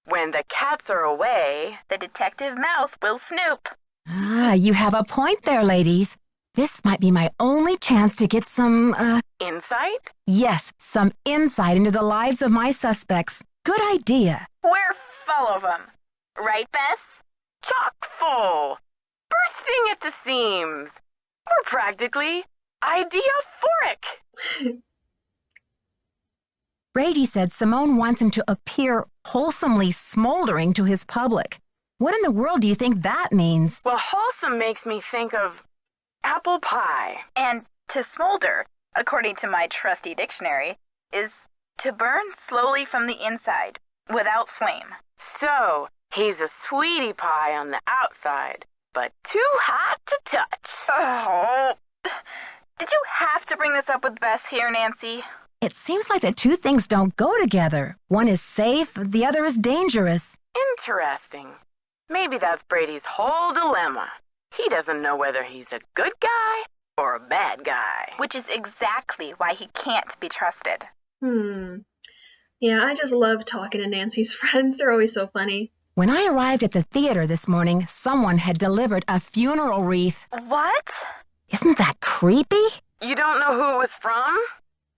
Speaker 12: When the cats are away,
Speaker 15: the detective mouse will snoop.
Speaker 2: Ah, you have a point there, ladies. This might be my only chance to get some,
Speaker 12: insight?
Speaker 2: Yes, some insight into the lives of my suspects. Good idea.
Speaker 15: We're full of them. Right, Bess?
Speaker 12: Chock full. Bursting at the seams. We're practically ideaphoric.
Speaker 2: Brady said Simone wants him to appear wholesomely smoldering to his public. What in the world do you think that means?
Speaker 12: Well, wholesome makes me think of apple pie.
Speaker 15: And to smolder, according to my trusty dictionary, is to burn slowly from the inside, without flame.
Speaker 12: So, he's a sweetie pie on the outside, but too hot to touch.
Speaker 15: Oh. Did you have to bring this up with Bess here, Nancy?
Speaker 2: It seems like the two things don't go together. One is safe, the other is dangerous.
Speaker 12: Interesting. Maybe that's Brady's whole dilemma. He doesn't know whether he's a good guy or a bad guy.
Speaker 15: Which is exactly why he can't be trusted.
Speaker 1: Yeah, I just love talking to Nancy's friends. They're always so funny.
Speaker 2: When I arrived at the theater this morning, someone had delivered a funeral wreath.
Speaker 15: What?
Speaker 2: Isn't that creepy?
Speaker 12: You don't know who it was from?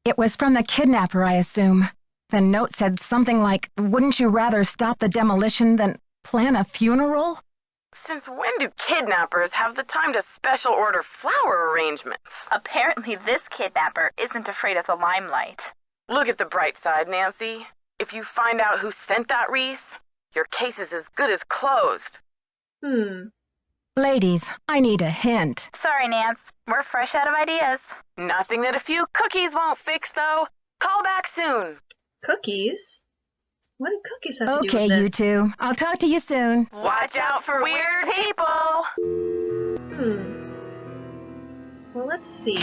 Speaker 2: It was from the kidnapper, I assume. The note said something like, "Wouldn't you rather stop the demolition than plan a funeral?"
Speaker 12: Since when do kidnappers have the time to special order flower arrangements?
Speaker 15: Apparently this kidnapper isn't afraid of the limelight.
Speaker 12: Look at the bright side, Nancy. If you find out who sent that wreath, your case is as good as closed.
Speaker 2: Ladies, I need a hint.
Speaker 15: Sorry, Nance. We're fresh out of ideas.
Speaker 12: Nothing that a few cookies won't fix, though. Call back soon.
Speaker 1: Cookies? What do cookies have to do with
Speaker 2: Okay,
Speaker 1: this?
Speaker 2: you two. I'll talk to you soon.
Speaker 12: Watch out for weird people.
Speaker 1: Well, let's see.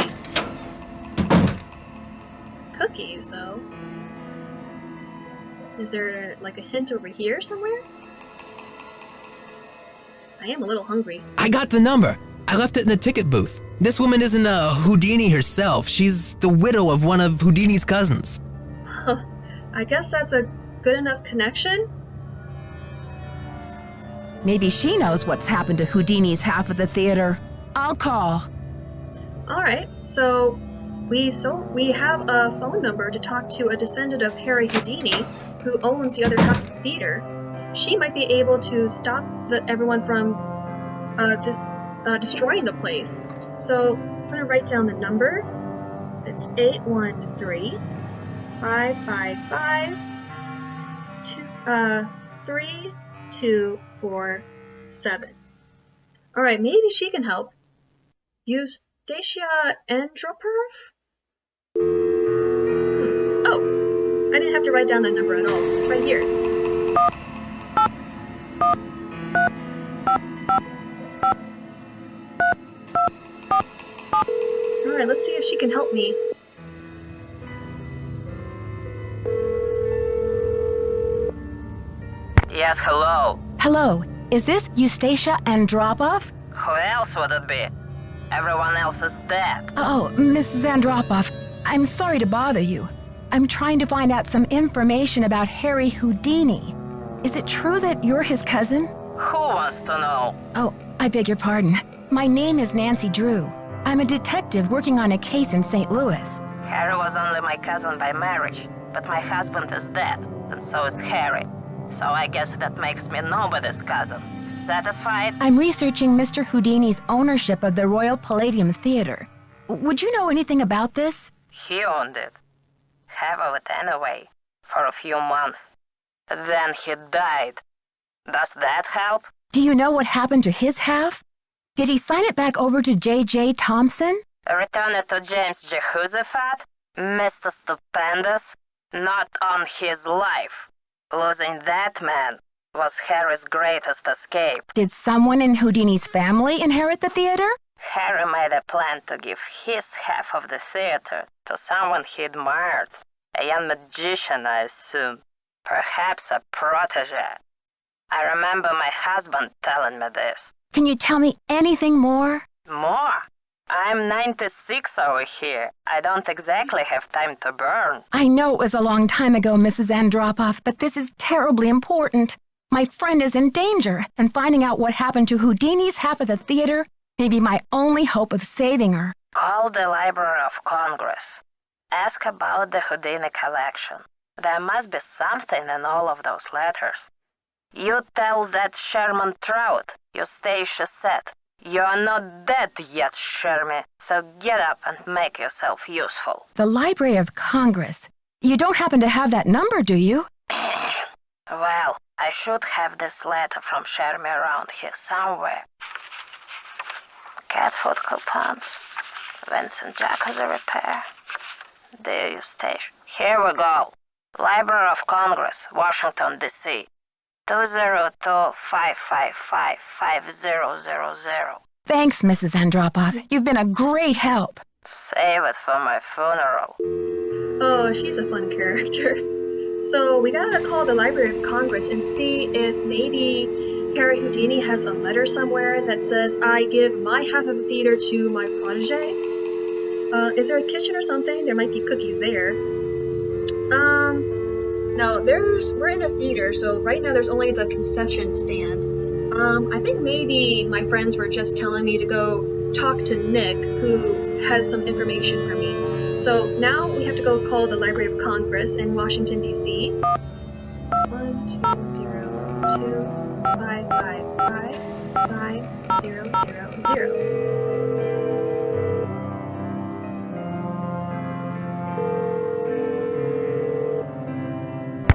Speaker 1: Cookies, though. Is there, like, a hint over here somewhere? I am a little hungry.
Speaker 10: I got the number. I left it in the ticket booth. This woman isn't a Houdini herself. She's the widow of one of Houdini's cousins.
Speaker 1: I guess that's a good enough connection?
Speaker 2: Maybe she knows what's happened to Houdini's half of the theater. I'll call.
Speaker 1: Alright, so we have a phone number to talk to a descendant of Harry Houdini, who owns the other half of the theater. She might be able to stop everyone from destroying the place. So I'm going to write down the number. It's 813-555-3247. Alright, maybe she can help. Eustacia Androperv? Oh, I didn't have have to write down that number at all. It's right here. Alright, let's see if she can help me.
Speaker 17: Yes, hello.
Speaker 2: Hello, is this Eustacia Andropov?
Speaker 17: Who else would it be? Everyone else is dead.
Speaker 2: Oh, Mrs. Andropov, I'm sorry to bother you. I'm trying to find out some information about Harry Houdini. Is it true that you're his cousin?
Speaker 17: Who wants to know?
Speaker 2: Oh, I beg your pardon. My name is Nancy Drew. I'm a detective working on a case in St. Louis.
Speaker 17: Harry was only my cousin by marriage, but my husband is dead, and so is Harry. So I guess that makes me nobody's cousin. Satisfied?
Speaker 2: I'm researching Mr. Houdini's ownership of the Royal Palladium Theater. Would you know anything about this?
Speaker 17: He owned it. Half of it anyway, for a few months. Then he died. Does that help?
Speaker 2: Do you know what happened to his half? Did he sign it back over to J.J. Thompson?
Speaker 17: Return it to James Jehoshaphat? Mr. Stupendous? Not on his life. Losing that man was Harry's greatest escape.
Speaker 2: Did someone in Houdini's family inherit the theater?
Speaker 17: Harry made a plan to give his half of the theater to someone he admired. A young magician, I assume. Perhaps a protege. I remember my husband telling me this.
Speaker 2: Can you tell me anything more?
Speaker 17: More? I'm 96 over here. I don't exactly have time to burn.
Speaker 2: I know it was a long time ago, Mrs. Andropov, but this is terribly important. My friend is in danger, and finding out what happened to Houdini's half of the theater may be my only hope of saving her.
Speaker 17: Call the Library of Congress. Ask about the Houdini collection. There must be something in all of those letters. You tell that Sherman Trout, Eustacia said. You're not dead yet, Shermy, so get up and make yourself useful.
Speaker 2: The Library of Congress. You don't happen to have that number, do you?
Speaker 17: Well, I should have this letter from Shermy around here somewhere. Cat food coupons. Vincent Jacuzzi repair. Dear Eustacia. Here we go. Library of Congress, Washington, D.C. 202-555-5000.
Speaker 2: Thanks, Mrs. Andropov. You've been a great help.
Speaker 17: Save it for my funeral.
Speaker 1: Oh, she's a fun character. So we gotta call the Library of Congress and see if maybe Harry Houdini has a letter somewhere that says, I give my half of the theater to my protege. Is there a kitchen or something? There might be cookies there. No, we're in a theater, so right now there's only the concession stand. I think maybe my friends were just telling me to go talk to Nick, who has some information for me. So now we have to go call the Library of Congress in Washington, D.C. 1-202-555-5000.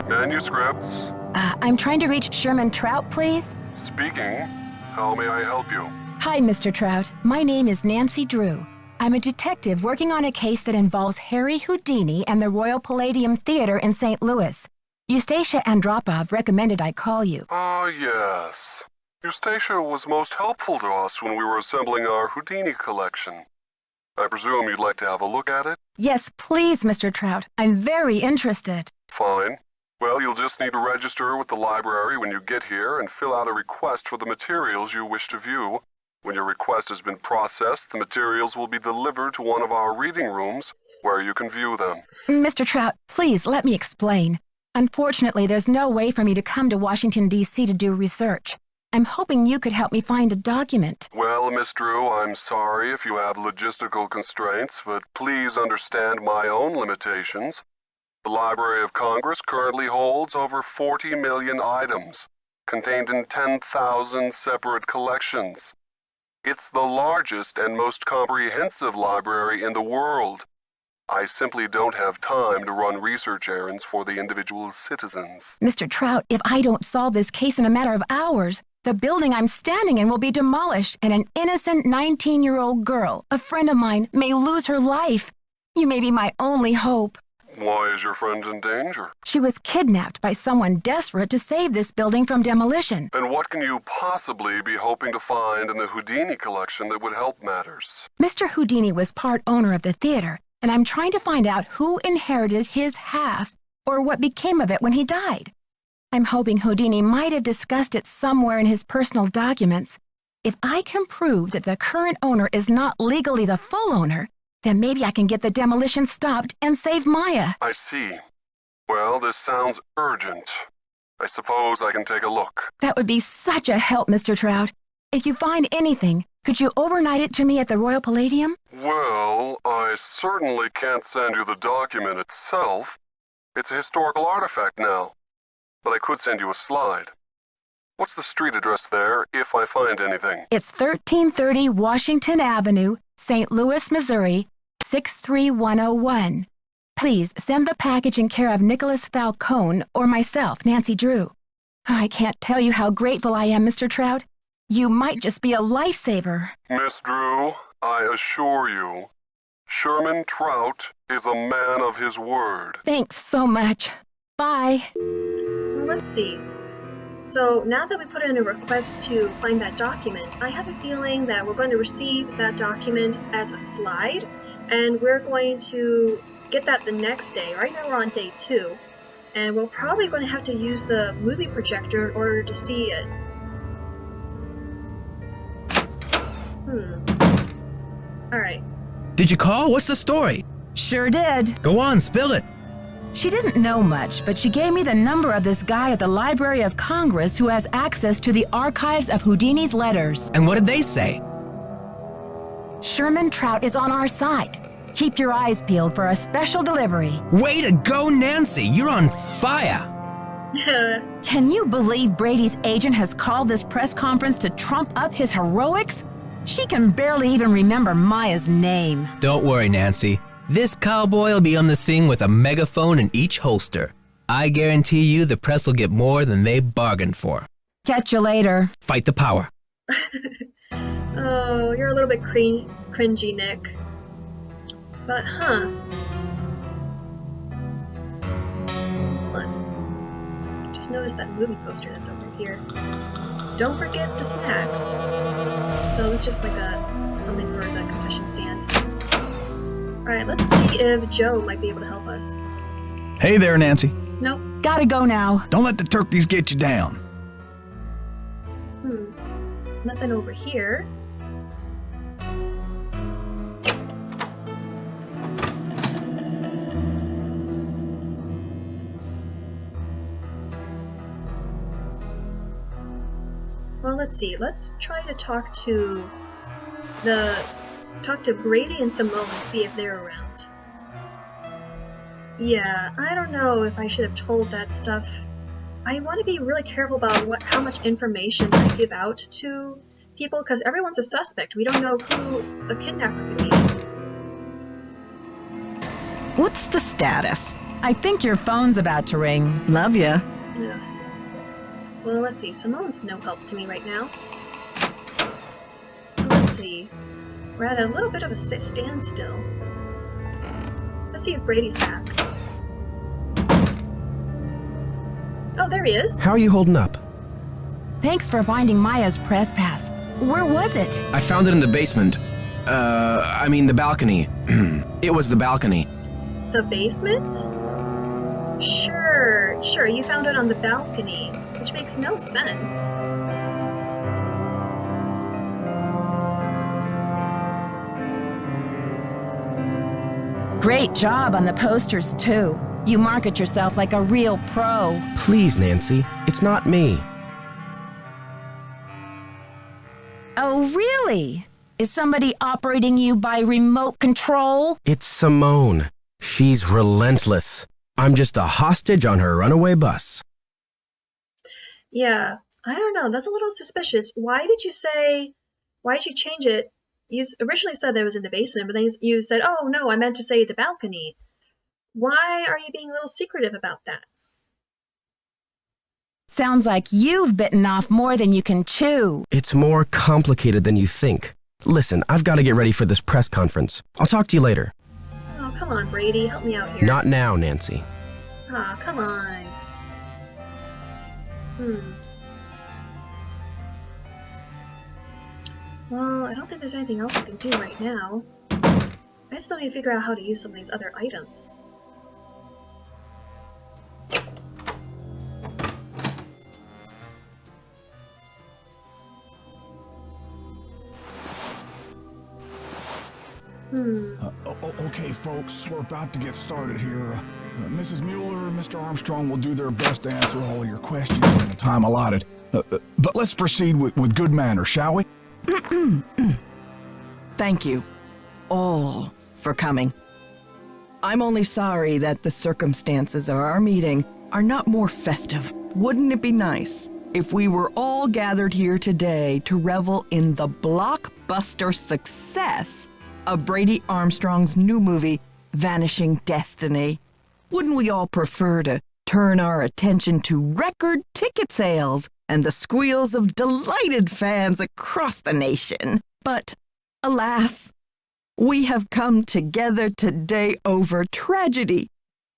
Speaker 18: Manuscripts.
Speaker 2: I'm trying to reach Sherman Trout, please.
Speaker 18: Speaking. How may I help you?
Speaker 2: Hi, Mr. Trout. My name is Nancy Drew. I'm a detective working on a case that involves Harry Houdini and the Royal Palladium Theater in St. Louis. Eustacia Andropov recommended I call you.
Speaker 18: Ah, yes. Eustacia was most helpful to us when we were assembling our Houdini collection. I presume you'd like to have a look at it?
Speaker 2: Yes, please, Mr. Trout. I'm very interested.
Speaker 18: Fine. Well, you'll just need to register with the library when you get here and fill out a request for the materials you wish to view. When your request has been processed, the materials will be delivered to one of our reading rooms where you can view them.
Speaker 2: Mr. Trout, please let me explain. Unfortunately, there's no way for me to come to Washington, D.C. to do research. I'm hoping you could help me find a document.
Speaker 18: Well, Miss Drew, I'm sorry if you have logistical constraints, but please understand my own limitations. The Library of Congress currently holds over 40 million items, contained in 10,000 separate collections. It's the largest and most comprehensive library in the world. I simply don't have time to run research errands for the individual citizens.
Speaker 2: Mr. Trout, if I don't solve this case in a matter of hours, the building I'm standing in will be demolished and an innocent 19-year-old girl, a friend of mine, may lose her life. You may be my only hope.
Speaker 18: Why is your friend in danger?
Speaker 2: She was kidnapped by someone desperate to save this building from demolition.
Speaker 18: And what can you possibly be hoping to find in the Houdini collection that would help matters?
Speaker 2: Mr. Houdini was part owner of the theater, and I'm trying to find out who inherited his half or what became of it when he died. I'm hoping Houdini might have discussed it somewhere in his personal documents. If I can prove that the current owner is not legally the full owner, then maybe I can get the demolition stopped and save Maya.
Speaker 18: I see. Well, this sounds urgent. I suppose I can take a look.
Speaker 2: That would be such a help, Mr. Trout. If you find anything, could you overnight it to me at the Royal Palladium?
Speaker 18: Well, I certainly can't send you the document itself. It's a historical artifact now. But I could send you a slide. What's the street address there, if I find anything?
Speaker 2: It's 1330 Washington Avenue, St. Louis, Missouri, 63101. Please send the package in care of Nicholas Falcone or myself, Nancy Drew. I can't tell you how grateful I am, Mr. Trout. You might just be a lifesaver.
Speaker 18: Miss Drew, I assure you, Sherman Trout is a man of his word.
Speaker 2: Thanks so much. Bye.
Speaker 1: Well, let's see. So now that we put in a request to find that document, I have a feeling that we're going to receive that document as a slide, and we're going to get that the next day. Right now we're on day 2, and we're probably going to have to use the movie projector in order to see it. Alright.
Speaker 10: Did you call? What's the story?
Speaker 2: Sure did.
Speaker 10: Go on, spill it.
Speaker 2: She didn't know much, but she gave me the number of this guy at the Library of Congress who has access to the archives of Houdini's letters.
Speaker 10: And what did they say?
Speaker 2: Sherman Trout is on our side. Keep your eyes peeled for a special delivery.
Speaker 10: Way to go, Nancy! You're on fire!
Speaker 2: Can you believe Brady's agent has called this press conference to trump up his heroics? She can barely even remember Maya's name.
Speaker 10: Don't worry, Nancy. This cowboy will be on the scene with a megaphone in each holster. I guarantee you the press will get more than they bargained for.
Speaker 2: Catch you later.
Speaker 10: Fight the power.
Speaker 1: Oh, you're a little bit cringy, Nick. But, Hold on. Just noticed that movie poster that's over here. Don't forget the snacks. So it's just like something for the concession stand. Alright, let's see if Joe might be able to help us.
Speaker 4: Hey there, Nancy.
Speaker 1: Nope.
Speaker 2: Gotta go now.
Speaker 4: Don't let the turkeys get you down.
Speaker 1: Nothing over here. Well, let's see. Let's try to talk to Brady and Simone and see if they're around. Yeah, I don't know if I should have told that stuff. I want to be really careful about how much information I give out to people, because everyone's a suspect. We don't know who a kidnapper could be.
Speaker 9: What's the status?
Speaker 2: I think your phone's about to ring.
Speaker 9: Love ya.
Speaker 1: Ugh. Well, let's see. Simone's no help to me right now. So let's see. We're at a little bit of a standstill. Let's see if Brady's back. Oh, there he is.
Speaker 7: How are you holding up?
Speaker 2: Thanks for finding Maya's press pass. Where was it?
Speaker 7: I found it in the basement. The balcony. It was the balcony.
Speaker 1: The basement? Sure, you found it on the balcony, which makes no sense.
Speaker 2: Great job on the posters, too. You market yourself like a real pro.
Speaker 7: Please, Nancy. It's not me.
Speaker 2: Oh, really? Is somebody operating you by remote control?
Speaker 7: It's Simone. She's relentless. I'm just a hostage on her runaway bus.
Speaker 1: Yeah, I don't know. That's a little suspicious. Why did you change it? You originally said that it was in the basement, but then you said, oh no, I meant to say the balcony. Why are you being a little secretive about that?
Speaker 2: Sounds like you've bitten off more than you can chew.
Speaker 7: It's more complicated than you think. Listen, I've got to get ready for this press conference. I'll talk to you later.
Speaker 1: Oh, come Come on, Brady, help me out here.
Speaker 7: Not now, Nancy.
Speaker 1: Ah, come on. Well, I don't think there's anything else I can do right now. I still need to figure out how to use some of these other items.
Speaker 4: Okay, folks, we're about to get started here. Mrs. Mueller, Mr. Armstrong will do their best to answer all of your questions in the time allotted. But let's proceed with good manners, shall we?
Speaker 9: Thank you, all, for coming. I'm only sorry that the circumstances of our meeting are not more festive. Wouldn't it be nice if we were all gathered here today to revel in the blockbuster success of Brady Armstrong's new movie, Vanishing Destiny? Wouldn't we all prefer to turn our attention to record ticket sales and the squeals of delighted fans across the nation? But, alas, we have come together today over tragedy,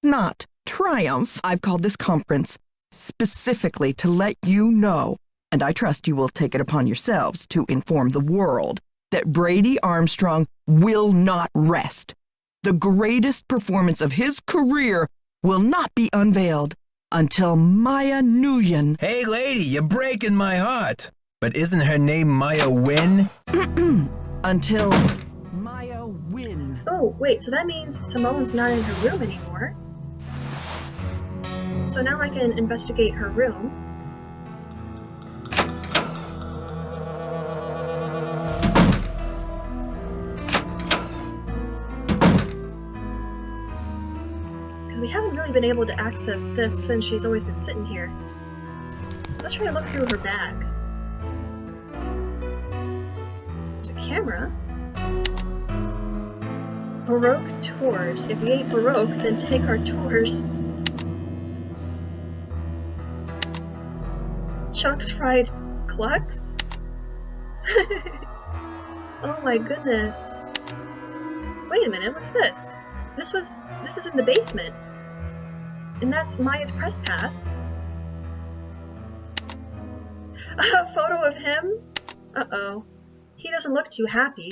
Speaker 9: not triumph. I've called this conference specifically to let you know, and I trust you will take it upon yourselves to inform the world, that Brady Armstrong will not rest. The greatest performance of his career will not be unveiled until Maya Nguyen.
Speaker 10: Hey, lady, you're breaking my heart. But isn't her name Maya Wynn?
Speaker 9: Until Maya Wynn.
Speaker 1: Oh, wait, so that means Simone's not in her room anymore. So now I can investigate her room. We haven't really been able to access this since she's always been sitting here. Let's try to look through her bag. There's a camera. Baroque tours. If we ain't Baroque, then take our tours. Chuck's fried clucks? Oh my goodness. Wait a minute, what's this? This is in the basement. And that's Maya's press pass. A photo of him? Uh-oh. He doesn't look too happy.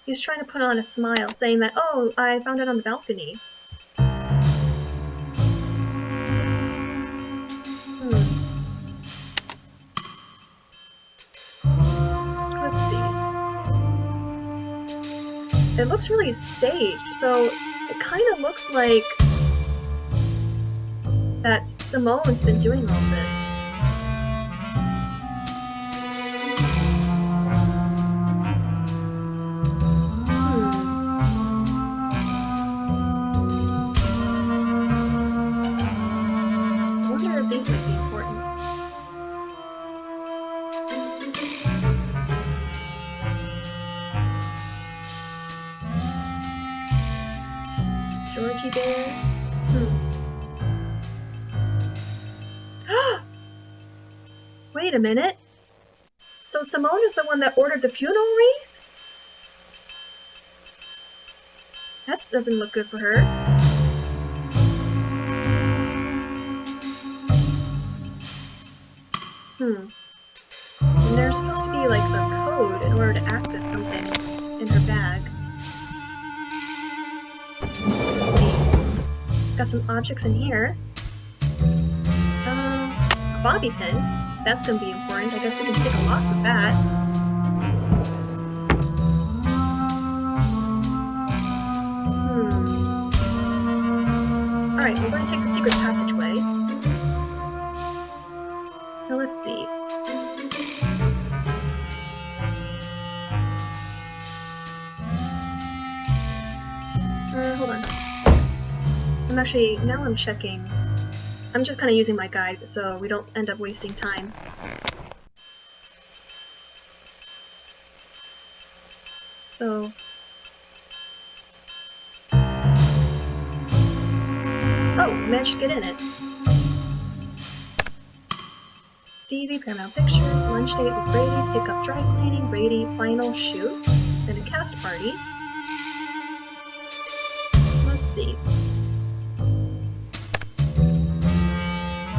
Speaker 1: He's trying to put on a smile, saying that, oh, I found it on the balcony. Let's see. It looks really staged, so it kind of looks like that Simone's been doing all this. I wonder if these might be important. Georgie Bear. Wait a minute. So Simone is the one that ordered the funeral wreath? That doesn't look good for her. And there's supposed to be like a code in order to access something in her bag. Let's see. Got some objects in here. A bobby pin. That's gonna be important. I guess we can pick a lock with that. Alright, we're going to take the secret passageway. Now let's see. Hold on. Now I'm checking. I'm just kind of using my guide so we don't end up wasting time. So... oh, managed to get in it. Stevie, Paramount Pictures, lunch date with Brady, pick up dry cleaning, Brady, final shoot. in a cast party. Let's see.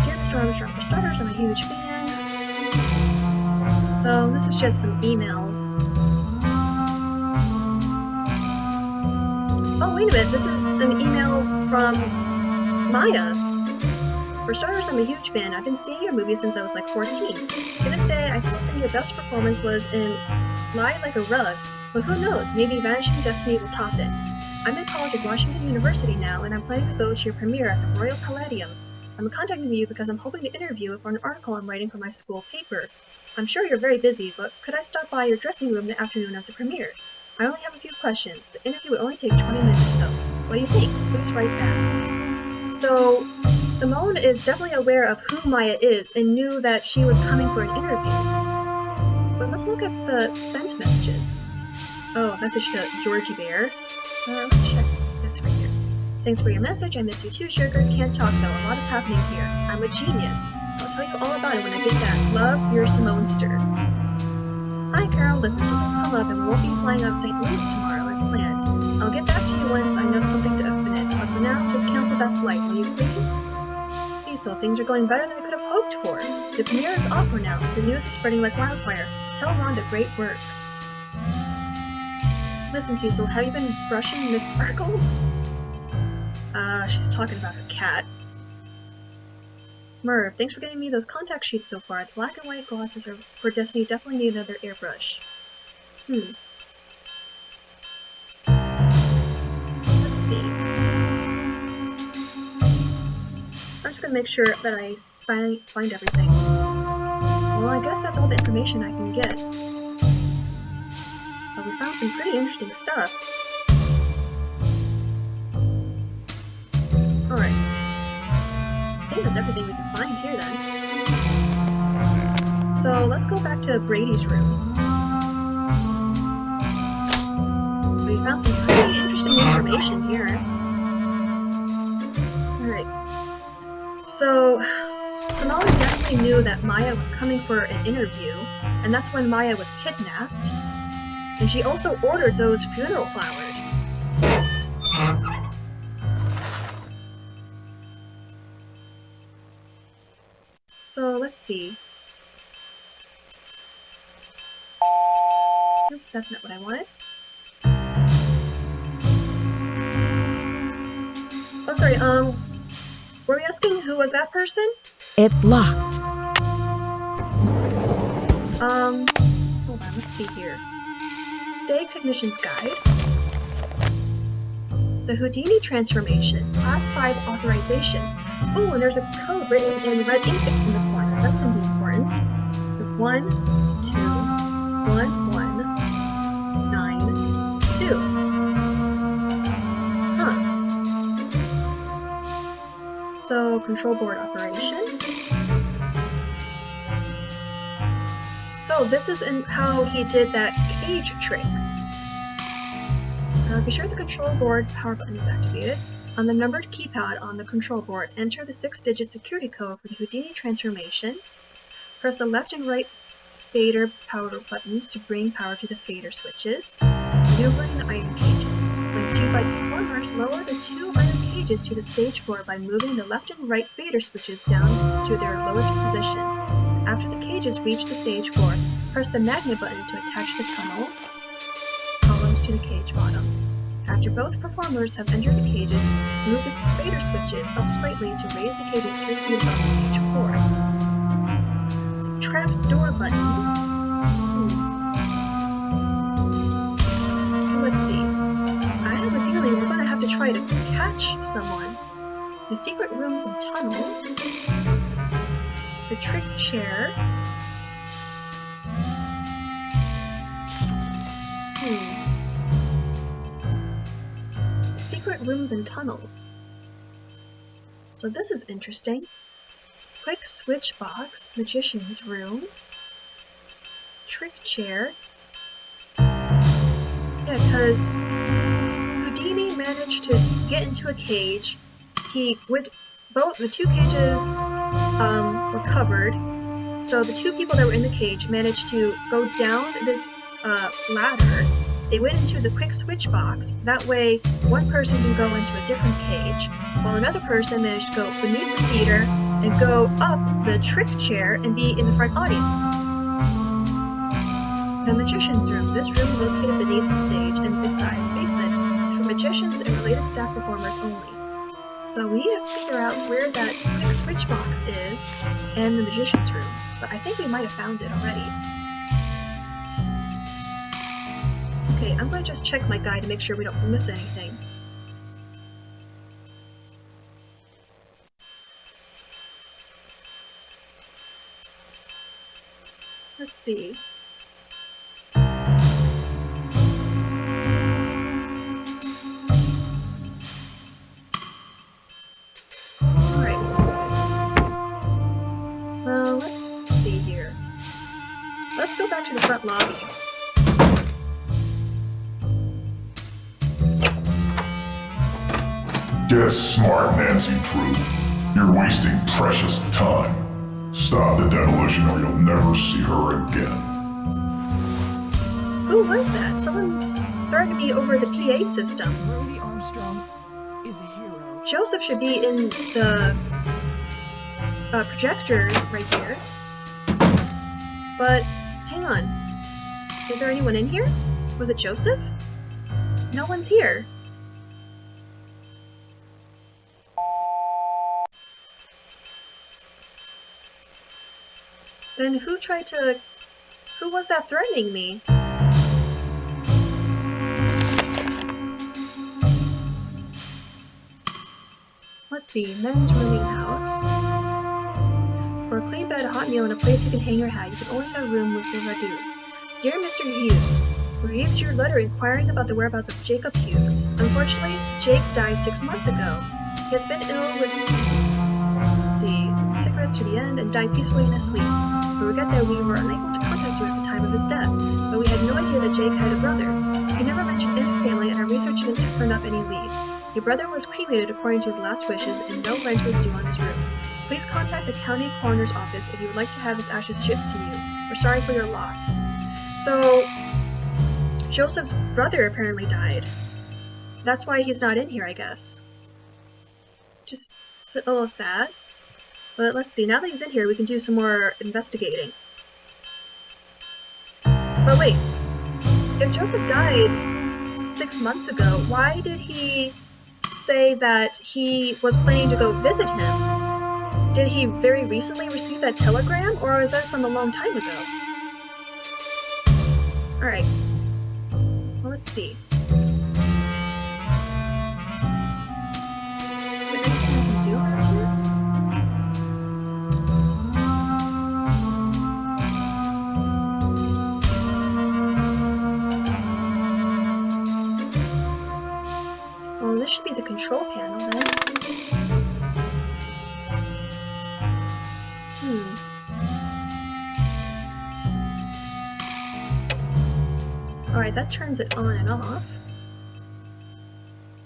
Speaker 1: Dear Mr. Armstrong, for starters, I'm a huge fan. So this is just some emails. Oh, wait a minute, this is an email from Maya. For starters, I'm a huge fan. I've been seeing your movies since I was like 14. To this day, I still think your best performance was in Lie Like a Rug, but who knows, maybe Vanishing Destiny will top it. I'm in college at Washington University now, and I'm planning to go to your premiere at the Royal Palladium. I'm contacting you because I'm hoping to interview you for an article I'm writing for my school paper. I'm sure you're very busy, but could I stop by your dressing room the afternoon of the premiere? I only have a few questions. The interview would only take 20 minutes or so. What do you think? Please write back. So, Simone is definitely aware of who Maya is and knew that she was coming for an interview. But let's look at the sent messages. Oh, message to Georgie Bear. Let's check this right here. Thanks for your message. I miss you too, sugar. Can't talk though. A lot is happening here. I'm a genius. I'll tell you all about it when I get back. Love, your Simonester. Hi, Carol. Listen, something's come up and we won't be flying out of St. Louis tomorrow as planned. I'll get back to you once I know something to open it. But for now, just cancel that flight, will you please? Cecil, things are going better than I could have hoped for. The premiere is off for now. The news is spreading like wildfire. Tell Rhonda great work. Listen, Cecil, have you been brushing Miss Sparkles? She's talking about her cat. Merv, thanks for getting me those contact sheets so far. The black and white glosses for Destiny definitely need another airbrush. Let's see. I'm just gonna make sure that I find everything. Well, I guess that's all the information I can get. But we found some pretty interesting stuff. Alright. I think that's everything we can find here then. So let's go back to Brady's room. We found some pretty interesting information here. Alright. So Simone definitely knew that Maya was coming for an interview, and that's when Maya was kidnapped. And she also ordered those funeral flowers. So let's see. Oops, that's not what I wanted. Oh, sorry, were we asking who was that person?
Speaker 2: It's locked.
Speaker 1: Hold on, let's see here. Stag Technician's Guide. The Houdini Transformation, Class 5 Authorization. Ooh, and there's a code written in red ink in the corner. That's going to be important. The 1, 2, 1, 1, 9, 2. Huh. So, control board operation. So, this is how he did that cage trick. Be sure the control board power button is activated. On the numbered keypad on the control board, enter the 6-digit security code for the Houdini transformation. Press the left and right fader power buttons to bring power to the fader switches. Maneuvering the iron cages. When cued by the performers, lower the 2 iron cages to the stage floor by moving the left and right fader switches down to their lowest position. After the cages reach the stage floor, press the magnet button to attach the tunnel columns to the cage bottoms. After both performers have entered the cages, move the fader switches up slightly to raise the cages 3 feet above the stage floor. It's a trap door button. So let's see. I have a feeling we're going to have to try to catch someone. The secret rooms and tunnels. The trick chair. Secret rooms and tunnels. So this is interesting. Quick switch box, magician's room, trick chair. Yeah, because Houdini managed to get into a cage. The 2 cages were covered. So the 2 people that were in the cage managed to go down this ladder they went into the quick switch box. That way, one person can go into a different cage, while another person managed to go beneath the theater and go up the trick chair and be in the front audience. The Magician's Room. This room, located beneath the stage and beside the basement, is for magicians and related staff performers only. So we need to figure out where that quick switch box is and the Magician's Room, but I think we might have found it already. Okay, I'm going to just check my guide to make sure we don't miss anything. Let's see. Alright. Well, let's see here. Let's go back to the front lobby.
Speaker 5: Get smart, Nancy Drew. You're wasting precious time. Stop the demolition or you'll never see her again.
Speaker 1: Who was that? Someone's threatening me over the PA system.
Speaker 19: Brady Armstrong is a hero.
Speaker 1: Joseph should be in the projector right here. But, hang on. Is there anyone in here? Was it Joseph? No one's here. Then who was that threatening me? Let's see, men's rooming house. For a clean bed, a hot meal, and a place you can hang your hat, you can always have room with your dudes. Dear Mr. Hughes, we received your letter inquiring about the whereabouts of Jacob Hughes. Unfortunately, Jake died 6 months ago. He has been ill with, cigarettes to the end and died peacefully in his sleep. We regret that we were unable to contact you at the time of his death, but we had no idea that Jake had a brother. He never mentioned any family, and our research didn't turn up any leads. Your brother was cremated according to his last wishes, and no rent was due on his room. Please contact the county coroner's office if you would like to have his ashes shipped to you. We're sorry for your loss. So, Joseph's brother apparently died. That's why he's not in here, I guess. Just a little sad. But let's see, now that he's in here, we can do some more investigating. But wait, if Joseph died 6 months ago, why did he say that he was planning to go visit him? Did he very recently receive that telegram, or was that from a long time ago? Alright. Well, let's see. Is there anything I can do around here? Well, this should be the control panel then. Alright, that turns it on and off.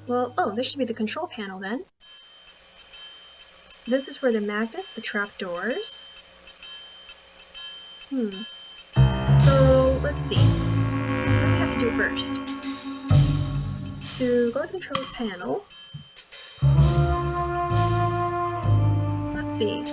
Speaker 1: Well, oh, this should be the control panel then. This is where the magnets, the trapdoors. So, let's see. What do we have to do first? To go to the control panel. Let's see.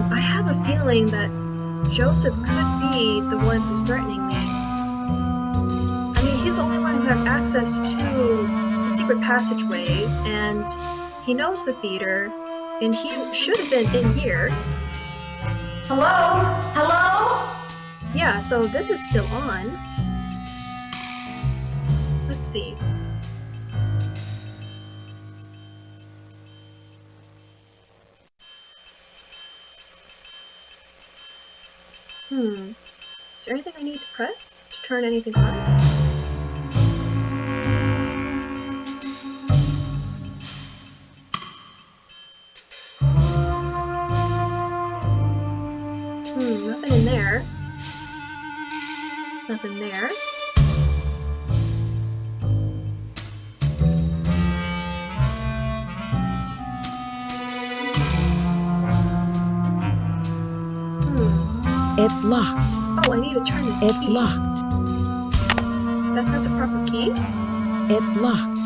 Speaker 1: I have a feeling that Joseph could be the one who's threatening me. I mean, he's the only one who has access to the secret passageways, and he knows the theater, and he should have been in here.
Speaker 14: Hello? Hello?
Speaker 1: Yeah, so this is still on. Let's see. Is there anything I need to press to turn anything on? Nothing in there. Nothing there.
Speaker 2: It's locked.
Speaker 1: Oh, I need to turn this
Speaker 2: It's
Speaker 1: key.
Speaker 2: locked.
Speaker 1: That's not the proper key?
Speaker 2: It's locked.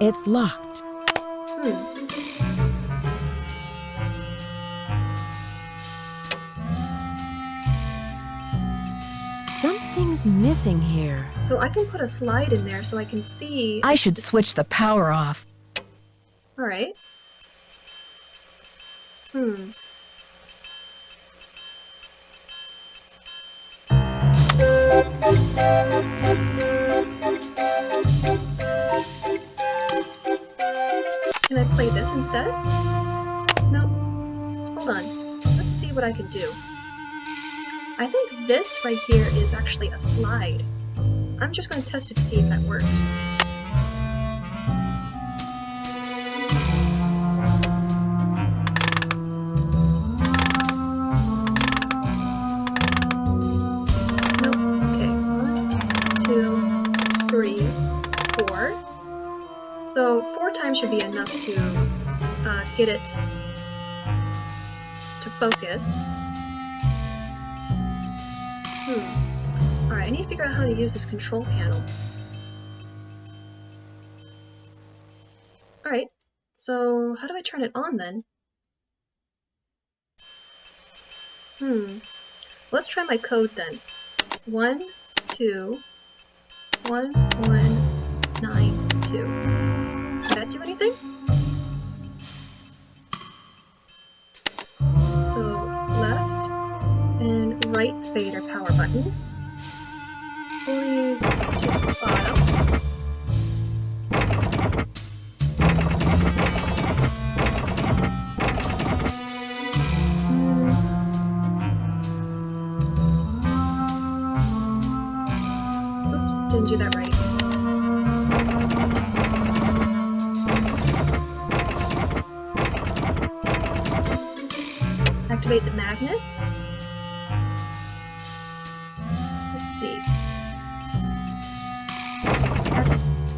Speaker 2: It's locked. Something's missing here.
Speaker 1: So I can put a slide in there so I can see.
Speaker 9: I should switch the power off.
Speaker 1: Alright. Can I play this instead? Nope. Hold on. Let's see what I can do. I think this right here is actually a slide. I'm just going to test it to see if that works. Nope. Okay. 1, 2, 3, 4. So 4 times should be enough to get it to focus. Alright, I need to figure out how to use this control panel. Alright, so how do I turn it on then? Let's try my code then. It's 1, 2, 1, 1, 9, 2. Did that do anything? So, left and right fader power buttons. Pull these to the bottom. Oops, didn't do that right. Activate the magnets. Let's see.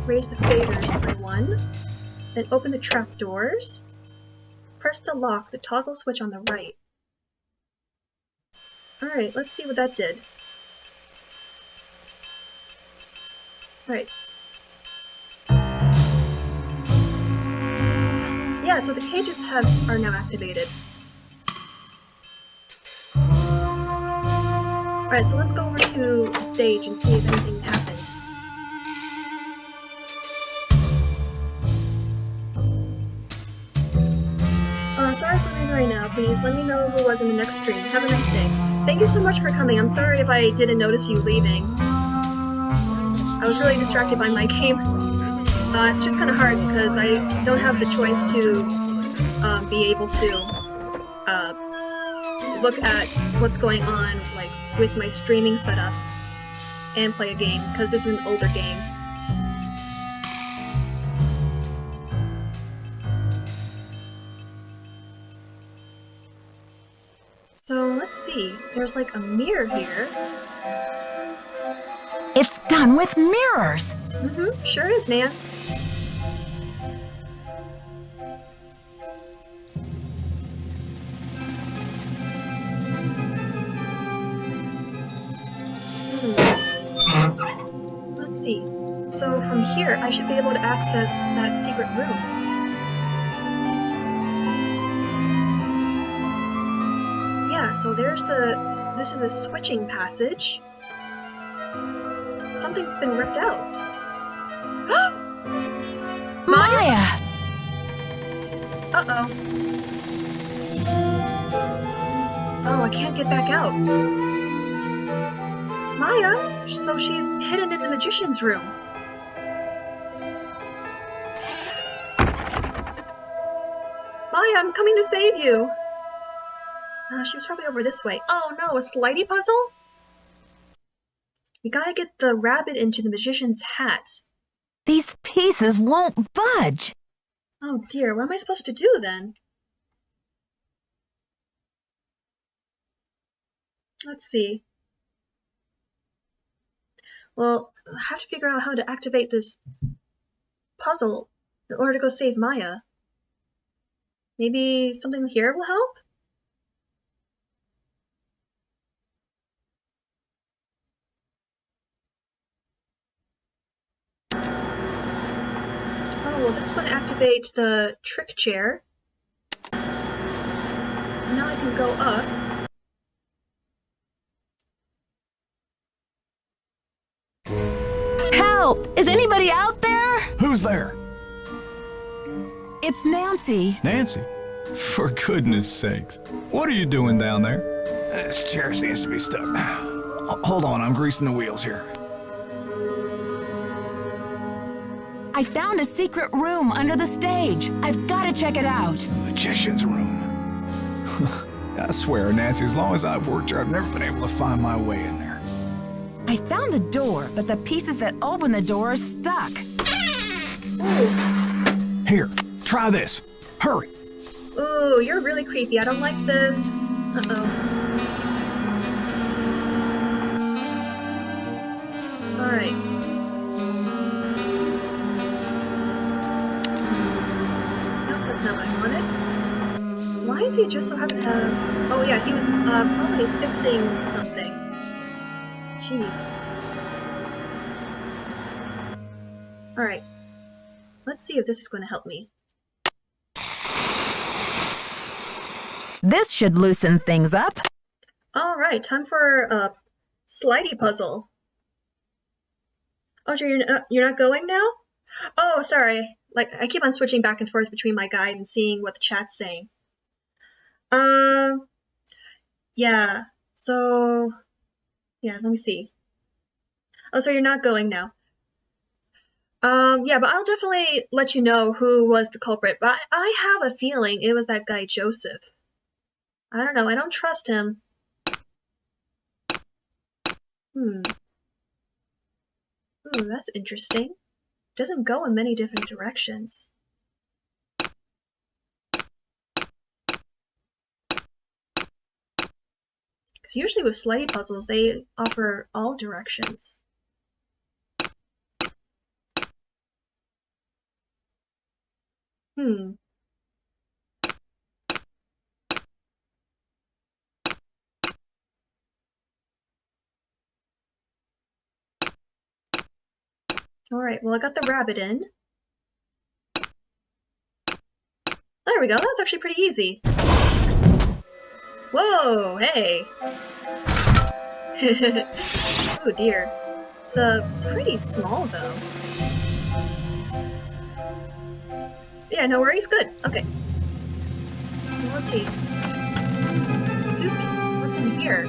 Speaker 1: Raise the faders by 1. Then open the trap doors. Press the lock, the toggle switch on the right. Alright, let's see what that did. Alright. Yeah, so the cages are now activated. Alright, so let's go over to the stage and see if anything happened. Sorry for leaving right now. Please let me know who was in the next stream. Have a nice day. Thank you so much for coming. I'm sorry if I didn't notice you leaving. I was really distracted by my game. It's just kind of hard because I don't have the choice to be able to look at what's going on, like with my streaming setup, and play a game because this is an older game. So let's see, there's like a mirror here.
Speaker 2: It's done with mirrors!
Speaker 1: Sure is, Nance. Let's see. So from here, I should be able to access that secret room. Yeah, so there's this is the switching passage. Something's been ripped out.
Speaker 2: Maya!
Speaker 1: Uh-oh. Oh, I can't get back out. Maya? So she's hidden in the magician's room. Maya, I'm coming to save you. She was probably over this way. Oh no, a slidey puzzle? We gotta get the rabbit into the magician's hat.
Speaker 2: These pieces won't budge.
Speaker 1: Oh dear, what am I supposed to do then? Let's see. Well, I have to figure out how to activate this puzzle in order to go save Maya. Maybe something here will help? just going to activate the trick chair. So now I can go up.
Speaker 2: Help! Is anybody out there?
Speaker 4: Who's there?
Speaker 2: It's Nancy.
Speaker 4: Nancy? For goodness sakes. What are you doing down there? This chair seems to be stuck. Hold on, I'm greasing the wheels here.
Speaker 2: I found a secret room under the stage. I've got to check it out.
Speaker 4: Magician's room. I swear, Nancy, as long as I've worked here, I've never been able to find my way in there.
Speaker 2: I found the door, but the pieces that open the door are stuck.
Speaker 4: Here, try this. Hurry.
Speaker 1: Ooh, you're really creepy. I don't like this. Uh-oh. Alright. Nope, that's not what I wanted. Why is he just so happy to have... Oh yeah, he was probably fixing something. Jeez. Alright. Let's see if this is going to help me.
Speaker 2: This should loosen things up.
Speaker 1: Alright, time for a slidey puzzle. Oh, you're not going now? Oh, sorry. Like, I keep on switching back and forth between my guide and seeing what the chat's saying. Yeah. So, yeah, let me see. Oh, so you're not going now. Yeah, but I'll definitely let you know who was the culprit. But I have a feeling it was that guy Joseph. I don't know, I don't trust him. Ooh, that's interesting. Doesn't go in many different directions. Because usually with slidey puzzles, they offer all directions. Alright, well I got the rabbit in. There we go, that's actually pretty easy. Whoa, hey! Oh dear. It's pretty small though. Yeah, no worries, good. Okay. Well, let's see. Soup? What's in here?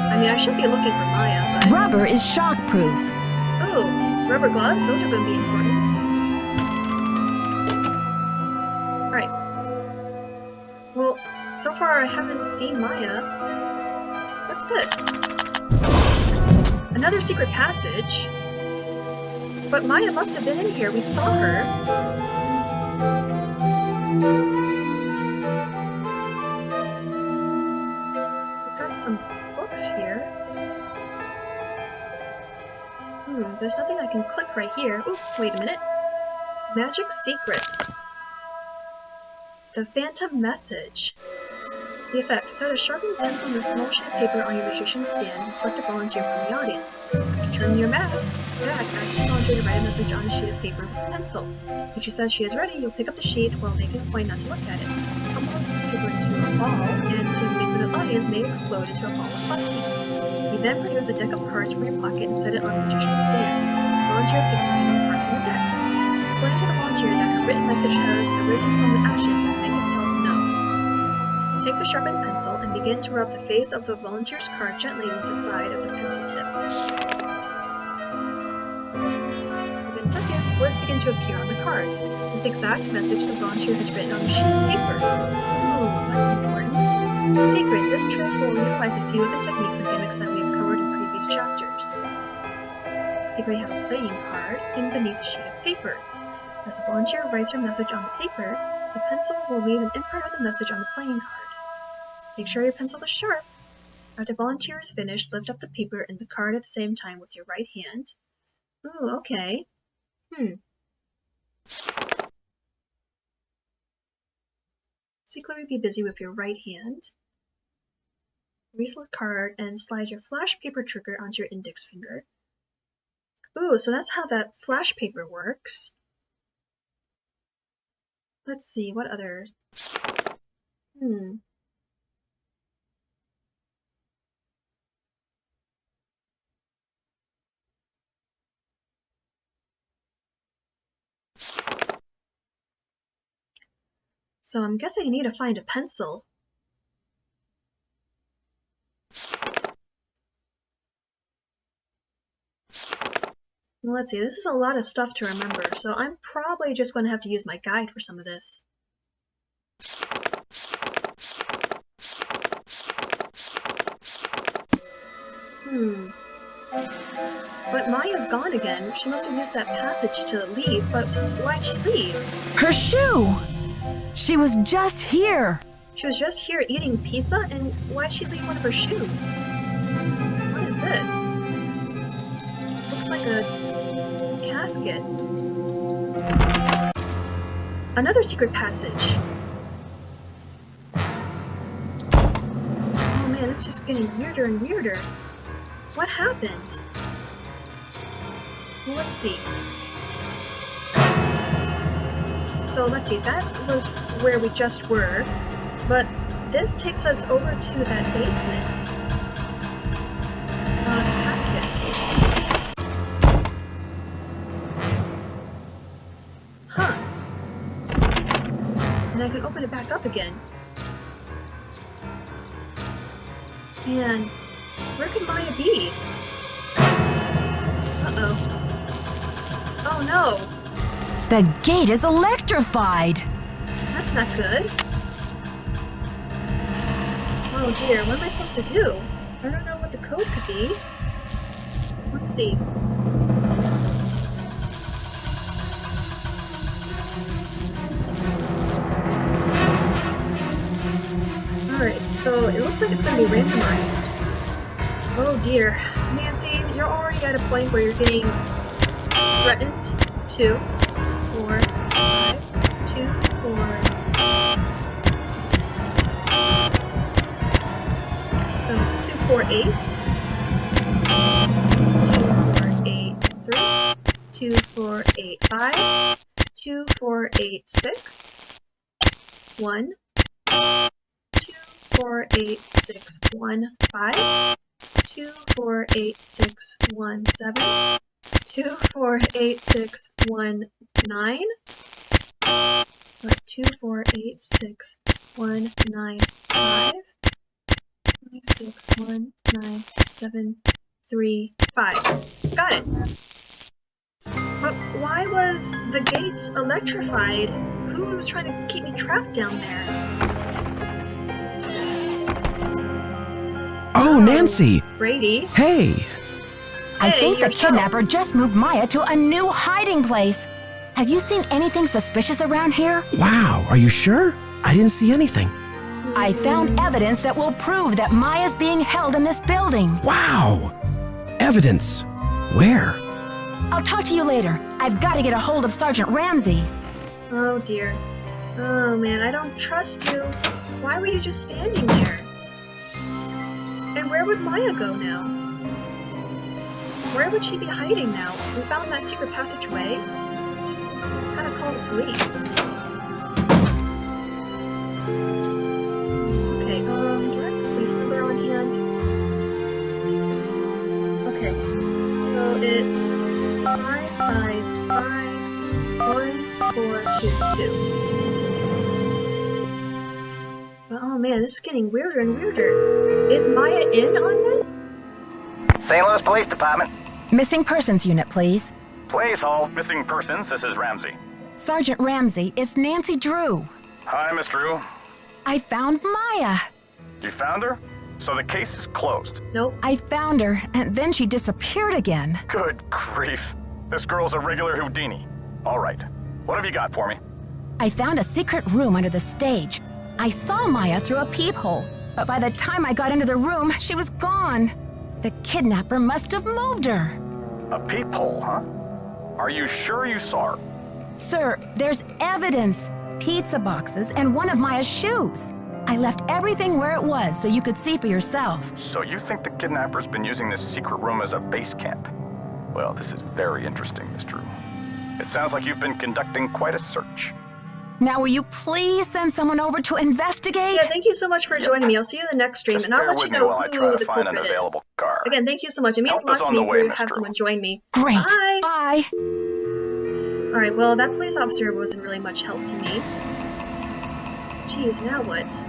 Speaker 1: I mean, I should be looking for Maya, but...
Speaker 2: Rubber is shockproof.
Speaker 1: Oh, rubber gloves? Those are going to be important. Alright. Well, so far I haven't seen Maya. What's this? Another secret passage? But Maya must have been in here. We saw her. We've got some books here. There's nothing I can click right here. Ooh, wait a minute. Magic Secrets. The Phantom Message. The effect. Set a sharpened pencil and a small sheet of paper on your magician's stand and select a volunteer from the audience. After turning your mask, back, ask the volunteer to write a message on a sheet of paper with a pencil. When she says she is ready, you'll pick up the sheet while making a point not to look at it. Come on, the paper into a ball, and to the amazement of the audience, may explode into a ball of fluffy. You then produce a deck of cards from your pocket and set it on the magician's stand. The volunteer picks a random card from the deck. Explain to the volunteer that her written message has arisen from the ashes and make itself known. Take the sharpened pencil and begin to rub the face of the volunteer's card gently with the side of the pencil tip. Within seconds, words begin to appear on the card. This exact message the volunteer has written on a sheet of paper. Ooh, that's important. Secret, this trick will utilize a few of the techniques and gimmicks that we've covered in previous chapters. Secret, you have a playing card hidden beneath the sheet of paper. As the volunteer writes her message on the paper, the pencil will leave an imprint of the message on the playing card. Make sure your pencil is sharp. After volunteer is finished, lift up the paper and the card at the same time with your right hand. Ooh, okay. Secretly be busy with your right hand. Release the card and slide your flash paper trigger onto your index finger. Ooh, so that's how that flash paper works. Let's see, what others? So I'm guessing I need to find a pencil. Well, let's see, this is a lot of stuff to remember, so I'm probably just going to have to use my guide for some of this. But Maya's gone again. She must have used that passage to leave, but why'd she leave?
Speaker 2: Her shoe! She was just here!
Speaker 1: She was just here eating pizza, and why'd she leave one of her shoes? What is this? Looks like a casket. Another secret passage. Oh man, it's just getting weirder and weirder. What happened? Well, let's see. So let's see, that was where we just were, but this takes us over to that basement. The casket. Huh. And I can open it back up again. And where could Maya be? Uh-oh. Oh no!
Speaker 2: The gate is electrified!
Speaker 1: That's not good. Oh dear, what am I supposed to do? I don't know what the code could be. Let's see. Alright, so it looks like it's going to be randomized. Oh dear. Nancy, you're already at a point where you're getting threatened. 2, 4, 5, 2, 4, 6. So 2, 4, 8. 2, 4, 8, 3. 2, 4, 8, 5. 2, 4, 8, 6. 1. 2, 4, 8, 6, 1, 5. 2, 4, 8, 6, 1, 7. 2, 4, 8, 6, 1, 9. 2, 4, 8, 6, 1, 9, 5. 5, 6, 1, 9, 7, 3, 5. Got it. But why was the gate electrified? Who was trying to keep me trapped down there?
Speaker 7: Oh, Nancy!
Speaker 1: Brady.
Speaker 7: Hey!
Speaker 2: I think the
Speaker 1: yourself.
Speaker 2: kidnapper just moved Maya to a new hiding place. Have you seen anything suspicious around here?
Speaker 7: Wow, are you sure? I didn't see anything.
Speaker 2: I found evidence that will prove that Maya's being held in this building.
Speaker 7: Wow! Evidence. Where?
Speaker 2: I'll talk to you later. I've got to get a hold of Sergeant Ramsey.
Speaker 1: Oh dear. Oh man, I don't trust you. Why were you just standing there? And where would Maya go now? Where would she be hiding now? We found that secret passageway. Gotta call the police. Okay, do I have the police number on hand? Okay, so it's 555-1422. But oh man, this is getting weirder and weirder. Is Maya in on this?
Speaker 13: St. Louis Police Department.
Speaker 2: Missing Persons Unit, please.
Speaker 6: Please hold. Missing persons, this is Ramsey.
Speaker 2: Sergeant Ramsey, it's Nancy Drew.
Speaker 6: Hi, Miss Drew.
Speaker 2: I found Maya.
Speaker 6: You found her? So the case is closed.
Speaker 1: Nope.
Speaker 2: I found her, and then she disappeared again.
Speaker 6: Good grief. This girl's a regular Houdini. All right. What have you got for me?
Speaker 2: I found a secret room under the stage. I saw Maya through a peephole, but by the time I got into the room, she was gone. The kidnapper must have moved her.
Speaker 6: A peephole, huh? Are you sure you saw her?
Speaker 2: Sir, there's evidence. Pizza boxes and one of Maya's shoes. I left everything where it was so you could see for yourself.
Speaker 6: So you think the kidnapper's been using this secret room as a base camp?
Speaker 4: Well, this is very interesting, Miss Drew. It sounds like you've been conducting quite a search.
Speaker 2: Now, will you please send someone over to investigate?
Speaker 1: Yeah, thank you so much for joining me. I'll see you in the next stream, and I'll let you know who the culprit is. Again, thank you so much. It means a lot to me to have someone join me.
Speaker 2: Great.
Speaker 1: Bye.
Speaker 2: Bye.
Speaker 1: Alright, well, that police officer wasn't really much help to me. Jeez, now what?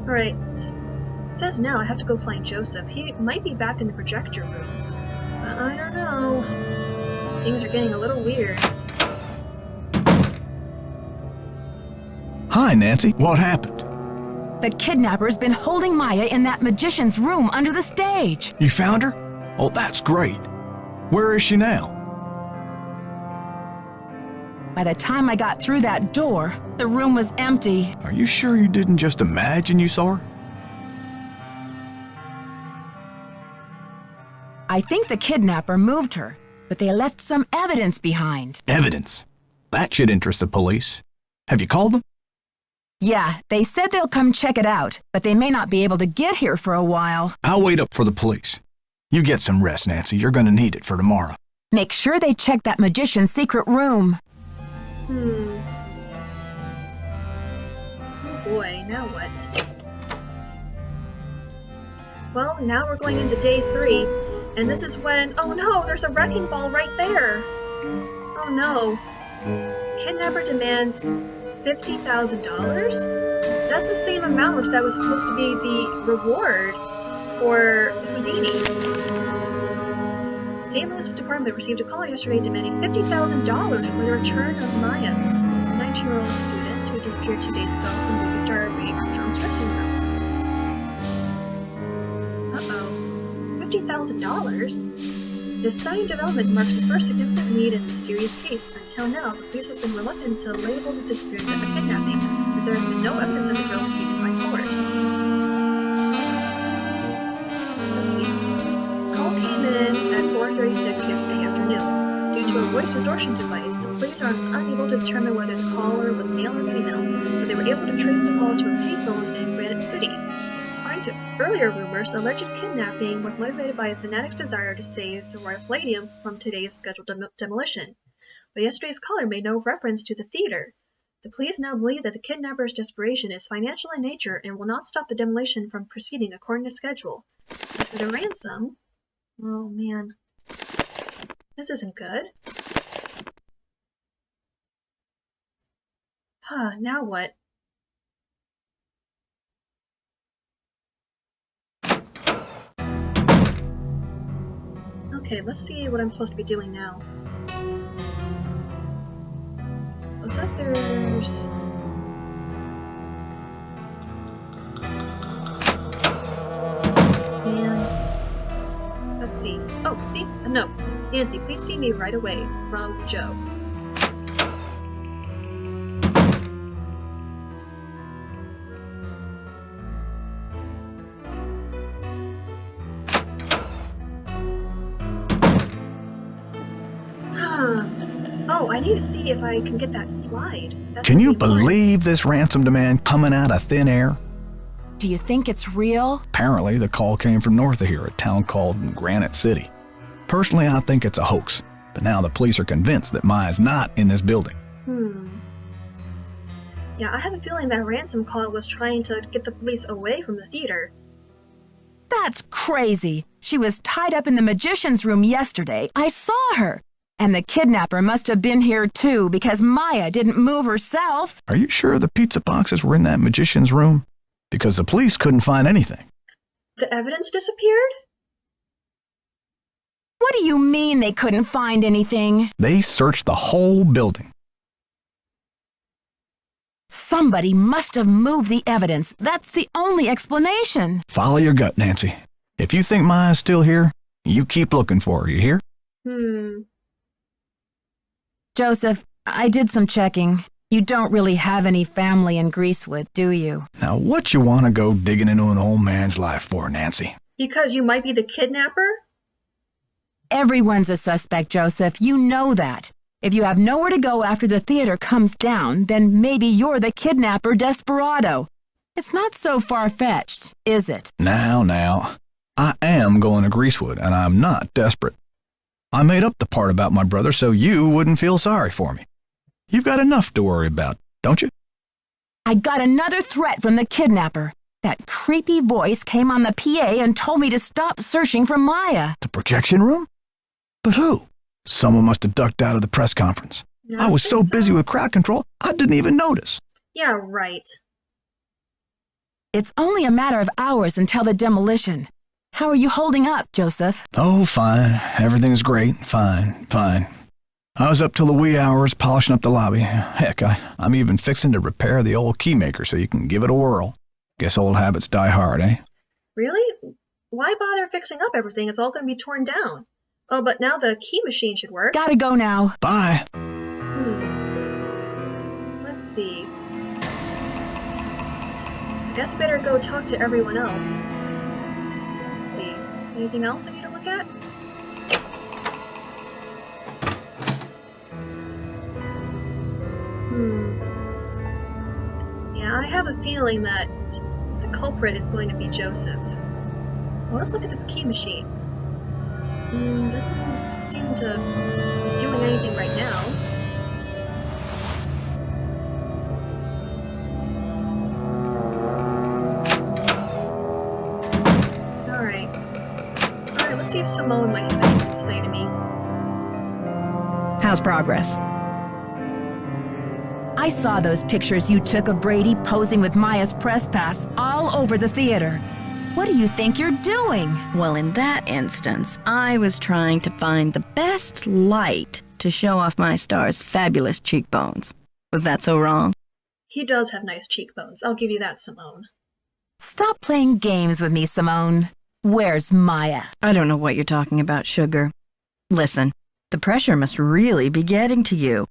Speaker 1: Alright. It says now I have to go find Joseph. He might be back in the projector room. But I don't know. Things are getting a little weird.
Speaker 4: Hi, Nancy. What happened?
Speaker 2: The kidnapper's been holding Maya in that magician's room under the stage.
Speaker 4: You found her? Oh, that's great. Where is she now?
Speaker 2: By the time I got through that door, the room was empty.
Speaker 4: Are you sure you didn't just imagine you saw her?
Speaker 2: I think the kidnapper moved her, but they left some evidence behind.
Speaker 4: Evidence? That should interest the police. Have you called them?
Speaker 2: Yeah, they said they'll come check it out, but they may not be able to get here for a while.
Speaker 4: I'll wait up for the police. You get some rest, Nancy. You're gonna need it for tomorrow.
Speaker 2: Make sure they check that magician's secret room.
Speaker 1: Oh boy, now what? Well, now we're going into day 3, and this is when— oh no, there's a wrecking ball right there! Oh no. Kidnapper demands $50,000? That's the same amount that was supposed to be the reward for Houdini. St. Louis Department received a call yesterday demanding $50,000 for the return of Maya, a 19-year-old student who disappeared 2 days ago from movie star Brady Armstrong's dressing room. Uh-oh. $50,000? This stunning development marks the first significant lead in the mysterious case. Until now, the police has been reluctant to label the disappearance as a kidnapping, as there has been no evidence that the girl was taken by force. Let's see. Call came in at 4:36 yesterday afternoon. Due to a voice distortion device, the police are unable to determine whether the caller was male or female, but they were able to trace the call to a payphone in Granite City. According to earlier rumors, the alleged kidnapping was motivated by a fanatic's desire to save the Royal Palladium from today's scheduled demolition. But yesterday's caller made no reference to the theater. The police now believe that the kidnapper's desperation is financial in nature and will not stop the demolition from proceeding according to schedule. As for the ransom— oh man, this isn't good. Now what? Okay, let's see what I'm supposed to be doing now. It says there's— man. Let's see. Oh, see? A note. Nancy, please see me right away. From Joe. Oh, I need to see if I can get that slide.
Speaker 4: Can you believe this ransom demand coming out of thin air?
Speaker 2: Do you think it's real?
Speaker 4: Apparently, the call came from north of here, a town called Granite City. Personally, I think it's a hoax, but now the police are convinced that Maya's not in this building.
Speaker 1: Yeah, I have a feeling that ransom call was trying to get the police away from the theater.
Speaker 2: That's crazy. She was tied up in the magician's room yesterday. I saw her. And the kidnapper must have been here too, because Maya didn't move herself.
Speaker 4: Are you sure the pizza boxes were in that magician's room? Because the police couldn't find anything.
Speaker 1: The evidence disappeared?
Speaker 2: What do you mean they couldn't find anything?
Speaker 4: They searched the whole building.
Speaker 2: Somebody must have moved the evidence. That's the only explanation.
Speaker 4: Follow your gut, Nancy. If you think Maya's still here, you keep looking for her, you hear?
Speaker 2: Joseph, I did some checking. You don't really have any family in Greasewood, do you?
Speaker 4: Now, what you want to go digging into an old man's life for, Nancy?
Speaker 1: Because you might be the kidnapper?
Speaker 2: Everyone's a suspect, Joseph. You know that. If you have nowhere to go after the theater comes down, then maybe you're the kidnapper desperado. It's not so far-fetched, is it?
Speaker 4: Now. I am going to Greasewood, and I'm not desperate. I made up the part about my brother so you wouldn't feel sorry for me. You've got enough to worry about, don't you?
Speaker 2: I got another threat from the kidnapper. That creepy voice came on the PA and told me to stop searching for Maya.
Speaker 4: The projection room? But who? Someone must have ducked out of the press conference. I was so busy with crowd control, I didn't even notice.
Speaker 1: Yeah, right.
Speaker 2: It's only a matter of hours until the demolition. How are you holding up, Joseph?
Speaker 4: Oh, fine. Everything's great. Fine. I was up till the wee hours polishing up the lobby. Heck, I'm even fixing to repair the old keymaker so you can give it a whirl. Guess old habits die hard, eh?
Speaker 1: Really? Why bother fixing up everything? It's all going to be torn down. Oh, but now the key machine should work.
Speaker 2: Gotta go now.
Speaker 4: Bye.
Speaker 1: Let's see. I guess better go talk to everyone else. Let's see. Anything else I need to look at? Yeah, I have a feeling that the culprit is going to be Joseph. Well, let's look at this key machine. Doesn't seem to be doing anything right now. Alright, let's see if Simone might have anything to say to me.
Speaker 9: How's progress?
Speaker 2: I saw those pictures you took of Brady posing with Maya's press pass all over the theater. What do you think you're doing?
Speaker 9: Well, in that instance, I was trying to find the best light to show off my star's fabulous cheekbones. Was that so wrong?
Speaker 1: He does have nice cheekbones. I'll give you that, Simone.
Speaker 2: Stop playing games with me, Simone. Where's Maya?
Speaker 9: I don't know what you're talking about, Sugar. Listen, the pressure must really be getting to you.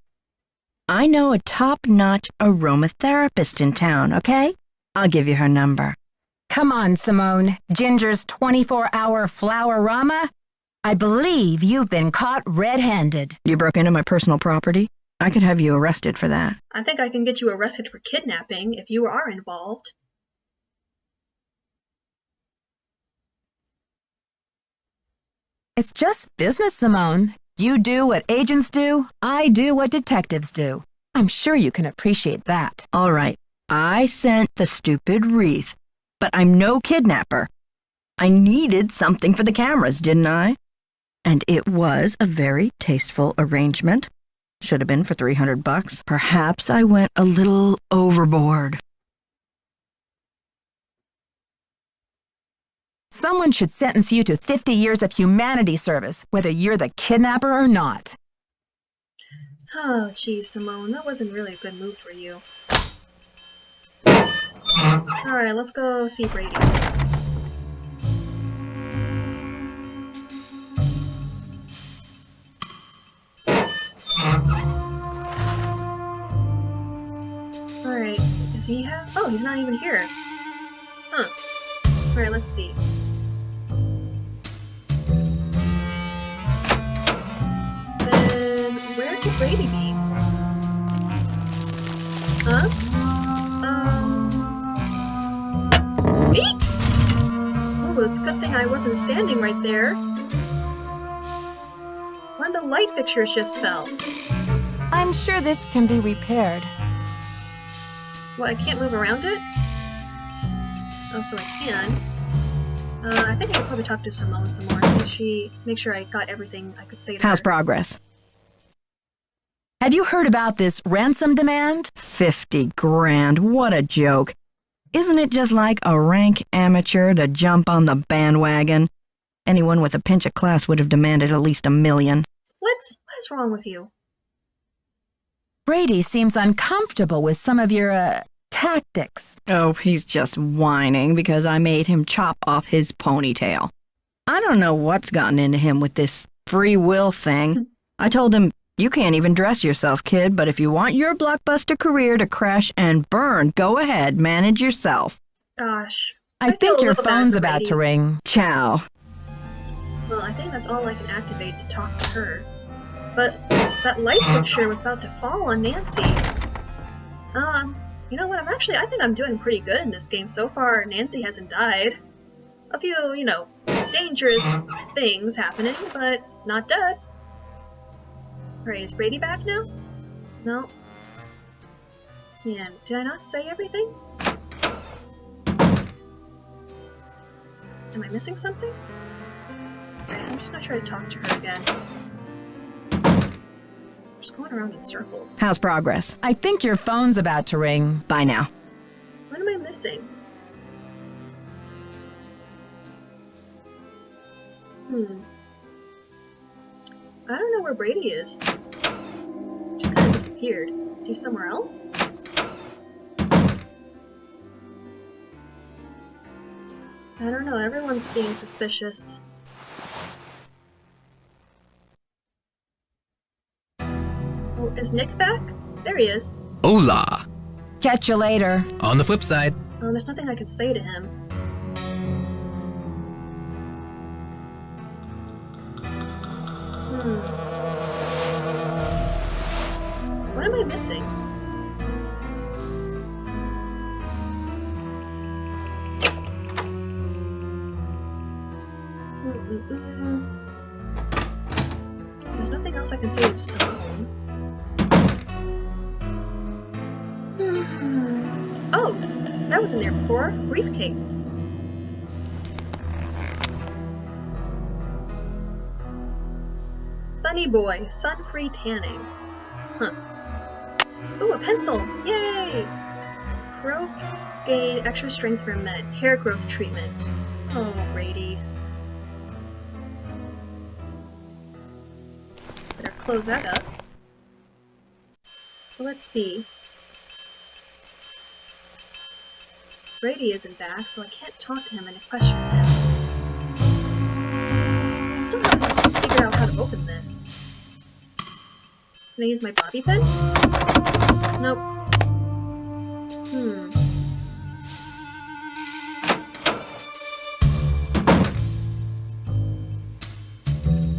Speaker 9: I know a top-notch aromatherapist in town, okay? I'll give you her number.
Speaker 2: Come on, Simone. Ginger's 24-hour flower-rama? I believe you've been caught red-handed.
Speaker 9: You broke into my personal property? I could have you arrested for that.
Speaker 1: I think I can get you arrested for kidnapping if you are involved.
Speaker 2: It's just business, Simone. You do what agents do, I do what detectives do. I'm sure you can appreciate that.
Speaker 9: All right, I sent the stupid wreath, but I'm no kidnapper. I needed something for the cameras, didn't I? And it was a very tasteful arrangement. Should have been for $300. Perhaps I went a little overboard.
Speaker 2: Someone should sentence you to 50 years of humanity service, whether you're the kidnapper or not.
Speaker 1: Oh, geez, Simone, that wasn't really a good move for you. Alright, let's go see Brady. Alright, does he have... Oh, he's not even here. Huh. Alright, let's see. Then, where could Brady be? Huh? Eek! Oh, it's a good thing I wasn't standing right there. One of the light fixtures just fell.
Speaker 2: I'm sure this can be repaired.
Speaker 1: What, I can't move around it? Oh, so I can. I think I should probably talk to Simone some more, make sure I got everything I could say to her.
Speaker 9: How's progress?
Speaker 2: Have you heard about this ransom demand?
Speaker 9: 50 grand, what a joke. Isn't it just like a rank amateur to jump on the bandwagon? Anyone with a pinch of class would have demanded at least $1 million.
Speaker 1: What is wrong with you?
Speaker 2: Brady seems uncomfortable with some of your, tactics.
Speaker 9: Oh, he's just whining because I made him chop off his ponytail. I don't know what's gotten into him with this free will thing. I told him, you can't even dress yourself, kid, but if you want your blockbuster career to crash and burn, go ahead, manage yourself.
Speaker 1: Gosh.
Speaker 2: I think your phone's about to ring.
Speaker 9: Ciao.
Speaker 1: Well, I think that's all I can activate to talk to her. But that light fixture was about to fall on Nancy. You know what, I think I'm doing pretty good in this game. So far, Nancy hasn't died. A few, you know, dangerous things happening, but not dead. Alright, is Brady back now? No. Man, did I not say everything? Am I missing something? Alright, I'm just gonna try to talk to her again. Just going around in circles.
Speaker 9: How's progress?
Speaker 2: I think your phone's about to ring.
Speaker 9: Bye now.
Speaker 1: What am I missing? I don't know where Brady is. Just kind of disappeared. Is he somewhere else? I don't know, everyone's being suspicious. Oh, is Nick back? There he is.
Speaker 10: Hola!
Speaker 2: Catch you later.
Speaker 10: On the flip side.
Speaker 1: Oh, there's nothing I can say to him. What am I missing? There's nothing else I can say to Simone. Oh, that was in there before. Briefcase. Sunny Boy, sun-free tanning. Huh. Ooh, a pencil! Yay! Croak gain extra strength for med. Hair growth treatment. Oh, Brady. Better close that up. So let's see. Brady isn't back, so I can't talk to him and question him. I still haven't figured out how to open this. Can I use my bobby pin? Nope.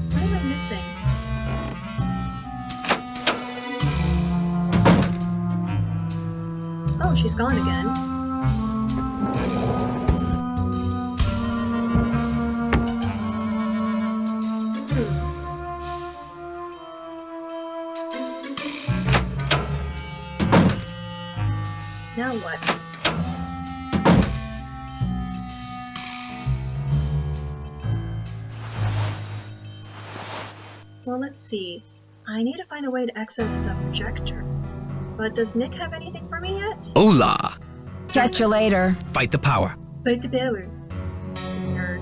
Speaker 1: What am I missing? Oh, she's gone again. Now what? Well, let's see. I need to find a way to access the projector. But does Nick have anything for me yet?
Speaker 10: Hola!
Speaker 2: Catch you later.
Speaker 10: Fight the power.
Speaker 1: Fight the power. Nerd.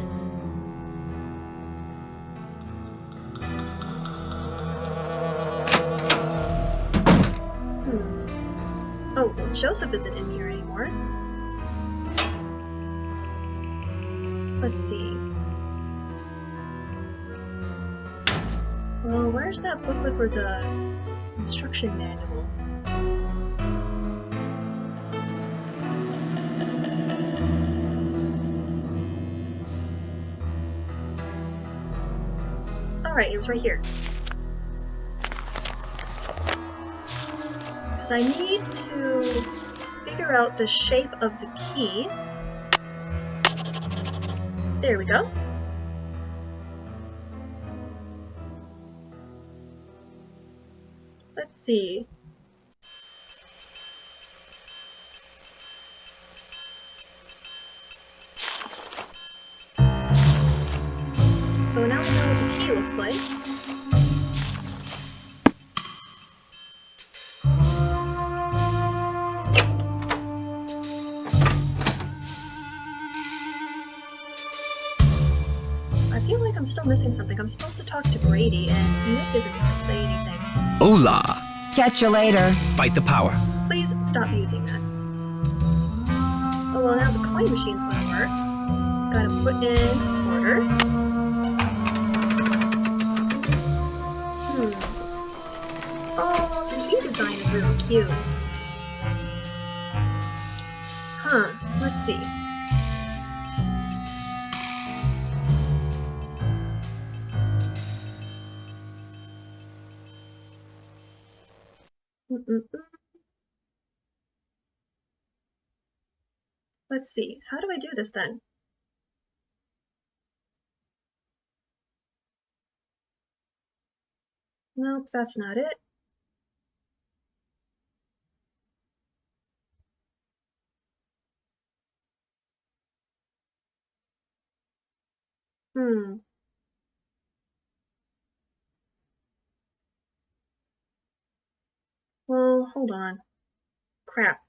Speaker 1: Oh, well, Joseph isn't in here anymore. Let's see. Well, where's that booklet for the instruction manual? Alright, it was right here. Because I need to figure out the shape of the key. There we go. Let's see. So now we know what the key looks like. I feel like I'm still missing something. I'm supposed to talk to Brady, and Nick isn't going to say anything.
Speaker 10: Hola!
Speaker 2: Catch you later.
Speaker 10: Fight the power.
Speaker 1: Please stop using that. Oh, well, now the coin machine's going to work. Gotta put in order. Oh, the key design is really cute. Huh, let's see. Let's see. How do I do this then? Nope, that's not it. Well, hold on. Crap.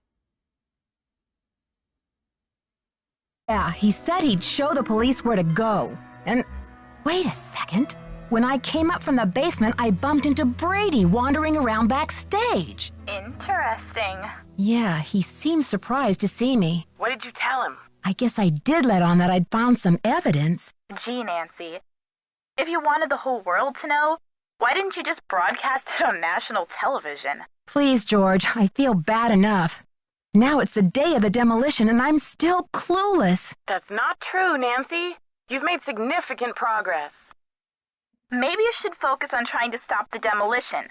Speaker 2: Yeah, he said he'd show the police where to go. And wait a second. When I came up from the basement, I bumped into Brady wandering around backstage.
Speaker 15: Interesting.
Speaker 2: Yeah, he seemed surprised to see me.
Speaker 12: What did you tell him?
Speaker 2: I guess I did let on that I'd found some evidence.
Speaker 15: Gee, Nancy. If you wanted the whole world to know, why didn't you just broadcast it on national television?
Speaker 2: Please, George, I feel bad enough. Now it's the day of the demolition and I'm still clueless.
Speaker 12: That's not true, Nancy. You've made significant progress.
Speaker 15: Maybe you should focus on trying to stop the demolition.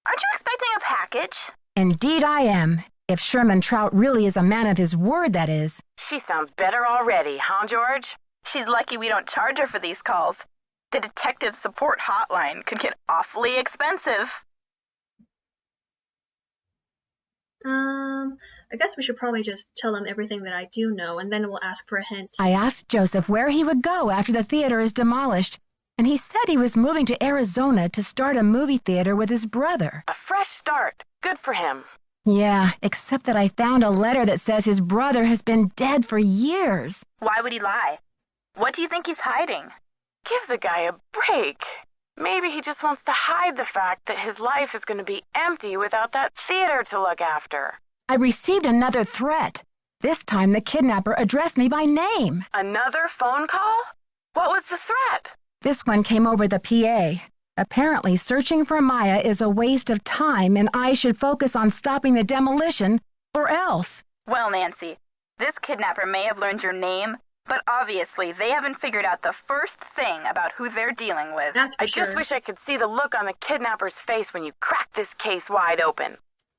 Speaker 15: Aren't you expecting a package?
Speaker 2: Indeed I am. If Sherman Trout really is a man of his word, that is.
Speaker 12: She sounds better already, huh, George?
Speaker 15: She's lucky we don't charge her for these calls. The detective support hotline could get awfully expensive.
Speaker 1: I guess we should probably just tell him everything that I do know, and then we'll ask for a hint.
Speaker 2: I asked Joseph where he would go after the theater is demolished, and he said he was moving to Arizona to start a movie theater with his brother.
Speaker 12: A fresh start. Good for him.
Speaker 2: Yeah, except that I found a letter that says his brother has been dead for years.
Speaker 15: Why would he lie? What do you think he's hiding?
Speaker 12: Give the guy a break. Maybe he just wants to hide the fact that his life is going to be empty without that theater to look after.
Speaker 2: I received another threat. This time the kidnapper addressed me by name.
Speaker 12: Another phone call? What was the threat?
Speaker 2: This one came over the PA. Apparently, searching for Maya is a waste of time and I should focus on stopping the demolition, or else.
Speaker 15: Well, Nancy, this kidnapper may have learned your name, but obviously they haven't figured out the first thing about who they're dealing with.
Speaker 1: That's for sure.
Speaker 12: I just wish I could see the look on the kidnapper's face when you crack this case wide open.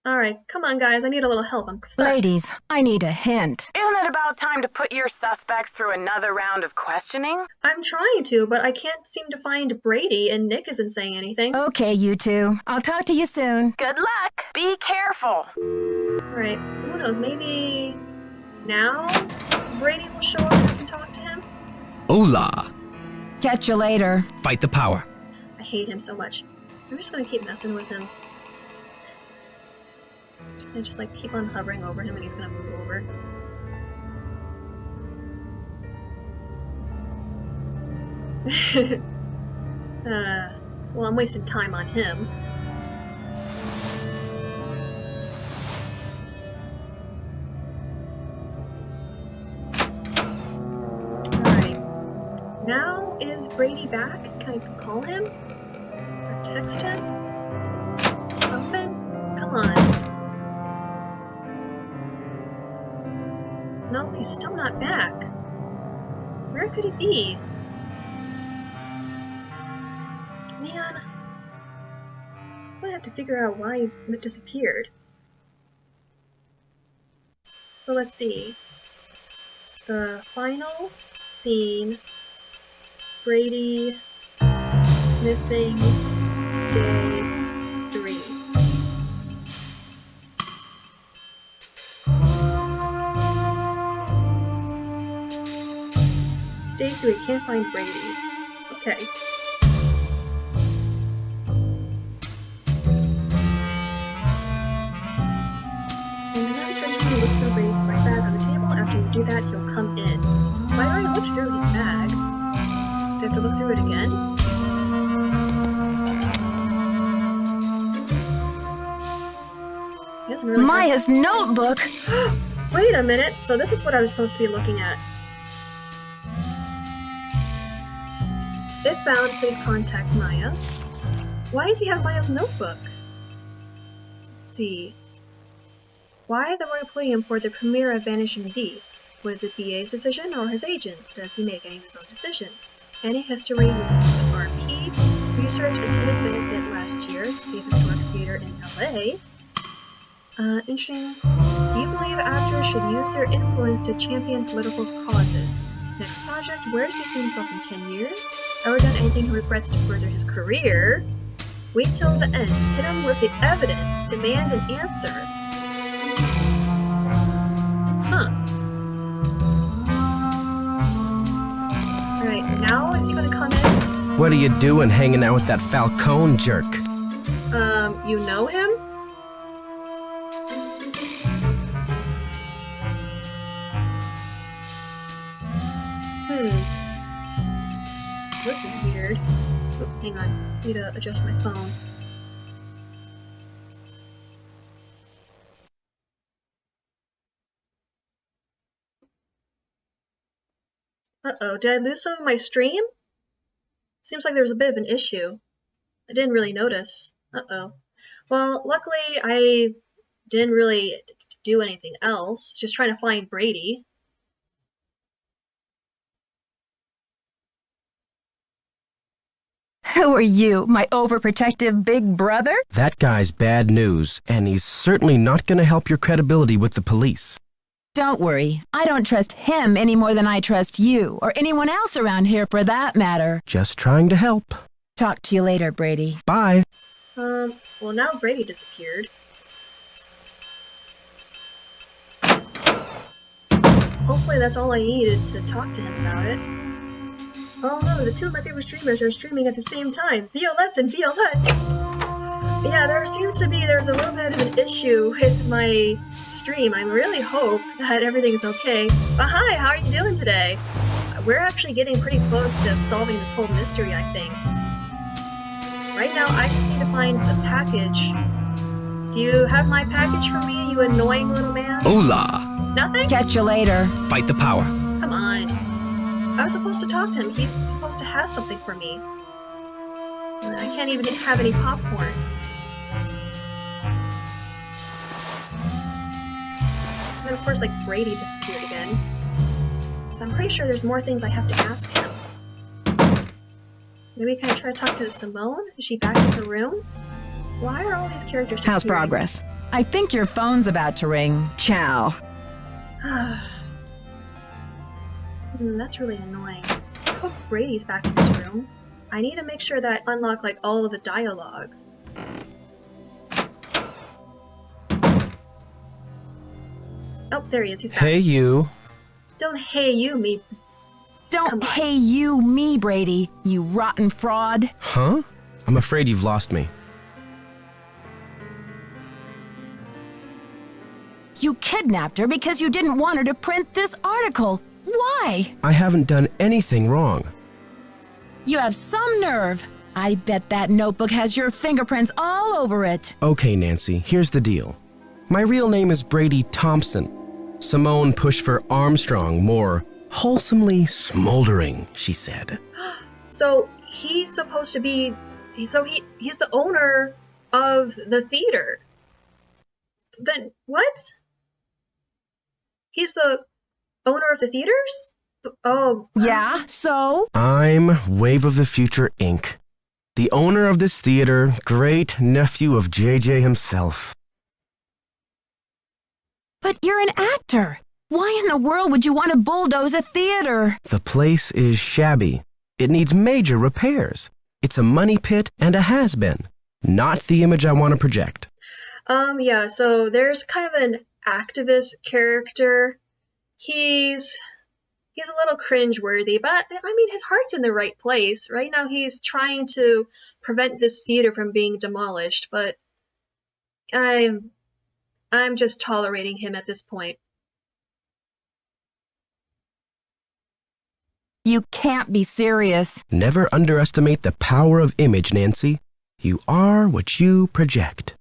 Speaker 1: Alright, come on guys, I need a little help. I'm stuck.
Speaker 2: Ladies, I need a hint.
Speaker 12: Isn't it about time to put your suspects through another round of questioning?
Speaker 1: I'm trying to, but I can't seem to find Brady, and Nick isn't saying anything.
Speaker 2: Okay, you two. I'll talk to you soon.
Speaker 15: Good luck.
Speaker 12: Be careful.
Speaker 1: Alright, who knows, maybe now Brady will show up and I can talk to him?
Speaker 10: Hola.
Speaker 2: Catch you later.
Speaker 10: Fight the power.
Speaker 1: I hate him so much. I'm just gonna keep messing with him. I just like keep on hovering over him and he's gonna move over. Well, I'm wasting time on him. Alright. Now is Brady back? Can I call him? Or text him? Something? Come on. Nope, he's still not back. Where could he be? Man. I'm gonna have to figure out why he's disappeared. So let's see. The final scene. Brady missing day 3. Day 3, can't find Brady. Okay. And now he's ready to look through Brady's right bag on the table. After you do that, he'll come in. Why do I look through his bag? Do I have to look through it again? He doesn't really
Speaker 2: Maya's notebook!
Speaker 1: Wait a minute, so this is what I was supposed to be looking at. If found, please contact Maya. Why does he have Maya's notebook? Let's see. Why the moratorium for the premiere of Vanishing D? Was it BA's decision or his agent's? Does he make any of his own decisions? Any history with RP? Research attended benefit last year to see a historic theater in LA. Interesting. Do you believe actors should use their influence to champion political causes? Next project, where does he see himself in 10 years? Ever done anything he regrets to further his career? Wait till the end. Hit him with the evidence. Demand an answer. Huh. Alright, now is he gonna come in?
Speaker 7: What are you doing hanging out with that Falcone jerk?
Speaker 1: You know him? This is weird. Oh, hang on. I need to adjust my phone. Uh-oh, did I lose some of my stream? Seems like there was a bit of an issue. I didn't really notice. Uh-oh. Well, luckily I didn't really do anything else. Just trying to find Brady.
Speaker 2: Who are you, my overprotective big brother?
Speaker 7: That guy's bad news, and he's certainly not going to help your credibility with the police.
Speaker 2: Don't worry, I don't trust him any more than I trust you, or anyone else around here for that matter.
Speaker 7: Just trying to help.
Speaker 2: Talk to you later, Brady.
Speaker 7: Bye.
Speaker 1: Well now Brady disappeared. Hopefully that's all I needed to talk to him about it. Oh no, the two of my favorite streamers are streaming at the same time. Veolettes and Veolettes! Yeah, there's a little bit of an issue with my stream. I really hope that everything's okay. But hi, how are you doing today? We're actually getting pretty close to solving this whole mystery, I think. Right now, I just need to find the package. Do you have my package for me, you annoying little man?
Speaker 10: Hola!
Speaker 1: Nothing?
Speaker 2: Catch you later.
Speaker 10: Fight the power.
Speaker 1: Come on. I was supposed to talk to him. He's supposed to have something for me. I can't even have any popcorn. And then of course, like, Brady disappeared again. So I'm pretty sure there's more things I have to ask him. Maybe can I try to talk to Simone? Is she back in her room? Why are all these characters disappearing?
Speaker 2: How's progress? I think your phone's about to ring. Ciao.
Speaker 1: That's really annoying. I hope Brady's back in his room. I need to make sure that I unlock, like, all of the dialogue. Oh, there he is. He's back.
Speaker 7: Hey, you.
Speaker 1: Don't hey you me.
Speaker 2: Don't hey you me, Brady, you rotten fraud.
Speaker 7: Huh? I'm afraid you've lost me.
Speaker 2: You kidnapped her because you didn't want her to print this article. Why?
Speaker 7: I haven't done anything wrong.
Speaker 2: You have some nerve. I bet that notebook has your fingerprints all over it.
Speaker 7: Okay, Nancy, here's the deal. My real name is Brady Thompson. Simone pushed for Armstrong, more wholesomely smoldering, she said.
Speaker 1: So he's supposed to be... he's the owner of the theater. Then what? He's the owner of the theaters? Oh.
Speaker 2: Yeah, so?
Speaker 7: I'm Wave of the Future, Inc., the owner of this theater, great nephew of JJ himself.
Speaker 2: But you're an actor. Why in the world would you want to bulldoze a theater?
Speaker 7: The place is shabby. It needs major repairs. It's a money pit and a has-been. Not the image I want to project.
Speaker 1: Yeah, so there's kind of an activist character. He's a little cringeworthy, but I mean, his heart's in the right place. Right now he's trying to prevent this theater from being demolished, but I'm just tolerating him at this point.
Speaker 2: You can't be serious.
Speaker 7: Never underestimate the power of image, Nancy. You are what you project.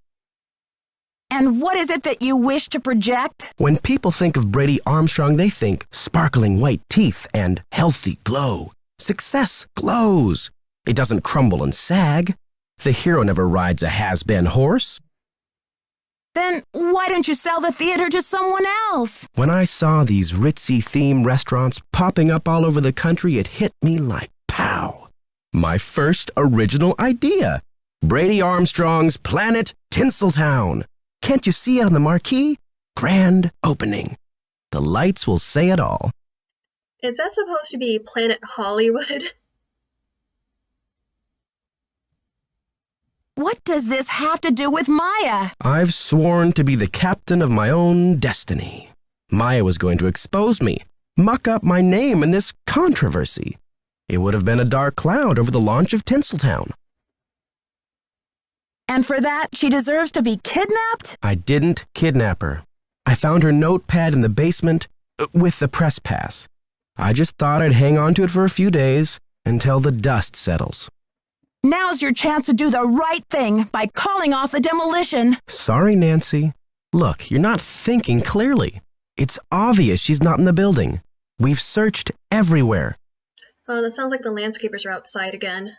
Speaker 2: And what is it that you wish to project?
Speaker 7: When people think of Brady Armstrong, they think sparkling white teeth and healthy glow. Success glows. It doesn't crumble and sag. The hero never rides a has-been horse.
Speaker 2: Then why don't you sell the theater to someone else?
Speaker 7: When I saw these ritzy theme restaurants popping up all over the country, it hit me like pow. My first original idea. Brady Armstrong's Planet Tinseltown. Can't you see it on the marquee? Grand opening. The lights will say it all.
Speaker 1: Is that supposed to be Planet Hollywood?
Speaker 2: What does this have to do with Maya?
Speaker 7: I've sworn to be the captain of my own destiny. Maya was going to expose me, muck up my name in this controversy. It would have been a dark cloud over the launch of Tinseltown.
Speaker 2: And for that, she deserves to be kidnapped?
Speaker 7: I didn't kidnap her. I found her notepad in the basement with the press pass. I just thought I'd hang on to it for a few days until the dust settles.
Speaker 2: Now's your chance to do the right thing by calling off the demolition.
Speaker 7: Sorry, Nancy. Look, you're not thinking clearly. It's obvious she's not in the building. We've searched everywhere.
Speaker 1: Oh, that sounds like the landscapers are outside again.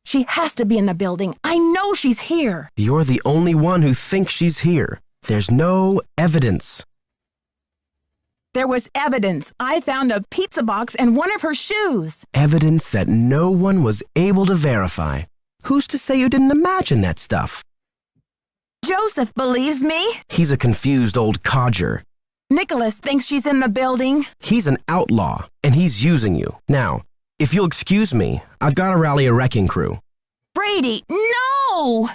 Speaker 2: She has to be in the building. I know she's here.
Speaker 7: You're the only one who thinks she's here. There's no evidence.
Speaker 2: There was evidence. I found a pizza box and one of her shoes.
Speaker 7: Evidence that no one was able to verify. Who's to say you didn't imagine that stuff?
Speaker 2: Joseph believes me.
Speaker 7: He's a confused old codger.
Speaker 2: Nicholas thinks she's in the building.
Speaker 7: He's an outlaw, and he's using you. Now, if you'll excuse me, I've got to rally a wrecking crew.
Speaker 2: Brady, no!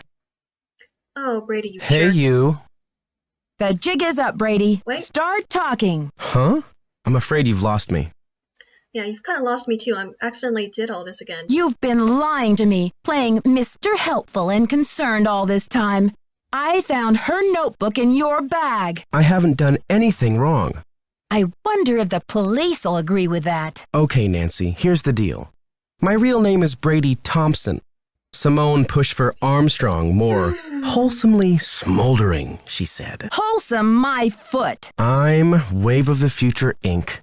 Speaker 1: Oh, Brady, you
Speaker 7: Hey,
Speaker 1: jerk.
Speaker 7: you.
Speaker 2: The jig is up, Brady.
Speaker 1: Wait.
Speaker 2: Start talking.
Speaker 7: Huh? I'm afraid you've lost me.
Speaker 1: Yeah, you've kind of lost me too. I accidentally did all this again.
Speaker 2: You've been lying to me, playing Mr. Helpful and Concerned all this time. I found her notebook in your bag.
Speaker 7: I haven't done anything wrong.
Speaker 2: I wonder if the police will agree with that.
Speaker 7: Okay, Nancy, here's the deal. My real name is Brady Thompson. Simone pushed for Armstrong, more wholesomely smoldering, she said.
Speaker 2: Wholesome, my foot.
Speaker 7: I'm Wave of the Future, Inc.,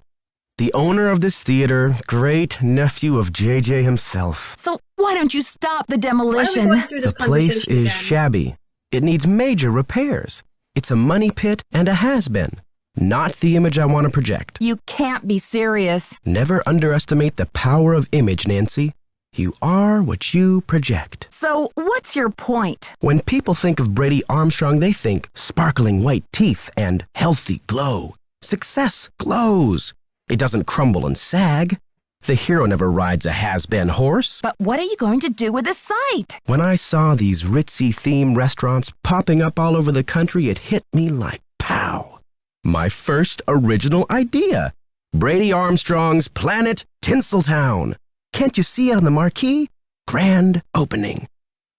Speaker 7: the owner of this theater, great nephew of JJ himself.
Speaker 2: So why don't you stop the demolition?
Speaker 1: Why are we going through this
Speaker 7: The place
Speaker 1: conversation
Speaker 7: is
Speaker 1: again?
Speaker 7: shabby. It needs major repairs. It's a money pit and a has-been. Not the image I want to project.
Speaker 2: You can't be serious.
Speaker 7: Never underestimate the power of image, Nancy. You are what you project.
Speaker 2: So what's your point?
Speaker 7: When people think of Brady Armstrong, they think sparkling white teeth and healthy glow. Success glows. It doesn't crumble and sag. The hero never rides a has-been horse.
Speaker 2: But what are you going to do with the site?
Speaker 7: When I saw these ritzy themed restaurants popping up all over the country, it hit me like pow. My first original idea. Brady Armstrong's Planet Tinseltown. Can't you see it on the marquee? Grand opening.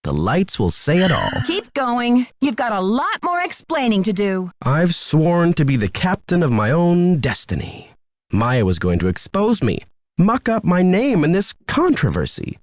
Speaker 7: The lights will say it all.
Speaker 2: Keep going. You've got a lot more explaining to do.
Speaker 7: I've sworn to be the captain of my own destiny. Maya was going to expose me, muck up my name in this controversy.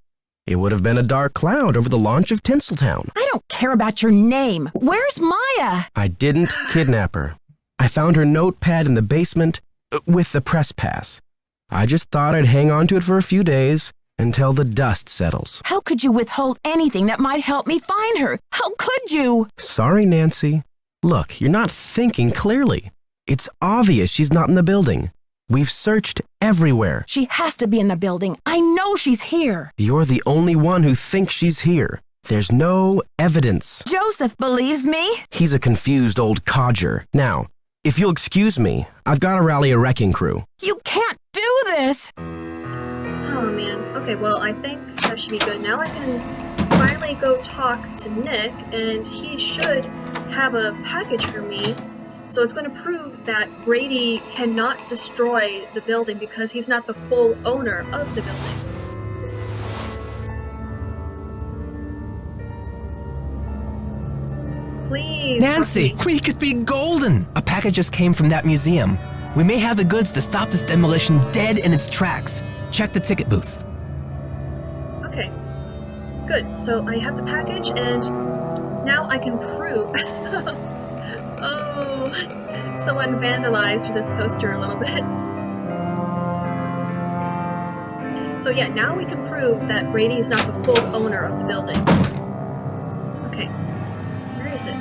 Speaker 7: It would have been a dark cloud over the launch of Tinseltown.
Speaker 2: I don't care about your name. Where's Maya?
Speaker 7: I didn't kidnap her. I found her notepad in the basement with the press pass. I just thought I'd hang on to it for a few days until the dust settles.
Speaker 2: How could you withhold anything that might help me find her? How could you?
Speaker 7: Sorry, Nancy. Look, you're not thinking clearly. It's obvious she's not in the building. We've searched everywhere.
Speaker 2: She has to be in the building. I know she's here.
Speaker 7: You're the only one who thinks she's here. There's no evidence.
Speaker 2: Joseph believes me.
Speaker 7: He's a confused old codger. Now, if you'll excuse me, I've got to rally a wrecking crew.
Speaker 2: You can't do this.
Speaker 1: Oh man. Okay, well, I think that should be good. Now I can finally go talk to Nick, and he should have a package for me. So it's going to prove that Brady cannot destroy the building because he's not the full owner of the building. Please,
Speaker 10: Nancy, we could be golden. A package just came from that museum. We may have the goods to stop this demolition dead in its tracks. Check the ticket booth.
Speaker 1: Okay, good. So I have the package, and now I can prove. Oh, someone vandalized this poster a little bit. So yeah, now we can prove that Brady is not the full owner of the building. Okay, where is it?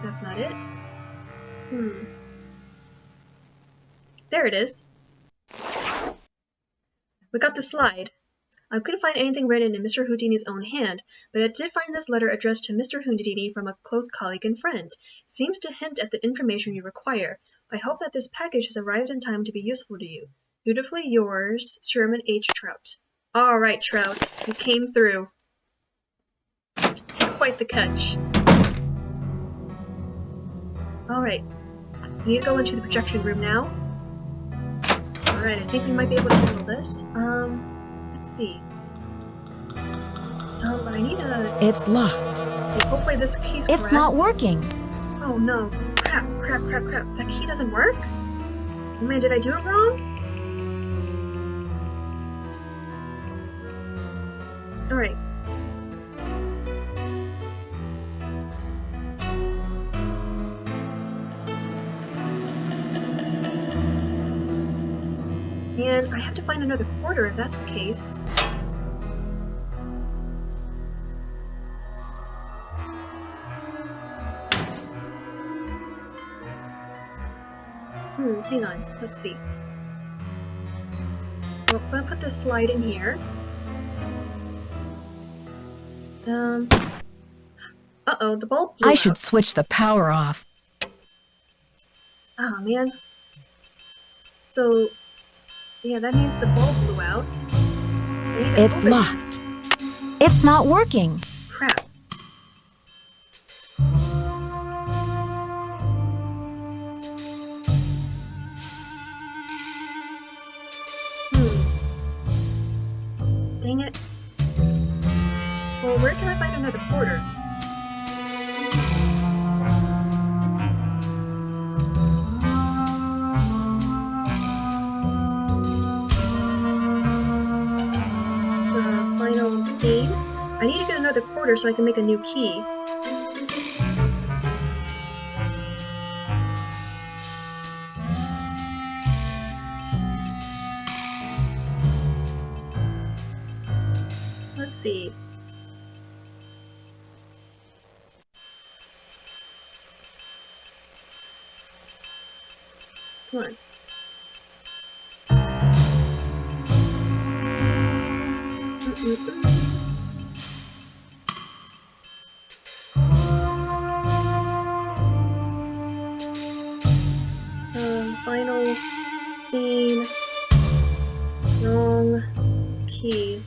Speaker 1: That's not it. There it is. We got the slide. I couldn't find anything written in Mr. Houdini's own hand, but I did find this letter addressed to Mr. Houdini from a close colleague and friend. It seems to hint at the information you require. I hope that this package has arrived in time to be useful to you. Dutifully yours, Sherman H. Trout. All right, Trout, you came through. It's quite the catch. All right, we need to go into the projection room now. All right, I think we might be able to handle this. Let's see. But I need a...
Speaker 2: It's locked.
Speaker 1: Let's see, hopefully this key's correct.
Speaker 2: It's not working.
Speaker 1: Oh no. Crap. That key doesn't work? Oh man, did I do it wrong? Alright. And I have to find another quarter if that's the case. Hang on. Let's see. Well, I'm gonna put this slide in here. Uh-oh, the bulb blew
Speaker 2: I
Speaker 1: out.
Speaker 2: should switch the power off.
Speaker 1: Oh, man. So, yeah, that means the bulb blew out.
Speaker 2: It's locked. It's not working.
Speaker 1: Crap. Dang it. Well, where can I find another quarter? The final scene. I need to get another quarter so I can make a new key. Let's see. Come on. Final scene. Wrong key.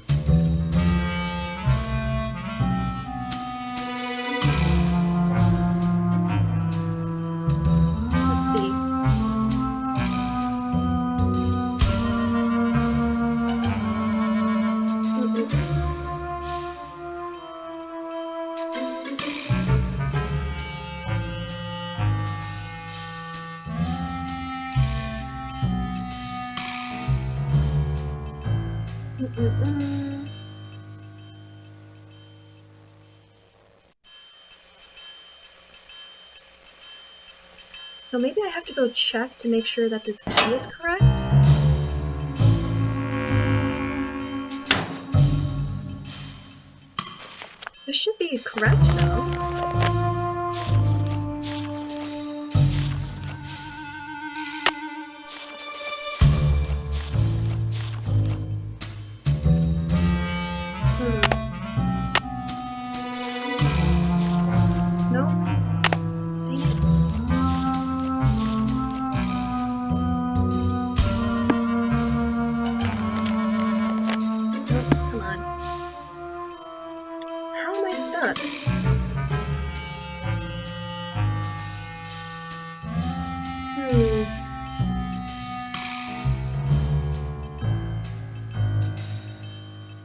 Speaker 1: Let's see. So maybe I have to go check to make sure that this key is correct. This should be correct though.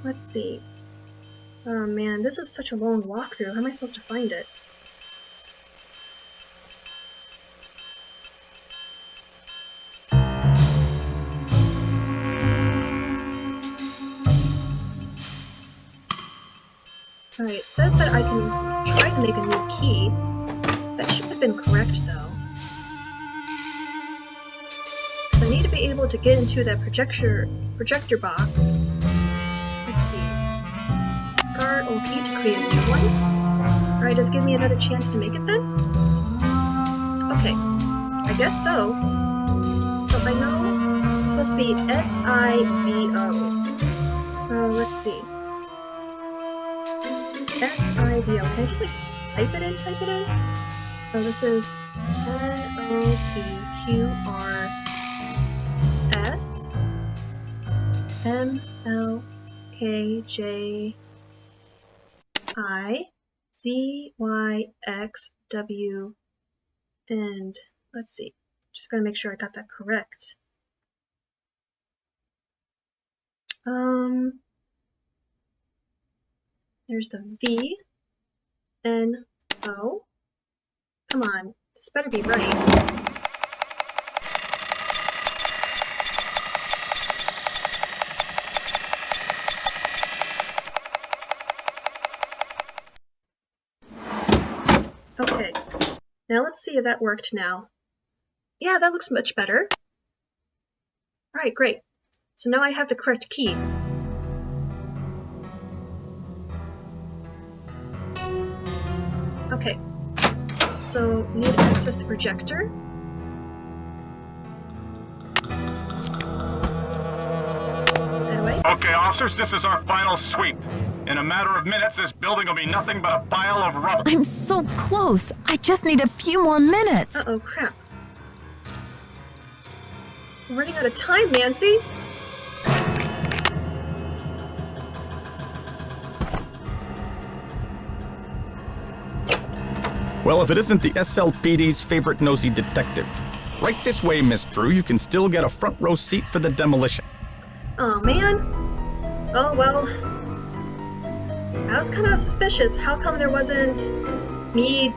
Speaker 1: Let's see. Oh man, this is such a long walkthrough. How am I supposed to find it? Alright, it says that I can try to make a new key. That should have been correct though. So I need to be able to get into that projector box. Let's see. Discard old key to create a new one. Alright, just give me another chance to make it then? Okay, I guess so. So I know it's supposed to be S-I-V-O. So let's see. SIVO. Can I just like type it in? Oh, this is NOBQRS MLKJIZYXW, and let's see. Just gonna make sure I got that correct. There's the V, N, O. Come on, this better be right. Okay, now let's see if that worked now. Yeah, that looks much better. Alright, great. So now I have the correct key. Okay, so we need to access the projector. That way.
Speaker 20: Okay, officers, this is our final sweep. In a matter of minutes, this building will be nothing but a pile of rubble.
Speaker 2: I'm so close. I just need a few more minutes.
Speaker 1: Uh-oh, crap. We're running out of time, Nancy.
Speaker 4: Well, if it isn't the SLPD's favorite nosy detective. Right this way, Miss Drew. You can still get a front row seat for the demolition.
Speaker 1: Oh, man. Oh, well. I was kind of suspicious. How come there wasn't me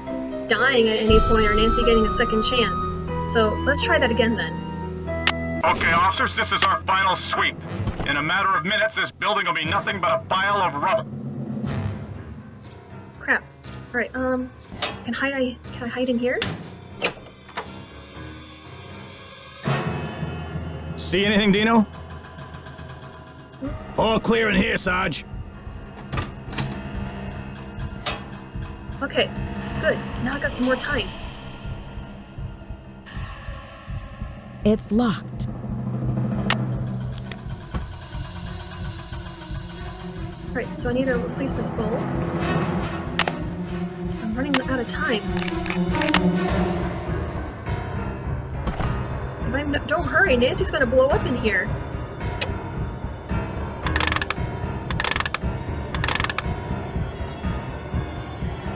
Speaker 1: dying at any point or Nancy getting a second chance? So, let's try that again then.
Speaker 20: Okay, officers, this is our final sweep. In a matter of minutes, this building will be nothing but a pile of rubble.
Speaker 1: Crap. Alright, can I hide in here?
Speaker 4: See anything, Dino? All clear in here, Sarge.
Speaker 1: Okay, good. Now I got some more time.
Speaker 2: It's locked.
Speaker 1: Alright, so I need to replace this bowl. I'm running out of time. If I'm not, don't hurry, Nancy's gonna blow up in here.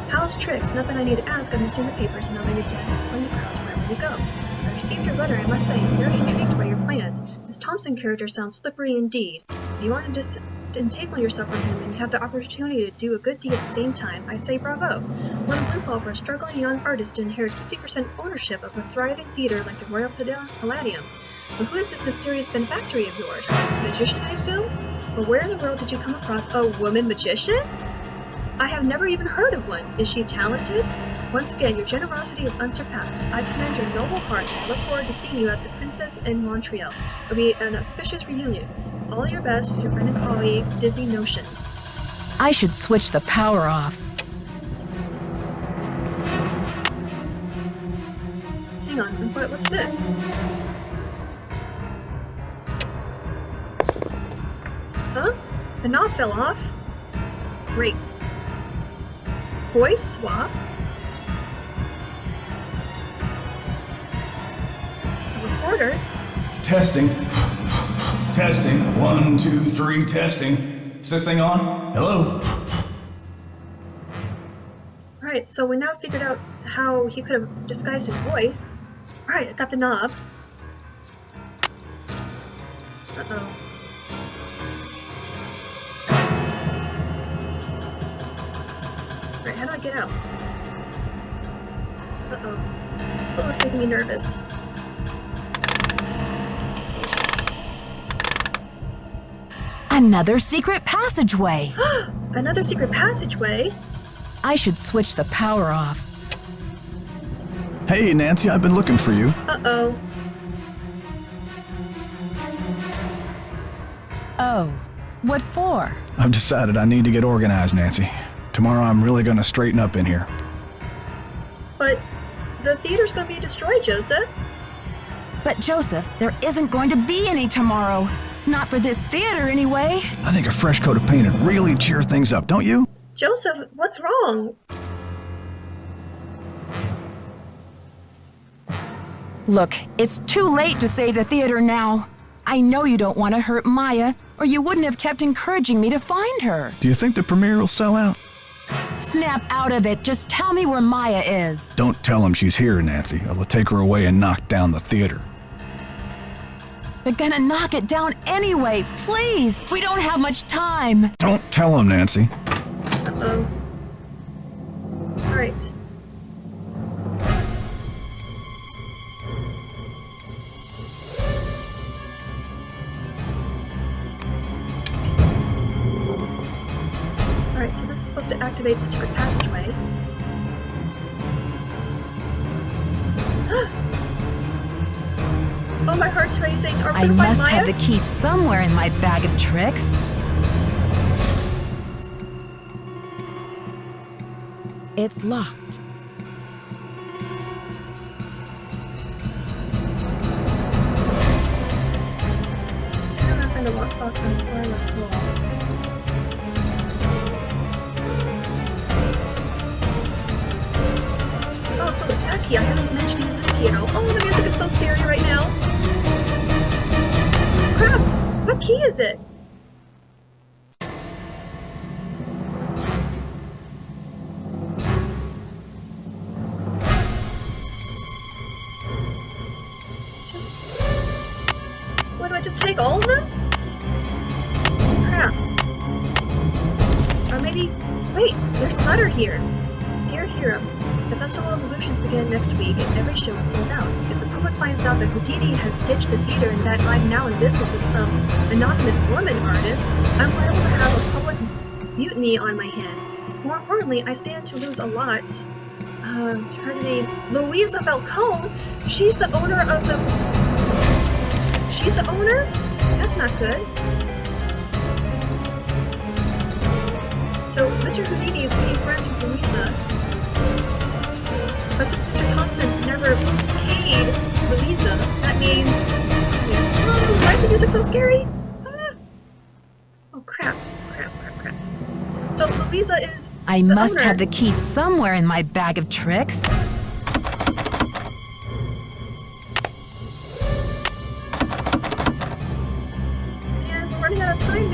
Speaker 1: How's tricks? Not that I need to ask, I've been seeing the papers and now that you're dead, so the crowds wherever you go. I received your letter, I must say, I'm very intrigued by your plans. This Thompson character sounds slippery indeed. If you want to entangle yourself from him and have the opportunity to do a good deed at the same time, I say bravo. What a windfall for a struggling young artist to inherit 50% ownership of a thriving theater like the Royal Palladium. But who is this mysterious benefactor of yours? A magician, I assume? But where in the world did you come across a woman magician? I have never even heard of one. Is she talented? Once again, your generosity is unsurpassed. I commend your noble heart, and I look forward to seeing you at the Princess in Montreal. It'll be an auspicious reunion. All your best, your friend and colleague, Dizzy Notion.
Speaker 2: I should switch the power off.
Speaker 1: Hang on, what's this? Huh? The knob fell off? Great. Voice swap? A recorder?
Speaker 4: Testing. Testing. 1, 2, 3, testing. Is this thing on? Hello?
Speaker 1: Alright, so we now figured out how he could have disguised his voice. Alright, I got the knob. Uh-oh. Alright, how do I get out? Uh-oh. Oh, it's making me nervous.
Speaker 2: Another secret passageway.
Speaker 1: Another secret passageway?
Speaker 2: I should switch the power off.
Speaker 4: Hey, Nancy, I've been looking for you.
Speaker 1: Uh-oh.
Speaker 2: Oh, what for?
Speaker 4: I've decided I need to get organized, Nancy. Tomorrow I'm really gonna straighten up in here.
Speaker 1: But the theater's gonna be destroyed, Joseph.
Speaker 2: But Joseph, there isn't going to be any tomorrow. Not for this theater, anyway.
Speaker 4: I think a fresh coat of paint would really cheer things up, don't you?
Speaker 1: Joseph, what's wrong?
Speaker 2: Look, it's too late to save the theater now. I know you don't want to hurt Maya, or you wouldn't have kept encouraging me to find her.
Speaker 4: Do you think the premiere will sell out?
Speaker 2: Snap out of it. Just tell me where Maya is.
Speaker 4: Don't tell him she's here, Nancy. I'll take her away and knock down the theater.
Speaker 2: They're gonna knock it down anyway. Please, we don't have much time.
Speaker 4: Don't tell him, Nancy.
Speaker 1: Uh-oh. All right. Alright, so this is supposed to activate the secret passageway. Oh, my heart's racing. Are we
Speaker 2: I
Speaker 1: gonna find
Speaker 2: must
Speaker 1: Maya?
Speaker 2: have the key somewhere in my bag of tricks. It's locked.
Speaker 1: I'm trying to find a lockbox on the far left wall. Oh, so it's that key. I haven't managed to use this key at all. Oh, the music is so scary right now. Crap! What key is it? What, do I just take all of them? Crap. Or maybe... Wait, there's a letter here. Dear Hero, the Festival of Illusions begin next week and every show is sold out. If the public finds out that Houdini has ditched the theater and that I'm now in business with some anonymous woman artist, I'm liable to have a public mutiny on my hands. More importantly, I stand to lose a lot. Is her name Louisa Falcone? She's the owner of the... She's the owner? That's not good. So, Mr. Houdini became friends with Louisa. But since Mr. Thompson never paid Louisa, that means... Oh, why is the music so scary? Ah. Oh, crap. Crap. So, Louisa is
Speaker 2: I
Speaker 1: the
Speaker 2: must
Speaker 1: owner.
Speaker 2: have the key somewhere in my bag of tricks.
Speaker 1: Man, we're running out of time,